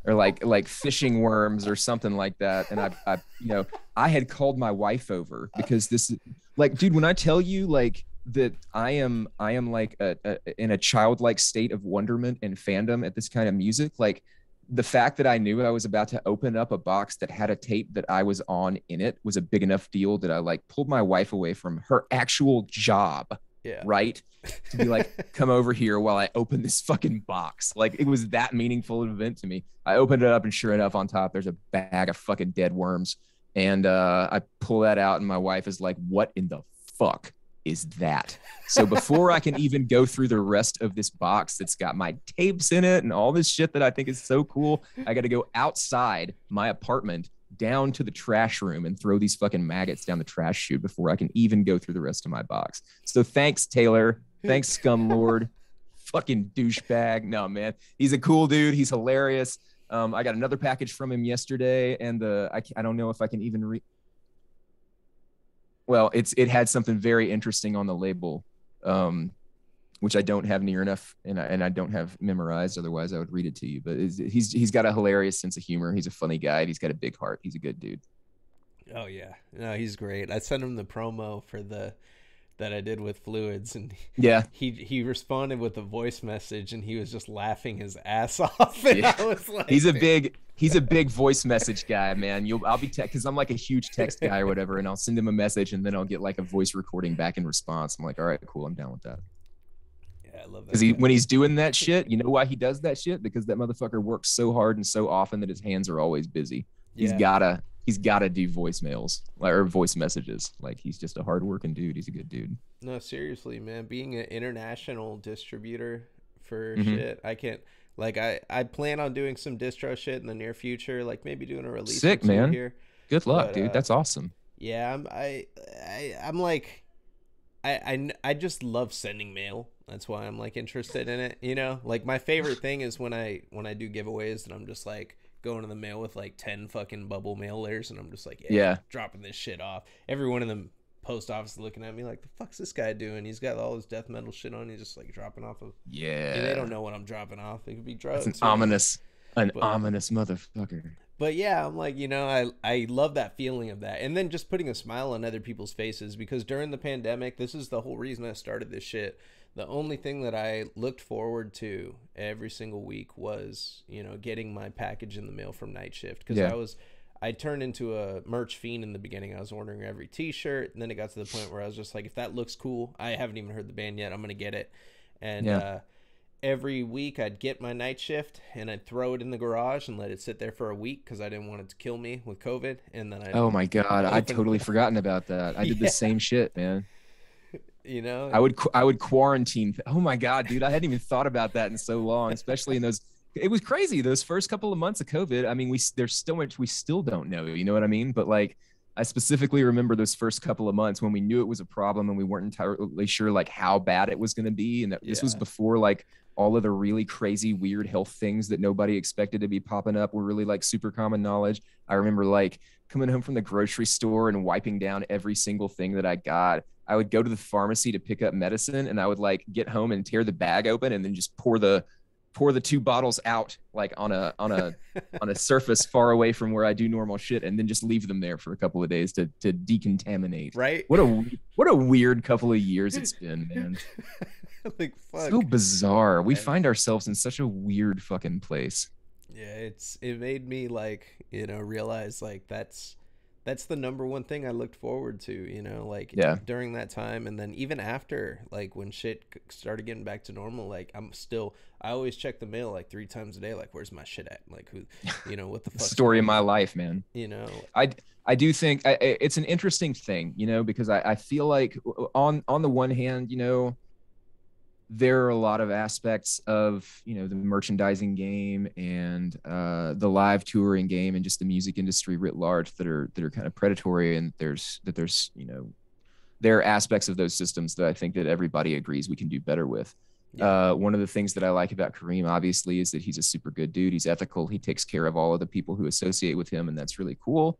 or like fishing worms or something like that. And I you know, I had called my wife over, because this, like, dude, when I tell you like that I am like in a childlike state of wonderment and fandom at this kind of music, like the fact that I knew I was about to open up a box that had a tape that I was on in it was a big enough deal that I like pulled my wife away from her actual job, right, to be like, come over here while I open this fucking box. Like, it was that meaningful an event to me. I opened it up, and sure enough, on top there's a bag of fucking dead worms, and I pull that out, and my wife is like, what in the fuck? is that. So before I can even go through the rest of this box that's got my tapes in it and all this shit that I think is so cool, I got to go outside my apartment down to the trash room and throw these fucking maggots down the trash chute before I can even go through the rest of my box. So thanks, Taylor. Thanks, Scum Lord. Fucking douchebag. No, man. He's a cool dude. He's hilarious. I got another package from him yesterday, and I don't know if I can even read. Well, it had something very interesting on the label, which I don't have near enough, and I don't have memorized. Otherwise, I would read it to you. But he's got a hilarious sense of humor. He's a funny guy. He's got a big heart. He's a good dude. Oh yeah, no, he's great. I sent him the promo for that I did with Fluids, and Yeah, he responded with a voice message, and he was just laughing his ass off. And yeah. I was like, he's a big voice message guy, man. I'll be because I'm like a huge text guy or whatever, and I'll send him a message, and then I'll get like a voice recording back in response. I'm like, all right, cool, I'm down with that. Yeah, I love that. Because when he's doing that shit, you know why he does that shit? Because that motherfucker works so hard and so often that his hands are always busy. Yeah. He's gotta do voicemails or voice messages. Like he's just a hardworking dude. He's a good dude. No, seriously, man. Being an international distributor for Mm-hmm. shit, I can't. Like, I plan on doing some distro shit in the near future. Like maybe doing a release or Sick, two man. here. Good luck, But dude. That's awesome. yeah, I'm like, I just love sending mail. That's why I'm like interested in it. You know, like my favorite thing is when I do giveaways and I'm just like going to the mail with like 10 fucking bubble mailers and I'm just like, yeah, Yeah. dropping this shit off. Everyone in the post office is looking at me like, the fuck's this guy doing? He's got all his death metal shit on. He's just like dropping off of. And they Yeah. don't know what I'm dropping off. It could be That's drugs. You know? an But ominous motherfucker. but yeah, I'm like, I love that feeling of that. And then just putting a smile on other people's faces because during the pandemic, this is the whole reason I started this shit. The only thing that I looked forward to every single week was, getting my package in the mail from Night Shift because Yeah. I turned into a merch fiend in the beginning. I was ordering every t-shirt, and then it got to the point where I was just like, if that looks cool, I haven't even heard the band yet, I'm going to get it. And Yeah. every week I'd get my Night Shift and I'd throw it in the garage and let it sit there for a week because I didn't want it to kill me with COVID. And then I'd Oh my God. I'd open, totally forgotten about that. I did the yeah, same shit, man. and I would quarantine. Oh my God, dude. I hadn't even thought about that in so long, especially in those. It was crazy. Those first couple of months of COVID. I mean, there's still much we still don't know. You know what I mean? But like, I specifically remember those first couple of months when we knew it was a problem and we weren't entirely sure like how bad it was going to be. And that this was yeah, before like all of the really crazy, weird health things that nobody expected to be popping up were really like super common knowledge. I remember like coming home from the grocery store and wiping down every single thing that I got. I would go to the pharmacy to pick up medicine and I would like get home and tear the bag open and then just pour the two bottles out like on a surface far away from where I do normal shit and then just leave them there for a couple of days to decontaminate. right. What a weird couple of years it's been, man. Like fuck. So bizarre. We And find ourselves in such a weird fucking place. yeah, it made me like realize like that's the number one thing I looked forward to, like Yeah. during that time. And then even after, like when shit started getting back to normal, like I always check the mail like 3 times a day. Like, where's my shit at? Like who, what the fuck? Story of my life, man. You know? I do think it's an interesting thing, because I feel like on the one hand, there are a lot of aspects of the merchandising game and the live touring game and just the music industry writ large that are kind of predatory, and there's there are aspects of those systems that I think that everybody agrees we can do better with. Yeah. One of the things that I like about Kareem obviously is that he's a super good dude. He's ethical. He takes care of all of the people who associate with him, and that's really cool.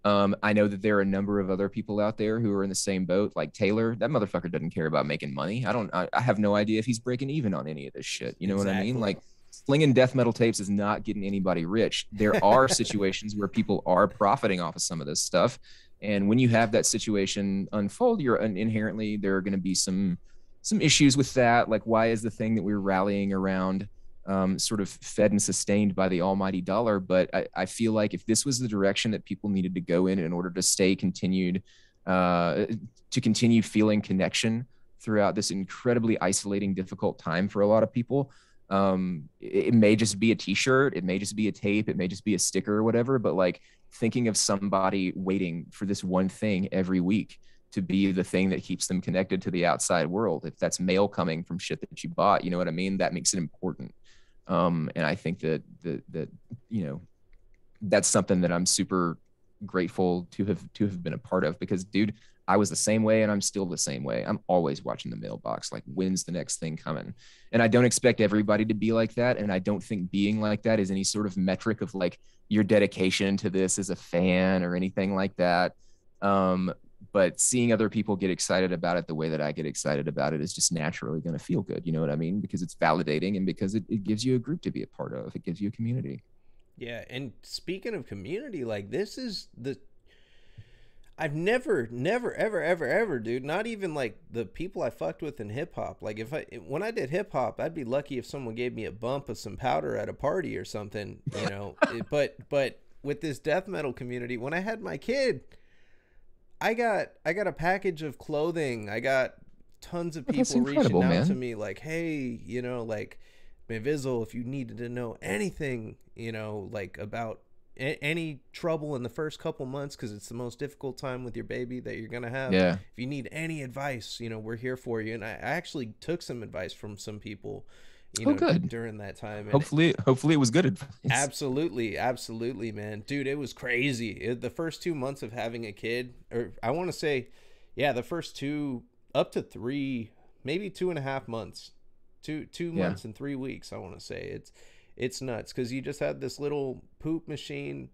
I know that there are a number of other people out there who are in the same boat, like Taylor. That motherfucker doesn't care about making money. I have no idea if he's breaking even on any of this shit. You know what I mean? Like slinging death metal tapes is not getting anybody rich. There are situations where people are profiting off of some of this stuff. And when you have that situation unfold, you're inherently, there are going to be some issues with that. Like, why is the thing that we're rallying around sort of fed and sustained by the almighty dollar? But I feel like if this was the direction that people needed to go in order to continue feeling connection throughout this incredibly isolating, difficult time for a lot of people, it may just be a t-shirt, it may just be a tape, it may just be a sticker or whatever, but like thinking of somebody waiting for this one thing every week to be the thing that keeps them connected to the outside world. If that's mail coming from shit that you bought, you know what I mean? That makes it important. And I think that you know, that's something that I'm super grateful to have been a part of, because dude, I was the same way and I'm still the same way. I'm always watching the mailbox, like when's the next thing coming? And I don't expect everybody to be like that. And I don't think being like that is any sort of metric of like your dedication to this as a fan or anything like that. But seeing other people get excited about it the way that I get excited about it is just naturally going to feel good. You know what I mean? Because it's validating and because it gives you a group to be a part of. It gives you a community. Yeah, and speaking of community, like this is the I've never, never, ever, ever, ever, dude. Not even like the people I fucked with in hip hop. Like when I did hip hop, I'd be lucky if someone gave me a bump of some powder at a party or something, you know. But with this death metal community, when I had my kid, I got a package of clothing. I got tons of people reaching out to me, like, hey, you know, like, man, Vizzle, if you needed to know anything, you know, like about any trouble in the first couple months, because it's the most difficult time with your baby that you're gonna have. Yeah. If you need any advice, you know, we're here for you. And I actually took some advice from some people, you know, good. during that time. And hopefully it was good advice. Absolutely, man, dude, it was crazy. The first 2 months of having a kid, or I want to say, yeah, the first two up to three, maybe 2.5 months, two months and 3 weeks. I want to say it's nuts, because you just had this little poop machine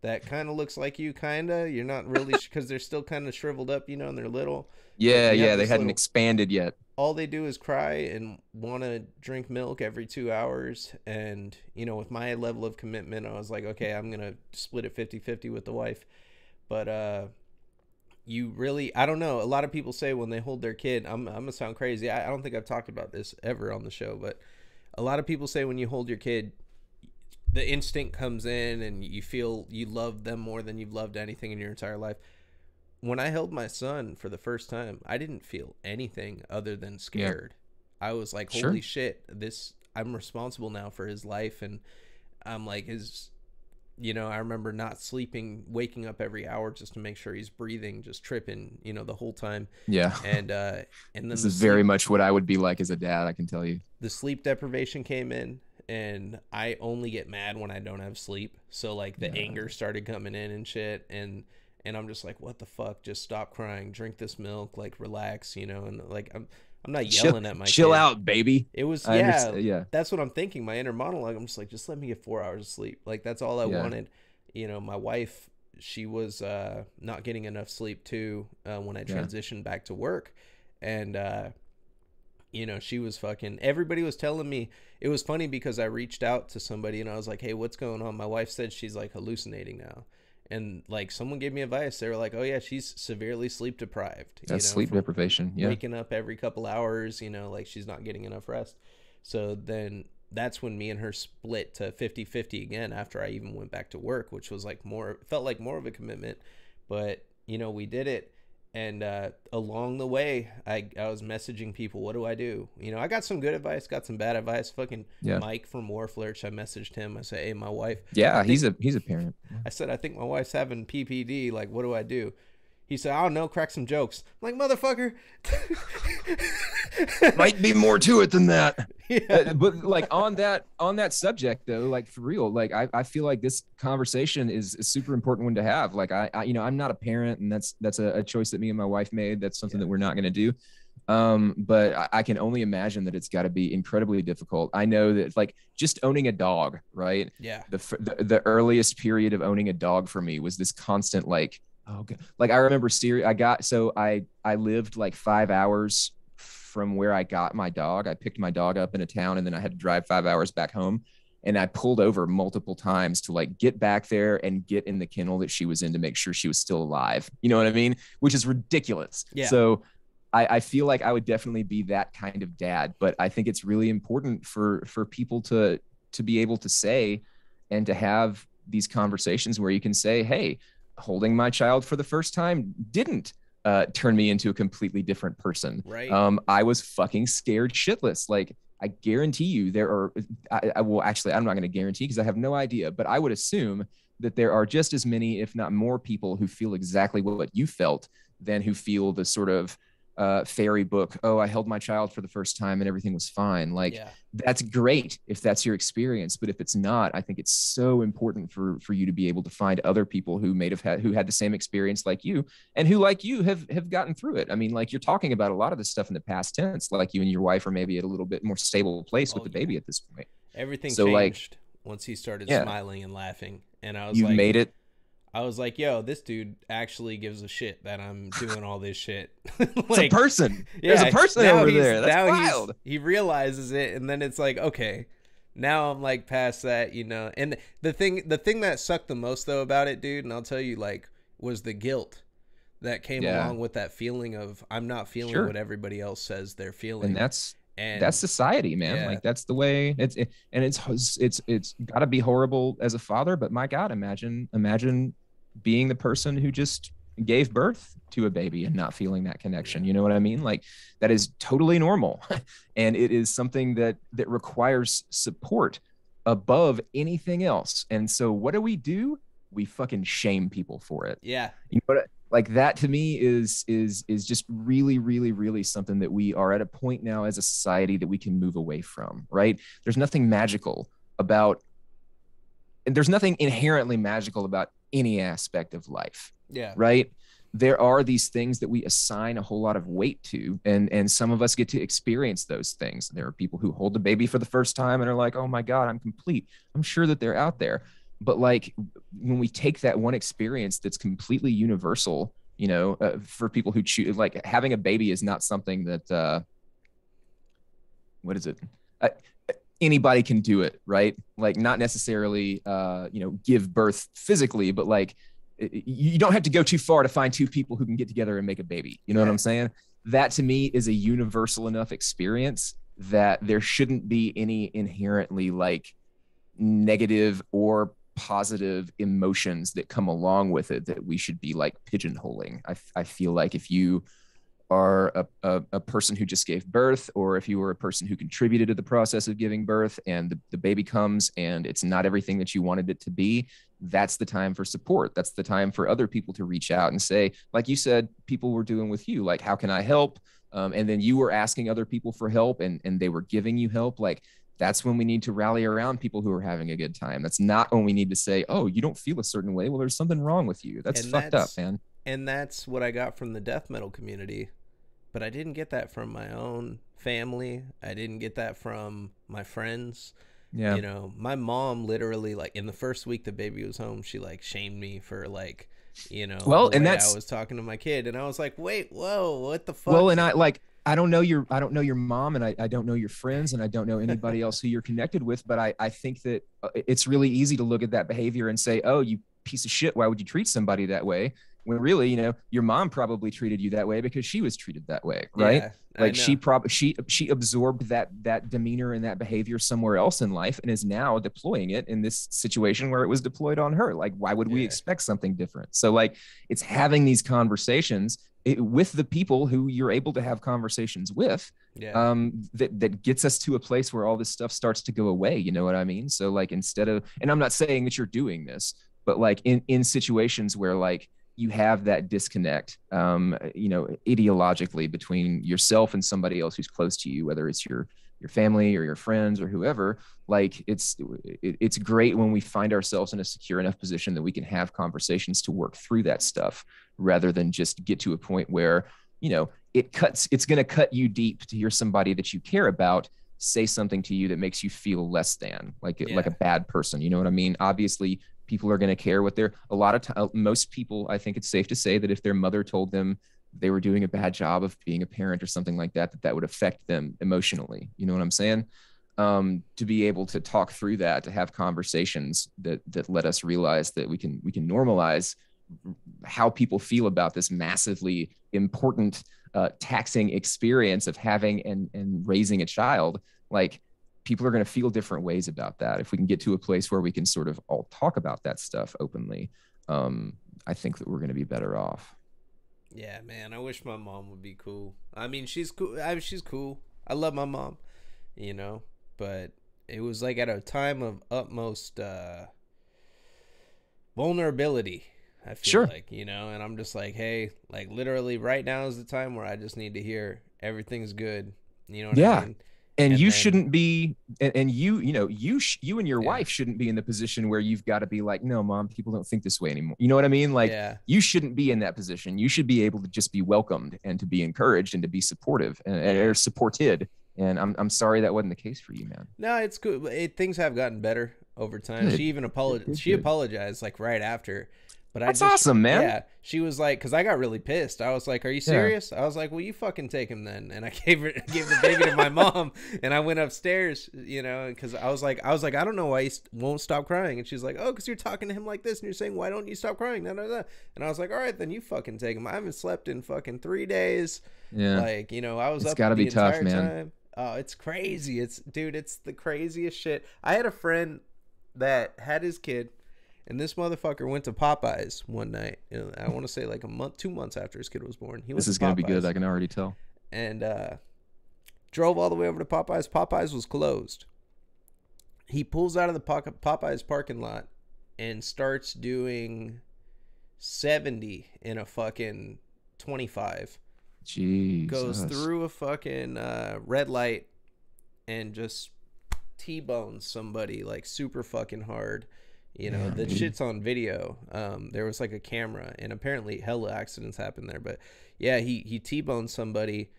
that kind of looks like you, you're not really, because they're still kind of shriveled up, you know, and they're little. They hadn't expanded yet. All they do is cry and want to drink milk every 2 hours. And, you know, with my level of commitment, I was like, okay, I'm going to split it 50-50 with the wife. But you really, I don't know, a lot of people say when they hold their kid, I'm gonna sound crazy, I don't think I've talked about this ever on the show, but a lot of people say when you hold your kid, the instinct comes in and you feel you love them more than you've loved anything in your entire life. When I held my son for the first time, I didn't feel anything other than scared. I was like, holy shit, I'm responsible now for his life. And I'm like, you know, I remember not sleeping, waking up every hour just to make sure he's breathing, just tripping, you know, the whole time. Yeah. And then this is very much what I would be like as a dad, I can tell you. The sleep deprivation came in, and I only get mad when I don't have sleep. So like the anger started coming in and shit. And I'm just like, what the fuck? Just stop crying, drink this milk, like relax, you know? And like, I'm not yelling at my kid. Chill out, baby. It was, yeah. That's what I'm thinking. My inner monologue, I'm just like, just let me get 4 hours of sleep. Like, that's all I wanted. You know, my wife, she was not getting enough sleep too when I transitioned back to work. And, you know, she was everybody was telling me, it was funny because I reached out to somebody and I was like, hey, what's going on? My wife said she's like hallucinating now. And like someone gave me advice. They were like, oh yeah, she's severely sleep deprived. That's sleep deprivation. Yeah. Waking up every couple hours, you know, like she's not getting enough rest. So then that's when me and her split to 50-50 again after I even went back to work, which was like felt like more of a commitment. But, you know, we did it. And along the way, I was messaging people, what do I do? You know, I got some good advice, got some bad advice. Mike from Warflurch, I messaged him. I said, hey, my wife. Yeah, he's a parent. I said, I think my wife's having PPD. Like, what do I do? He said, I don't know, crack some jokes. I'm like, motherfucker. Might be more to it than that. Yeah. But like on that subject though, like for real, like I feel like this conversation is a super important one to have. Like I you know, I'm not a parent, and that's a choice that me and my wife made. That's something that we're not going to do. But I can only imagine that it's got to be incredibly difficult. I know that like just owning a dog, right? Yeah. The earliest period of owning a dog for me was this constant like, oh God. Like I remember I lived like 5 hours from where I got my dog. I picked my dog up in a town and then I had to drive 5 hours back home. And I pulled over multiple times to like get back there and get in the kennel that she was in to make sure she was still alive. You know what I mean? Which is ridiculous. Yeah. So I feel like I would definitely be that kind of dad, but I think it's really important for people to be able to say and to have these conversations where you can say, hey, holding my child for the first time didn't turn me into a completely different person. Right. I was fucking scared shitless. Like I guarantee you there are, well, actually, I'm not going to guarantee because I have no idea, but I would assume that there are just as many, if not more people who feel exactly what you felt than who feel the sort of fairy book, oh, I held my child for the first time and everything was fine. Like, Yeah. that's great if that's your experience, but if it's not, I think it's so important for you to be able to find other people who may have had, who had the same experience like you, and who like you have gotten through it. I mean, like, you're talking about a lot of this stuff in the past tense, like you and your wife are maybe at a little bit more stable place with Oh the yeah. baby at this point. Everything So like, changed once he started yeah, smiling and laughing, and you've made it. I was like, yo, this dude actually gives a shit that I'm doing all this shit. It's a Like, person. There's a yeah, person over there. That's wild. he realizes it, and then it's like, okay, now I'm like past that, you know. And the thing that sucked the most though about it, dude, and I'll tell you, like, was the guilt that came Yeah, along with that feeling of I'm not feeling what sure. everybody else says they're And feeling. that's And society, man. yeah, Like, that's the way and it's got to be horrible as a father, but my God, imagine being the person who just gave birth to a baby and not feeling that connection. yeah, You know what I mean? Like, that is totally normal. And it is something that requires support above anything else. And so what do? We fucking shame people for it. yeah, You know what? Like, that to me is just really, really, really something that we are at a point now as a society that we can move away from. Right? There's nothing magical about, and there's nothing inherently magical about any aspect of life. yeah, Right? There are these things that we assign a whole lot of weight to, and some of us get to experience those things. There are people who hold the baby for the first time and are like, oh my God, I'm complete. I'm sure that they're out there. But like, when we take that one experience that's completely universal, you know, for people who choose, like, having a baby is not something that what is it, uh, anybody can do it, right? Like, not necessarily you know, give birth physically, but like, you don't have to go too far to find two people who can get together and make a baby. You know what yeah, I'm saying? That to me is a universal enough experience that there shouldn't be any inherently like negative or positive emotions that come along with it that we should be like pigeonholing. I feel like if you are a person who just gave birth, or if you were a person who contributed to the process of giving birth and the baby comes and it's not everything that you wanted it to be, that's the time for support. That's the time for other people to reach out and say, like you said, people were doing with you, like, how can I help? And then you were asking other people for help, and they were giving you help. Like, that's when we need to rally around people who are having a good time. That's not when we need to say, oh, you don't feel a certain way, well, there's something wrong with you. That's and fucked up, man. that's what I got from the death metal community. But I didn't get that from my own family. I didn't get that from my friends. Yeah. You know, my mom literally, like, in the first week the baby was home, she like shamed me for, like, you know, Well, the and way I that's was talking to my kid, and I was like, wait, whoa, what the well, fuck? and I don't know your mom, and I don't know your friends, and I don't know anybody else who you're connected with, but I think that it's really easy to look at that behavior and say, oh, you piece of shit, why would you treat somebody that way? When really, you know, your mom probably treated you that way because she was treated that way, right? Yeah, I Like, know. she absorbed that demeanor and that behavior somewhere else in life and is now deploying it in this situation where it was deployed on her. Like, why would we Yeah, expect something different? So like, it's having these conversations with the people who you're able to have conversations with, yeah, that gets us to a place where all this stuff starts to go away. You know what I mean? So like, instead of, and I'm not saying that you're doing this, but like, in situations where like you have that disconnect, you know, ideologically between yourself and somebody else who's close to you, whether it's your family or your friends or whoever, like, it's great when we find ourselves in a secure enough position that we can have conversations to work through that stuff, rather than just get to a point where, you know, it's going to cut you deep to hear somebody that you care about say something to you that makes you feel less than, like yeah, a bad person. You know what I mean? Obviously people are going to care what they're, a lot of time, most people, I think it's safe to say that if their mother told them they were doing a bad job of being a parent or something like that, that would affect them emotionally. You know what I'm saying? To be able to talk through that, to have conversations that let us realize that we can normalize how people feel about this massively important, taxing experience of having and raising a child. Like, people are going to feel different ways about that. If we can get to a place where we can sort of all talk about that stuff openly, I think that we're going to be better off. yeah, man. I wish my mom would be cool. I mean, she's cool. She's cool. I love my mom, you know, but it was like at a time of utmost vulnerability. I feel Sure. like, and I'm just like, hey, like literally right now is the time where I just need to hear everything's good. You know what I Yeah. mean? And And you then, shouldn't be, and you and your yeah, wife shouldn't be in the position where you've got to be like, no, mom, people don't think this way anymore. You know what I mean? Like, yeah. you shouldn't be in that position. You should be able to just be welcomed and to be encouraged and to be supportive and Yeah. or supported. And I'm sorry that wasn't the case for you, man. No, it's good. Things have gotten better over time. She Good. even Good, apologized. good, She good. apologized like right after, but I That's just, awesome, man. yeah, she was like, because I got really pissed. I was like, "Are you Yeah. serious?" I was like, "Well, you fucking take him then." And I gave the baby to my mom, and I went upstairs, because I was like, I don't know why he won't stop crying, and she's like, "Oh, because you're talking to him like this, and you're saying why don't you stop crying?" No, no, no. And I was like, "All right, then you fucking take him. I haven't slept in fucking 3 days. Yeah. Like, I was It's up got to the be tough, entire man. time." Oh, it's crazy. It's the craziest shit. I had a friend that had his kid, and this motherfucker went to Popeyes one night. I want to say like a month, 2 months after his kid was born. He This went to is going to be good. Popeyes I can already tell. and drove all the way over to Popeyes. Popeyes was closed. He pulls out of the Popeyes parking lot and starts doing 70 in a fucking 25. Goes Jesus. through a fucking red light and just T-bones somebody like super fucking hard. Damn, The dude. shit's on video. There was like a camera, and apparently hella accidents happened there. But yeah, he T-boned somebody.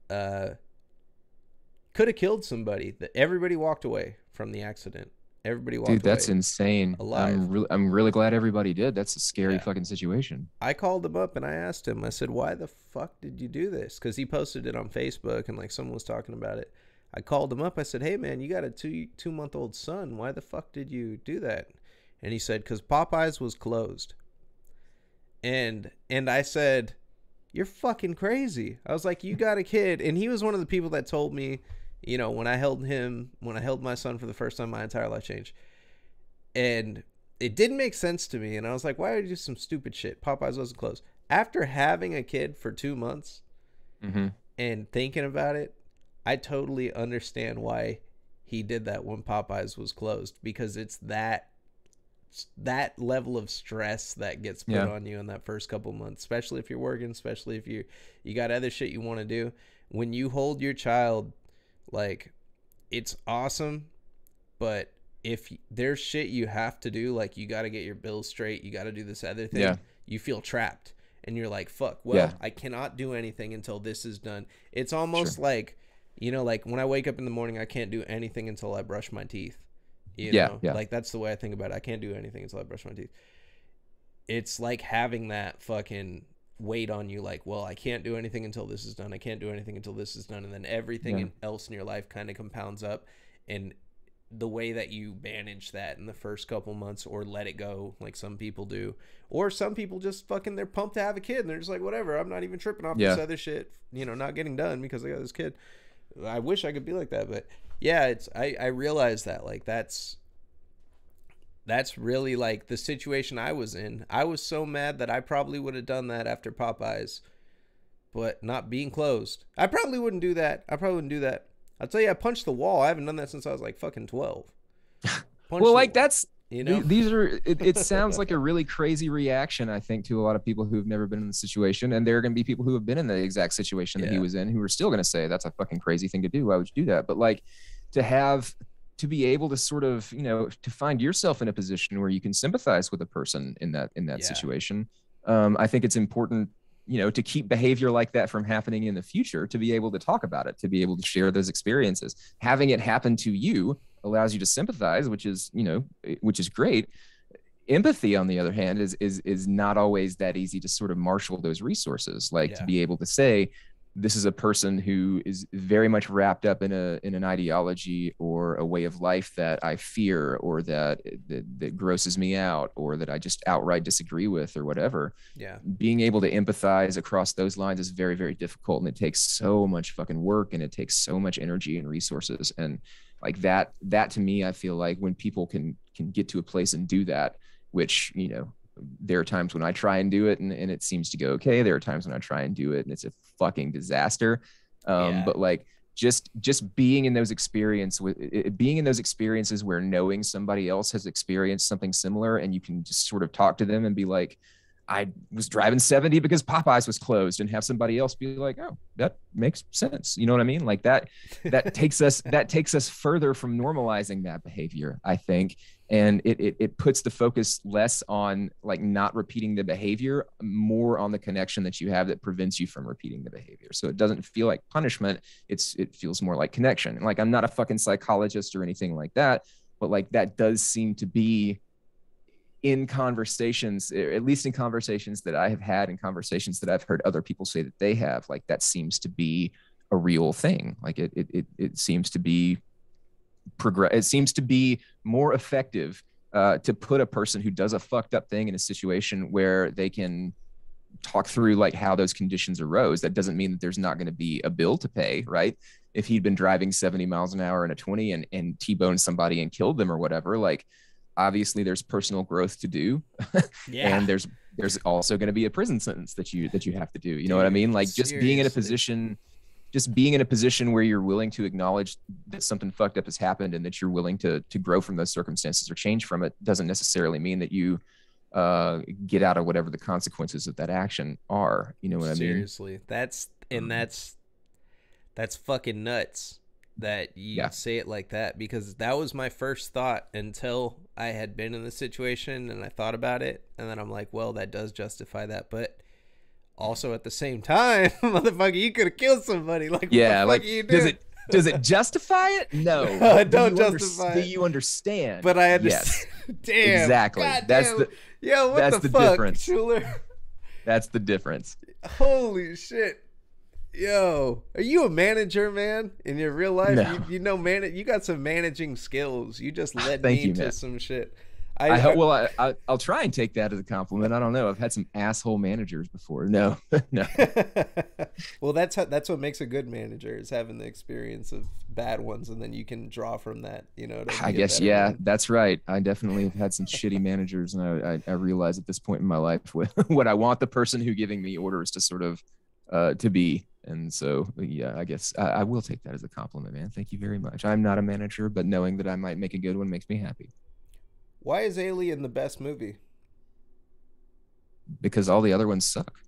Uh, could have killed somebody. Everybody walked away from the accident. Everybody Dude, walked that's away insane. alive. I'm really glad everybody did. That's a scary Yeah. fucking situation. I called him up and I asked him. I said, "Why the fuck did you do this?" Because he posted it on Facebook and like someone was talking about it. I called him up. I said, "Hey man, you got a 2 month old son. Why the fuck did you do that?" And he said, "Because Popeyes was closed." And I said, "You're fucking crazy." I was like, "You got a kid," and he was one of the people that told me, when I held my son for the first time, my entire life changed. And it didn't make sense to me, and I was like, why would you do some stupid shit? Popeyes wasn't closed. After having a kid for 2 months Mm-hmm. and thinking about it, I totally understand why he did that when Popeyes was closed, because it's that level of stress that gets put Yeah. on you in that first couple months, especially if you're working, especially if you got other shit you want to do. When you hold your child, like, it's awesome, but if there's shit you have to do, like you got to get your bills straight, you got to do this other Yeah. thing, you feel trapped and you're like, fuck, Yeah. well, I cannot do anything until this is done. It's Sure. almost like, like when I wake up in the morning, I can't do anything until I brush my teeth. Yeah. Yeah. Like that's the way I think about it. I can't do anything until I brush my teeth. It's like having that fucking weight on you, like, well, I can't do anything until this is done. I can't do anything until this is done. And then everything Yeah. else in your life kind of compounds up. And the way that you manage that in the first couple months, or let it go like some people do, or some people just fucking, they're pumped to have a kid and they're just like, whatever, I'm not even tripping off this Yeah. other shit, not getting done because I got this kid. I wish I could be like that, but yeah, I realize that, like, that's really like the situation I was in. I was so mad that I probably would have done that after Popeyes, but not being closed, I probably wouldn't do that. I'll tell you, I punched the wall. I haven't done that since I was like fucking 12. Punched Well, the like wall, that's you know? these are it sounds like a really crazy reaction, I think, to a lot of people who've never been in the situation. And there are going to be people who have been in the exact situation that he Yeah. was in who are still going to say that's a fucking crazy thing to do. Why would you do that? But like to be able to sort of, to find yourself in a position where you can sympathize with a person in that Yeah. situation. I think it's important, to keep behavior like that from happening in the future, to be able to talk about it, to be able to share those experiences. Having it happen to you allows you to sympathize, which is great. Empathy, on the other hand, is not always that easy to sort of marshal those resources, like to Yeah. be able to say, this is a person who is very much wrapped up in an ideology or a way of life that I fear, or that grosses me out, or that I just outright disagree with, or whatever. Yeah. Being able to empathize across those lines is very, very difficult, and it takes so much fucking work, and it takes so much energy and resources. And like that to me, I feel like when people can get to a place and do that, which, there are times when I try and do it and it seems to go okay. There are times when I try and do it and it's a fucking disaster. Yeah. But like just being in those being in those experiences where knowing somebody else has experienced something similar, and you can just sort of talk to them and be like, I was driving 70 because Popeyes was closed, and have somebody else be like, oh, that makes sense. You know what I mean? Like that takes us further from normalizing that behavior, I think. And it puts the focus less on like not repeating the behavior, more on the connection that you have that prevents you from repeating the behavior. So it doesn't feel like punishment. It feels more like connection. And like, I'm not a fucking psychologist or anything like that, but like that does seem to be in conversations, at least in conversations that I have had and conversations that I've heard other people say that they have, like that seems to be a real thing. Like it seems to be it seems to be more effective to put a person who does a fucked up thing in a situation where they can talk through like how those conditions arose. That doesn't mean that there's not going to be a bill to pay, right? If he'd been driving 70 miles an hour in a 20 and T-boned somebody and killed them or whatever, like obviously there's personal growth to do. Yeah. And there's also going to be a prison sentence that you have to do. You know what I mean? Like just being in a position where you're willing to acknowledge that something fucked up has happened and that you're willing to grow from those circumstances or change from it doesn't necessarily mean that you get out of whatever the consequences of that action are. You know what I mean? Seriously. That's fucking nuts that you say it like that, because that was my first thought until I had been in the situation and I thought about it, and then I'm like, well, that does justify that, but also at the same time, motherfucker, you could have killed somebody. Like, what the fuck like, you do? Does it justify it? No. I don't justify it. Do you understand? But I understand. Yes. Damn. Exactly. God that's damn. the Yo, what that's the the fuck, difference. Schuler? That's the difference. Holy shit. Yo, are you a manager, man? In your real life? No. You know, you got some managing skills. You just led me into some shit. I'll try and take that as a compliment. I don't know. I've had some asshole managers before. No. Well, that's what makes a good manager, is having the experience of bad ones, and then you can draw from that. You know. I guess that's right. I definitely have had some shitty managers, and I realize at this point in my life what I want the person who giving me orders to sort of to be. And so, yeah, I guess I will take that as a compliment, man. Thank you very much. I'm not a manager, but knowing that I might make a good one makes me happy. Why is Alien the best movie? Because all the other ones suck.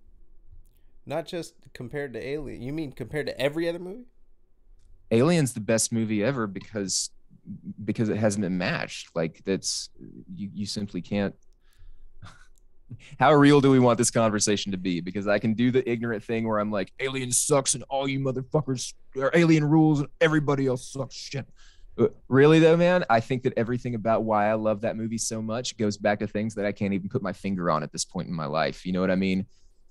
Not just compared to Alien. You mean compared to every other movie? Alien's the best movie ever because it hasn't been matched. Like that's you simply can't. How real do we want this conversation to be? Because I can do the ignorant thing where I'm like, Alien sucks and all you motherfuckers are Alien rules and everybody else sucks shit. Really though, man, I think that everything about why I love that movie so much goes back to things that I can't even put my finger on at this point in my life. You know what I mean?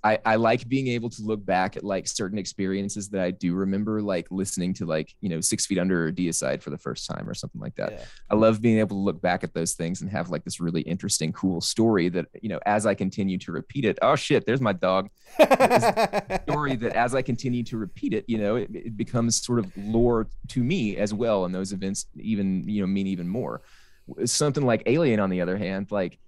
I like being able to look back at like certain experiences that I do remember, like listening to like, 6 Feet Under or Deicide for the first time or something like that. Yeah. I love being able to look back at those things and have like this really interesting, cool story that, as I continue to repeat it, oh shit, there's my dog. Story that as I continue to repeat it, it becomes sort of lore to me as well. And those events even, mean even more. Something like Alien, on the other hand, like,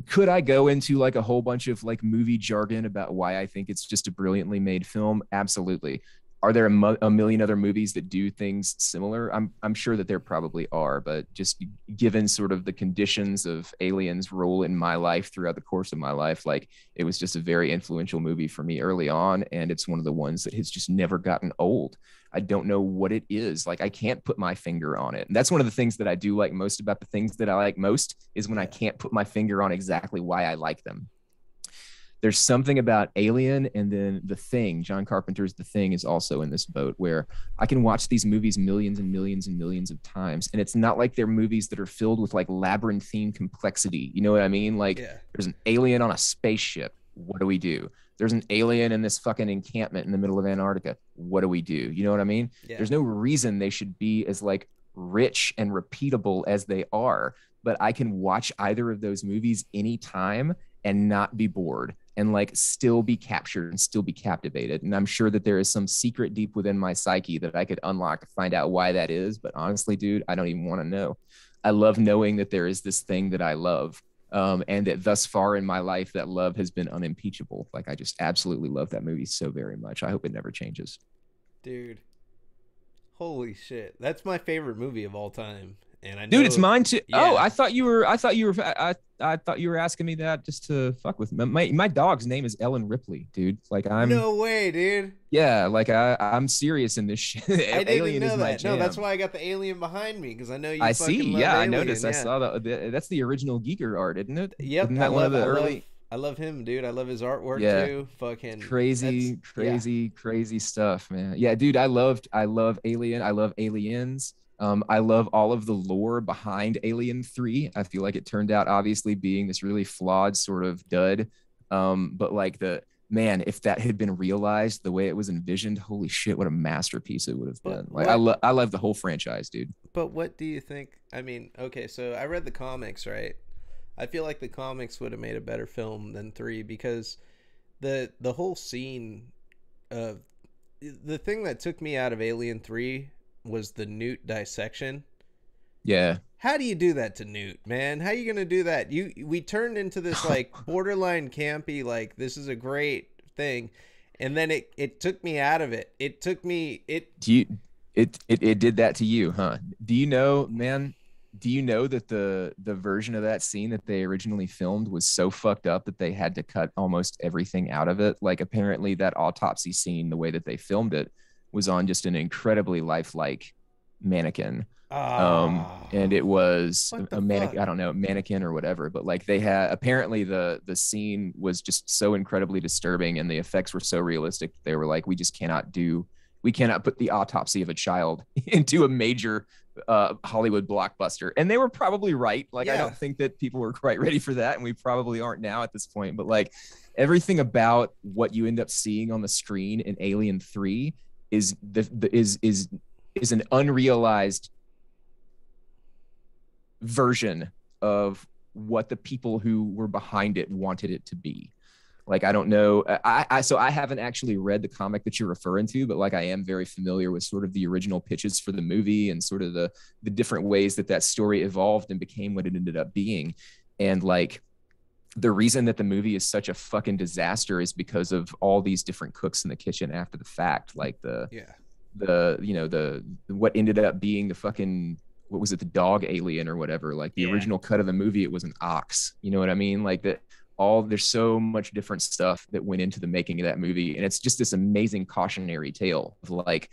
could I go into like a whole bunch of like movie jargon about why I think it's just a brilliantly made film? Absolutely. Are there a million other movies that do things similar? I'm sure that there probably are, but just given sort of the conditions of Alien's role in my life throughout the course of my life, like it was just a very influential movie for me early on. And it's one of the ones that has just never gotten old. I don't know what it is. Like I can't put my finger on it. And that's one of the things that I do like most about the things that I like most is when I can't put my finger on exactly why I like them. There's something about Alien, and then The Thing, John Carpenter's The Thing, is also in this boat where I can watch these movies millions and millions and millions of times. And it's not like they're movies that are filled with like labyrinthine complexity. You know what I mean? Like there's an alien on a spaceship. What do we do? There's an alien in this fucking encampment in the middle of Antarctica. What do we do? You know what I mean? Yeah. There's no reason they should be as like rich and repeatable as they are, but I can watch either of those movies anytime and not be bored and like still be captured and still be captivated. And I'm sure that there is some secret deep within my psyche that I could unlock to find out why that is. But honestly, dude, I don't even want to know. I love knowing that there is this thing that I love. And that thus far in my life, that love has been unimpeachable. Like I just absolutely love that movie so very much. I hope it never changes. Dude, Holy shit. That's my favorite movie of all time. And I Dude, it's know, mine too. Oh, yeah. I thought you were asking me that just to fuck with me. My dog's name is Ellen Ripley, dude. Like I'm, No way, dude. yeah, like I'm serious in this shit. I didn't Alien is know my that. No, that's jam. why I got the alien behind me because I know you I see. fucking love Yeah, I Alien. noticed. I Yeah. saw that's the original Geeker art, isn't it? Yep. Isn't that one of the early? I love him, dude. I love his artwork Yeah, too. Fucking, that's, crazy, yeah. crazy, crazy stuff, man. Yeah, dude, I love Alien. I love Aliens. I love all of the lore behind Alien 3. I feel like it turned out obviously being this really flawed sort of dud. But like the man, if that had been realized the way it was envisioned, holy shit, what a masterpiece it would have But been. Like what, I love the whole franchise, dude. but what do you think? I mean, okay, so I read the comics, right? I feel like the comics would have made a better film than 3 because the whole scene of the thing that took me out of Alien 3 was the Newt dissection. Yeah. How do you do that to Newt, man? How you gonna do that? We turned into this like borderline campy, like this is a great thing, and then it took me out of it. It took me it. Do you it did that to you, huh? Do you know, man? Do you know that the version of that scene that they originally filmed was so fucked up that they had to cut almost everything out of it? Like apparently that autopsy scene, the way that they filmed it, was on just an incredibly lifelike mannequin. And Ah, it was what the a fuck? mannequin, I don't know, mannequin or whatever, but like they had apparently the scene was just so incredibly disturbing and the effects were so realistic. They were like, we cannot put the autopsy of a child into a major Hollywood blockbuster. And they were probably right. Like, I Yeah, don't think that people were quite ready for that. And we probably aren't now at this point. But like everything about what you end up seeing on the screen in Alien 3 is is an unrealized version of what the people who were behind it wanted it to be. Like I don't know, so I haven't actually read the comic that you're referring to, but like I am very familiar with sort of the original pitches for the movie and sort of the different ways that that story evolved and became what it ended up being. And like the reason that the movie is such a fucking disaster is because of all these different cooks in the kitchen after the fact. Like yeah. the what ended up being the fucking, what was it, the dog alien or whatever, like the Yeah. original cut of the movie, it was an ox, you know what I mean? Like that, all there's so much different stuff that went into the making of that movie, and it's just this amazing cautionary tale of like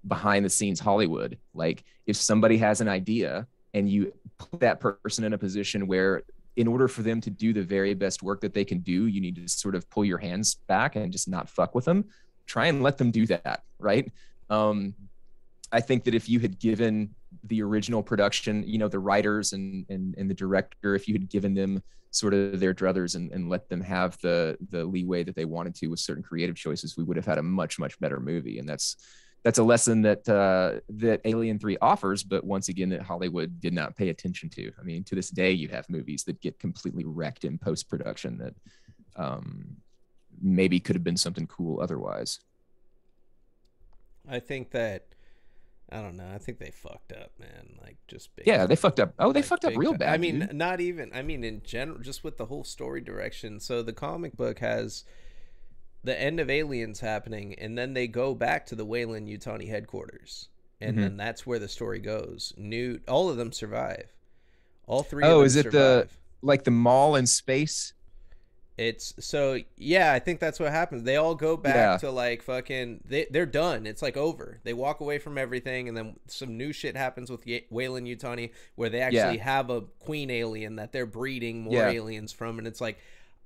behind the scenes Hollywood. Like if somebody has an idea and you put that person in a position where in order for them to do the very best work that they can do, you need to sort of pull your hands back and just not fuck with them. Try and let them do that, right? um I think that if you had given the original production, you know, the writers and the director, if you had given them sort of their druthers and let them have the leeway that they wanted to with certain creative choices, we would have had a much better movie. And that's a lesson that that Alien 3 offers, but once again that Hollywood did not pay attention to. I mean, to this day, you have movies that get completely wrecked in post production that maybe could have been something cool otherwise. I think that I don't know. I think they fucked up, man. Like just big Yeah, they time. fucked up. Oh, they Like fucked up big real time. I bad, mean, dude. not even. I mean, in general, just with the whole story direction. So the comic book has the end of Aliens happening, and then they go back to the Weyland Yutani headquarters, and Mm-hmm. then that's where the story goes. Newt, all of them survive. All three of Oh, them is it the survive. like the mall in space? It's so yeah, I think that's what happens. They all go back Yeah, to like fucking they're done. It's like over. They walk away from everything and then some new shit happens with Weyland Yutani where they yeah, actually have a queen alien that they're breeding more yeah. aliens from and it's like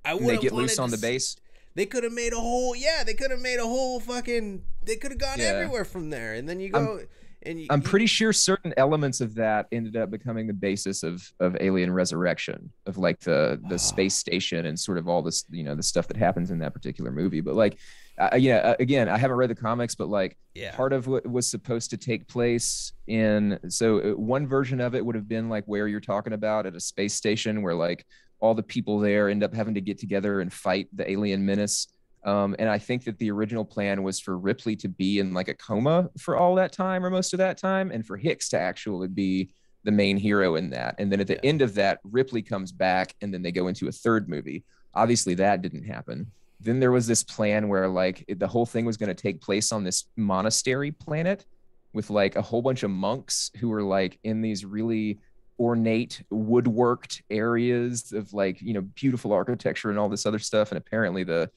I And would they have get loose wanted to on the base. they could have made a whole yeah, they could have made a whole fucking they could have gone Yeah, everywhere from there and then you I'm go and I'm you pretty sure certain elements of that ended up becoming the basis of Alien Resurrection, of like the oh, space station and sort of all this, you know, the stuff that happens in that particular movie. But like, again, I haven't read the comics, but like yeah. part of what was supposed to take place in, so one version of it would have been like where you're talking about at a space station where like all the people there end up having to get together and fight the alien menace. And I think that the original plan was for Ripley to be in like a coma for all that time or most of that time, and for Hicks to actually be the main hero in that. And then at the Yeah. end of that, Ripley comes back and then they go into a third movie. Obviously, that didn't happen. Then there was this plan where like the whole thing was going to take place on this monastery planet. with like a whole bunch of monks who are like in these really ornate woodworked areas of like, you know, beautiful architecture and all this other stuff. And apparently the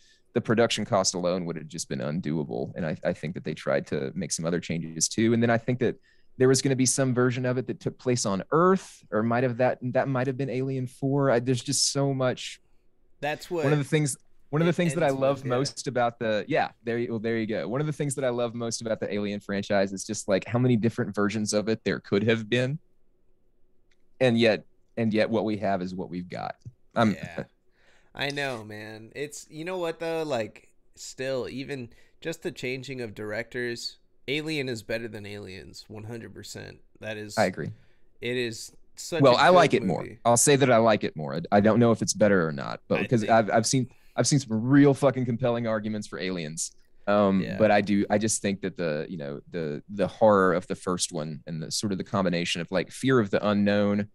production cost alone would have just been undoable. And I think that they tried to make some other changes too. And then I think that there was going to be some version of it that took place on Earth, or might have that might have been Alien 4. There's just so much. That's what One of the things that I ends with, love most about there you go. One of the things that I love most about the Alien franchise is just like how many different versions of it there could have been, and yet what we have is what we've got. Yeah. I know, man. It's, you know what though, like, still, even just the changing of directors, Alien is better than Aliens, 100%. That is, I agree. it is such a Well, I good like it movie. more. I'll say that I like it more. I don't know if it's better or not, but I because think- I've seen some real fucking compelling arguments for Aliens. Yeah. But I just think that the horror of the first one and the sort of the combination of like fear of the unknown,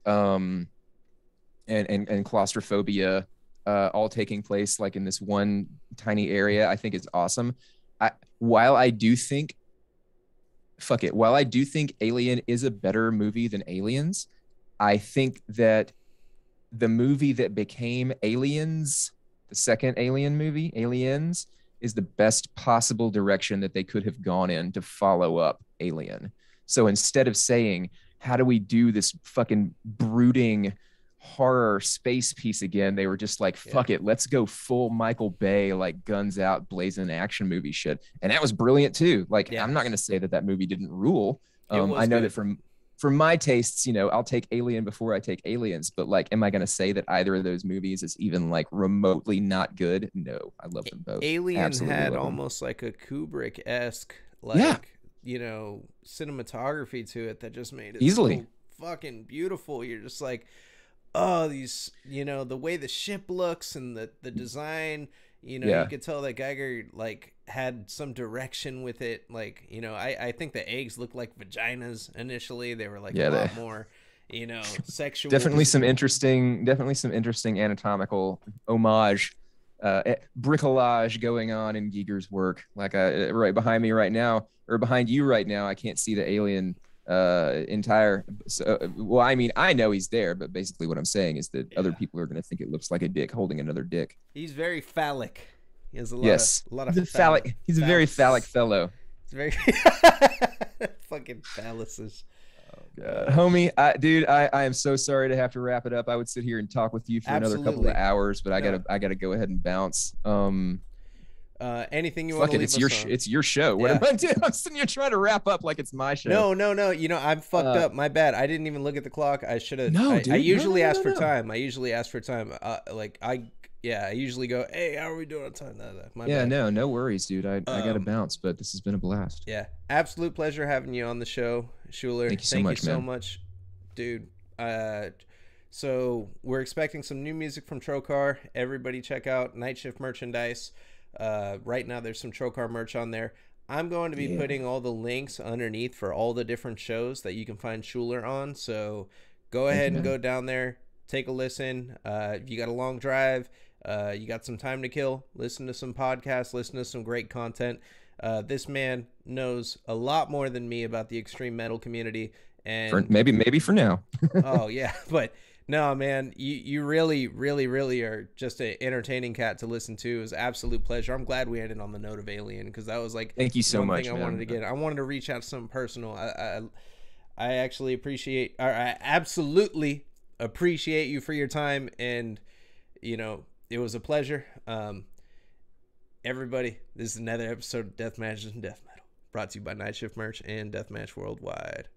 and claustrophobia, all taking place like in this one tiny area, I think is awesome. While I do think Alien is a better movie than Aliens, I think that the movie that became Aliens, the second Alien movie, Aliens, is the best possible direction that they could have gone in to follow up Alien. So instead of saying, how do we do this fucking brooding horror space piece again, they were just like, fuck it, let's go full Michael Bay, like guns out blazing action movie shit. And that was brilliant too. Like, I'm not going to say that movie didn't rule. I know that from my tastes, you know, I'll take Alien before I take Aliens, but like, am I going to say that either of those movies is even like remotely not good? No, I love them both. Alien Absolutely had love them. almost like a Kubrick-esque, like, you know, cinematography to it that just made it easily so fucking beautiful. You're just like, oh, these, you know, the way the ship looks and the design, you know, you could tell that Geiger like had some direction with it. Like, you know, I think the eggs looked like vaginas initially. They were like a lot more, you know, sexual. Definitely some interesting anatomical homage, bricolage going on in Giger's work. Like right behind me right now, or behind you right now, I can't see the alien entire. Well, I mean, I know he's there, but basically what I'm saying is that other people are going to think it looks like a dick holding another dick. He's very phallic. He has a lot of he's phallic. He's a very phallic fellow. It's very fucking phalluses. Oh God, homie, I am so sorry to have to wrap it up. I would sit here and talk with you for another couple of hours, but I gotta go ahead and bounce. Anything you want to leave us on? It's your show. What am I doing? I'm sitting here trying to wrap up like it's my show. No. You know, I'm fucked up. My bad. I didn't even look at the clock. I should have. No, dude. I usually ask for time. I usually ask for time. I usually go, hey, how are we doing on time? My bad. No worries, dude. I gotta bounce, but this has been a blast. Yeah, absolute pleasure having you on the show, Schuler. Thank you so much, dude. So we're expecting some new music from Trocar. Everybody check out Night Shift merchandise. Right now there's some Trocar merch on there. I'm going to be putting all the links underneath for all the different shows that you can find Schuler on. So go ahead and go down there, take a listen. If you got a long drive, you got some time to kill, listen to some podcasts, listen to some great content. This man knows a lot more than me about the extreme metal community, and maybe for now. Oh yeah, but no, man, you really are just an entertaining cat to listen to. It was an absolute pleasure. I'm glad we ended on the note of Alien, because that was like, thank you so one much, thing I man. wanted to get. I wanted to reach out to something personal. I actually appreciate, or I absolutely appreciate you for your time, and you know, it was a pleasure. Everybody, this is another episode of Deathmatches and Death Metal, brought to you by Night Shift Merch and Deathmatch Worldwide.